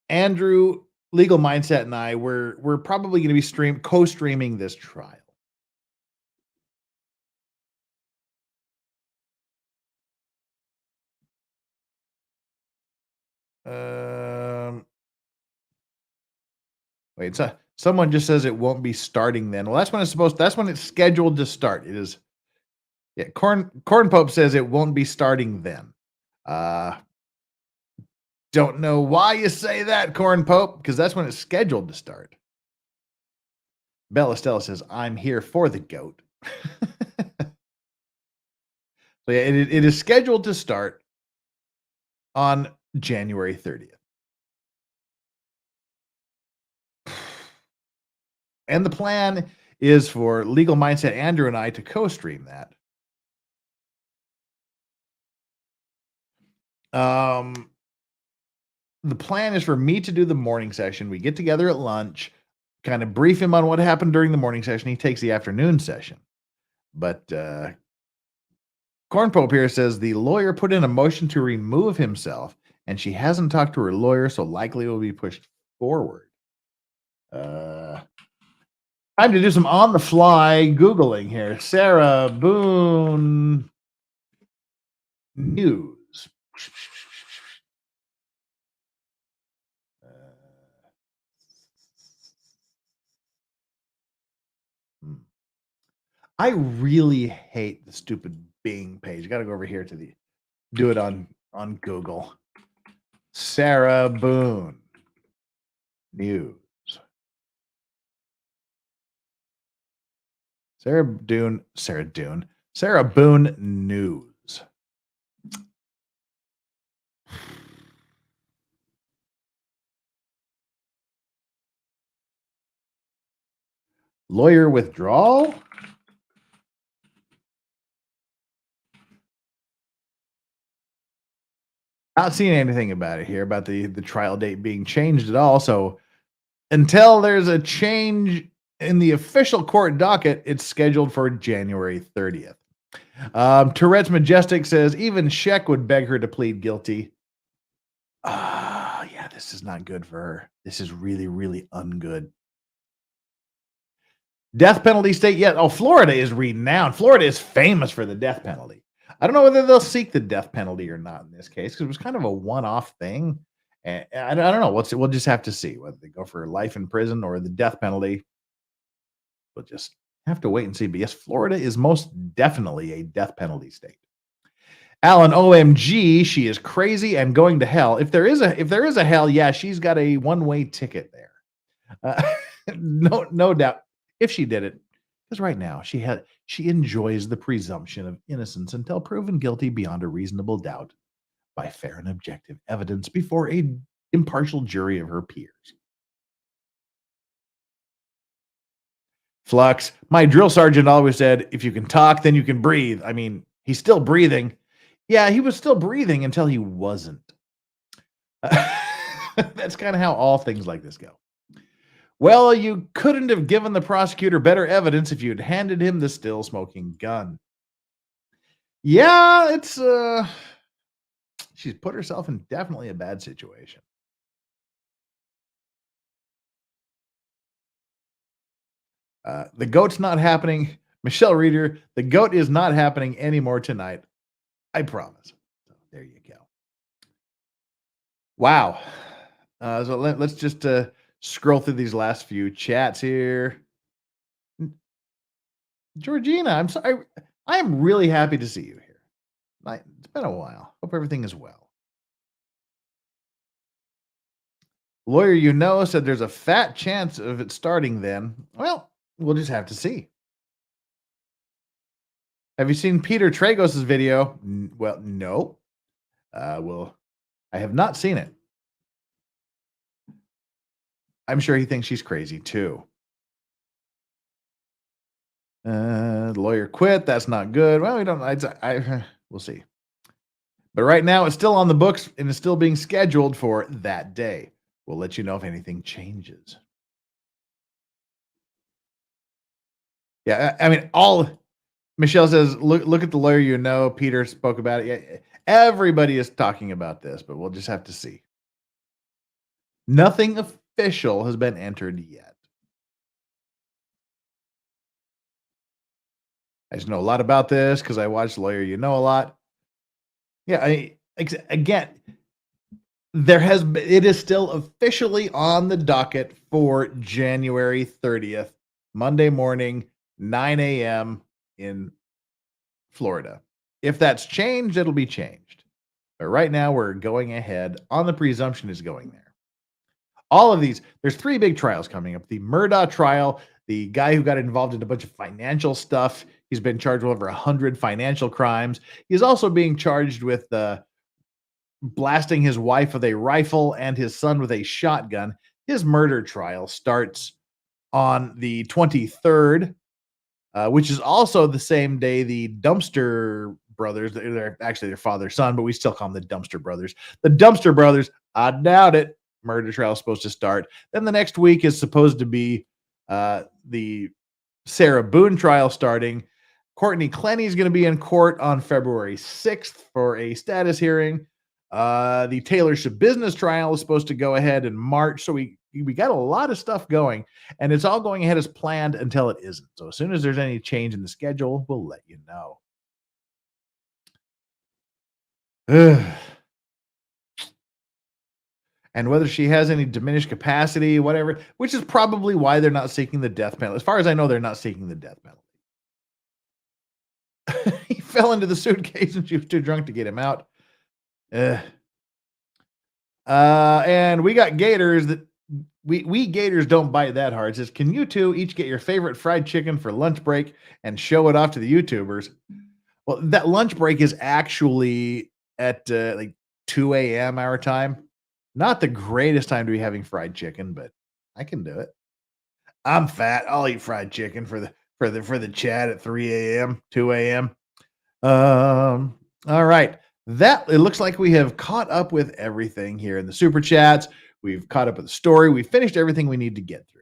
Andrew, Legal Mindset, and I we're probably going to be co-streaming this trial. Wait, so someone just says it won't be starting then. Well, that's when it's scheduled to start. It is. Yeah, Corn Pope says it won't be starting then. Don't know why you say that, Corn Pope, because that's when it's scheduled to start. Bella Stella says, I'm here for the goat. So yeah, it is scheduled to start on January 30th. And the plan is for Legal Mindset Andrew and I to co-stream that. The plan is for me to do the morning session. We get together at lunch, kind of brief him on what happened during the morning session. He takes the afternoon session. But Corn Pope here says the lawyer put in a motion to remove himself, and she hasn't talked to her lawyer, so likely it will be pushed forward. Time to do some on-the-fly Googling here. Sarah Boone News. I really hate the stupid Bing page. Got to go over here to do it on Google. Sarah Boone News. Sarah Boone News. Lawyer withdrawal? Not seeing anything about it here, about the trial date being changed at all. So until there's a change in the official court docket, it's scheduled for January 30th. Tourette's Majestic says even Sheck would beg her to plead guilty. Yeah, this is not good for her. This is really, really ungood. Death penalty state yet? Oh, Florida is renowned. Florida is famous for the death penalty. I don't know whether they'll seek the death penalty or not in this case, because it was kind of a one-off thing. And I don't know. We'll just have to see whether they go for life in prison or the death penalty. We'll just have to wait and see. But yes, Florida is most definitely a death penalty state. Alan, OMG, she is crazy and going to hell. If there is a hell, yeah, she's got a one-way ticket there. No doubt. If she did it, because right now she enjoys the presumption of innocence until proven guilty beyond a reasonable doubt by fair and objective evidence before a impartial jury of her peers. Flux, my drill sergeant always said, if you can talk, then you can breathe. I mean, he's still breathing. Yeah, he was still breathing until he wasn't. That's kind of how all things like this go. Well, you couldn't have given the prosecutor better evidence if you'd handed him the still smoking gun. Yeah, it's she's put herself in definitely a bad situation. The goat's not happening. Michelle Reeder, the goat is not happening anymore tonight. I promise. So there you go. Wow. So let's just scroll through these last few chats here. Georgina, I'm sorry. I am really happy to see you here. It's been a while. Hope everything is well. Lawyer you know said there's a fat chance of it starting then. Well, we'll just have to see. Have you seen Peter Tragos' video? Well, no. Well, I have not seen it. I'm sure he thinks she's crazy too. The lawyer quit. That's not good. Well, we don't. We'll see. But right now, it's still on the books and is still being scheduled for that day. We'll let you know if anything changes. Yeah, I mean, Michelle says, look at the lawyer you know. Peter spoke about it. Yeah, everybody is talking about this, but we'll just have to see. Nothing official has been entered yet. I just know a lot about this because I watched Lawyer You Know a lot. Yeah, again, it is still officially on the docket for January 30th, Monday morning, 9 a.m. in Florida. If that's changed, it'll be changed. But right now, we're going ahead on the presumption is going there. All of these, there's 3 big trials coming up. The Murdaugh trial, the guy who got involved in a bunch of financial stuff. He's been charged with over 100 financial crimes. He's also being charged with blasting his wife with a rifle and his son with a shotgun. His murder trial starts on the 23rd, which is also the same day the Dumpster brothers, they're actually their father son, but we still call them the Dumpster brothers. The Dumpster brothers, I doubt it, murder trial is supposed to start. Then the next week is supposed to be the Sarah Boone trial starting. Courtney Clenny is going to be in court on February 6th for a status hearing. The Taylor Business trial is supposed to go ahead in March. So we got a lot of stuff going, and it's all going ahead as planned until it isn't. So as soon as there's any change in the schedule, we'll let you know. And whether she has any diminished capacity, whatever, which is probably why they're not seeking the death penalty. As far as I know, they're not seeking the death penalty. He fell into the suitcase and she was too drunk to get him out. And we got Gators that we Gators don't bite that hard. It says, can you two each get your favorite fried chicken for lunch break and show it off to the YouTubers? Well, that lunch break is actually at like 2 a.m. our time. Not the greatest time to be having fried chicken, but I can do it. I'm fat. I'll eat fried chicken for the chat at 3 a.m., 2 a.m. All right. It looks like we have caught up with everything here in the super chats. We've caught up with the story. We finished everything we need to get through.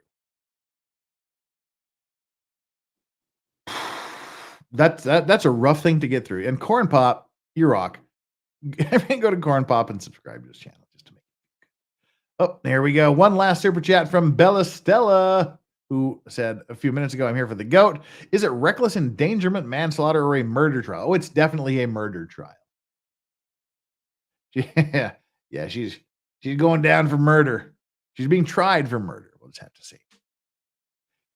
That's a rough thing to get through. And Corn Pop, you rock. Go to Corn Pop and subscribe to this channel just to make it. Oh, there we go. One last super chat from Bella Stella, who said a few minutes ago, I'm here for the GOAT. Is it reckless endangerment, manslaughter, or a murder trial? Oh, it's definitely a murder trial. Yeah, she's going down for murder. She's being tried for murder. We'll just have to see.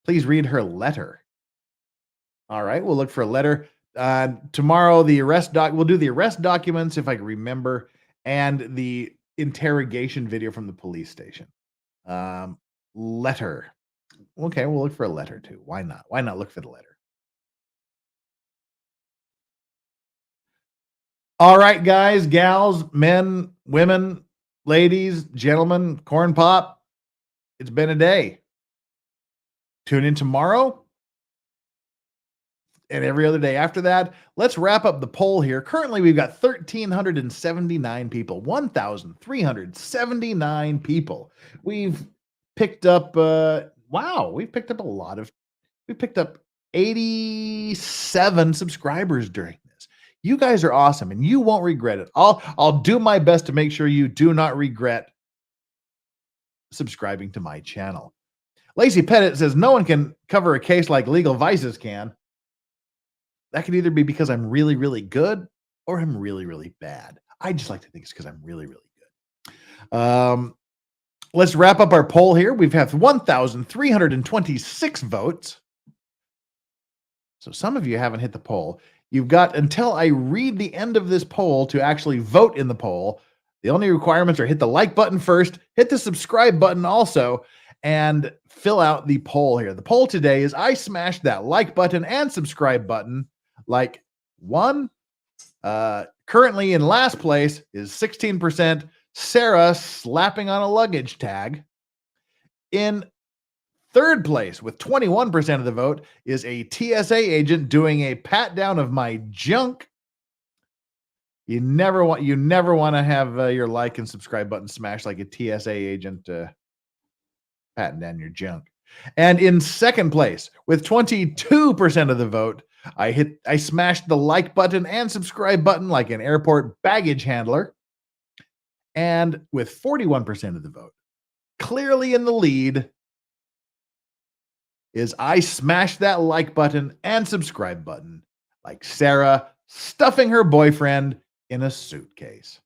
Please read her letter. All right, we'll look for a letter. Tomorrow, we'll do the arrest documents, if I can remember, and the interrogation video from the police station. Letter. Okay, we'll look for a letter too. Why not? Why not look for the letter? All right, guys, gals, men, women, ladies, gentlemen, Corn Pop, it's been a day. Tune in tomorrow and every other day after that. Let's wrap up the poll here. Currently, we've got 1,379 people, 1,379 people. We've picked up, we've picked up 87 subscribers during this. You guys are awesome, and you won't regret it. I'll do my best to make sure you do not regret subscribing to my channel. Lacey Pettit says, no one can cover a case like Legal Vices can. That could either be because I'm really, really good or I'm really, really bad. I just like to think it's because I'm really, really good. Let's wrap up our poll here. We've had 1,326 votes. So some of you haven't hit the poll. You've got until I read the end of this poll to actually vote in the poll. The only requirements are hit the like button first, hit the subscribe button also, and fill out the poll here. The poll today is I smashed that like button and subscribe button like one. Currently in last place is 16%, Sarah slapping on a luggage tag. In third place with 21% of the vote is a TSA agent doing a pat down of my junk. You never want to have your like and subscribe button smashed like a TSA agent patting down your junk. And in second place with 22% of the vote, I smashed the like button and subscribe button like an airport baggage handler. And with 41% of the vote, clearly in the lead, is I smashed that like button and subscribe button like Sarah stuffing her boyfriend in a suitcase.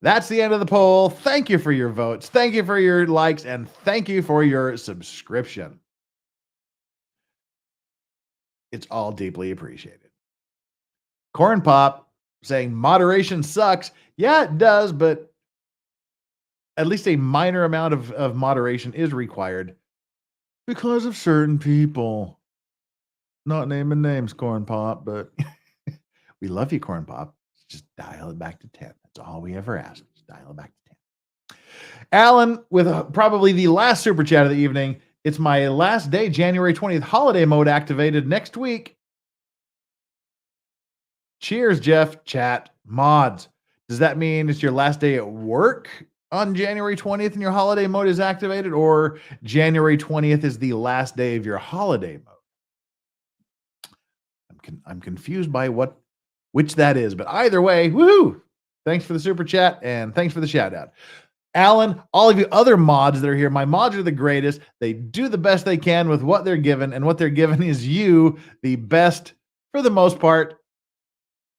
That's the end of the poll. Thank you for your votes. Thank you for your likes, and thank you for your subscription. It's all deeply appreciated. Corn Pop saying moderation sucks. Yeah, it does, but at least a minor amount of moderation is required because of certain people. Not naming names, Corn Pop, but we love you, Corn Pop. Just dial it back to 10. That's all we ever ask. Just dial it back to 10. Alan, with probably the last super chat of the evening. It's my last day, January 20th, holiday mode activated next week. Cheers, Jeff. Chat. Mods. Does that mean it's your last day at work on January 20th and your holiday mode is activated, or January 20th is the last day of your holiday mode? I'm confused by which that is, but either way, woohoo! Thanks for the super chat and thanks for the shout out. Alan, all of you other mods that are here, my mods are the greatest. They do the best they can with what they're given, and what they're given is you, the best, for the most part,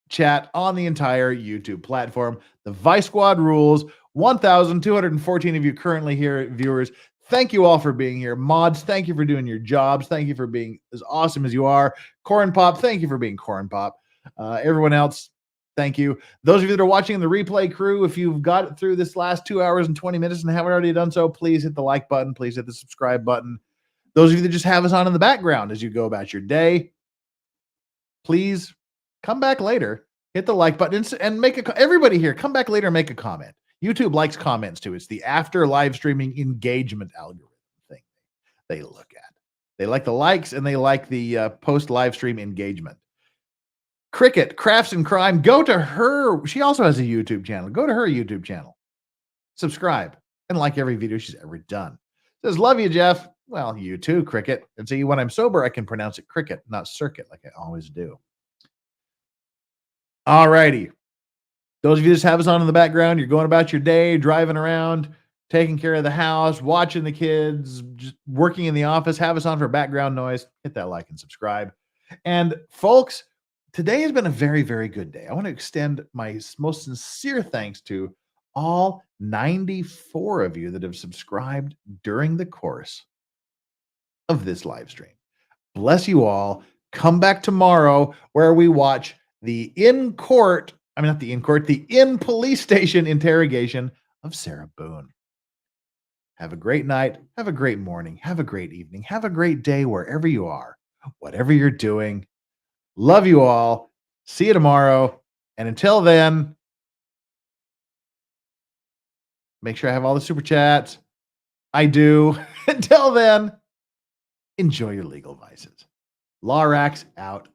chat on the entire YouTube platform. The Vice Squad rules. 1,214 of you currently here, viewers. Thank you all for being here. Mods, thank you for doing your jobs. Thank you for being as awesome as you are. Corn Pop, thank you for being Corn Pop. Everyone else, thank you. Those of you that are watching in the replay crew, if you've got it through this last 2 hours and 20 minutes and haven't already done so, please hit the like button. Please hit the subscribe button. Those of you that just have us on in the background as you go about your day, please come back later, hit the like button, and everybody here, come back later and make a comment. YouTube likes comments too. It's the after live streaming engagement algorithm thing they look at. They like the likes and they like the post live stream engagement. Cricket, Crafts and Crime, go to her. She also has a YouTube channel. Go to her YouTube channel. Subscribe and like every video she's ever done. Says, love you, Jeff. Well, you too, Cricket. And see, when I'm sober, I can pronounce it cricket, not circuit, like I always do. All righty. Those of you that have us on in the background, you're going about your day, driving around, taking care of the house, watching the kids, just working in the office, have us on for background noise. Hit that like and subscribe. And folks, today has been a very, very good day. I want to extend my most sincere thanks to all 94 of you that have subscribed during the course of this live stream. Bless you all. Come back tomorrow where we watch the in police station interrogation of Sarah Boone. Have a great night. Have a great morning. Have a great evening. Have a great day wherever you are, whatever you're doing. Love you all. See you tomorrow. And until then, make sure I have all the super chats. I do. Until then, enjoy your legal vices. Lorax out.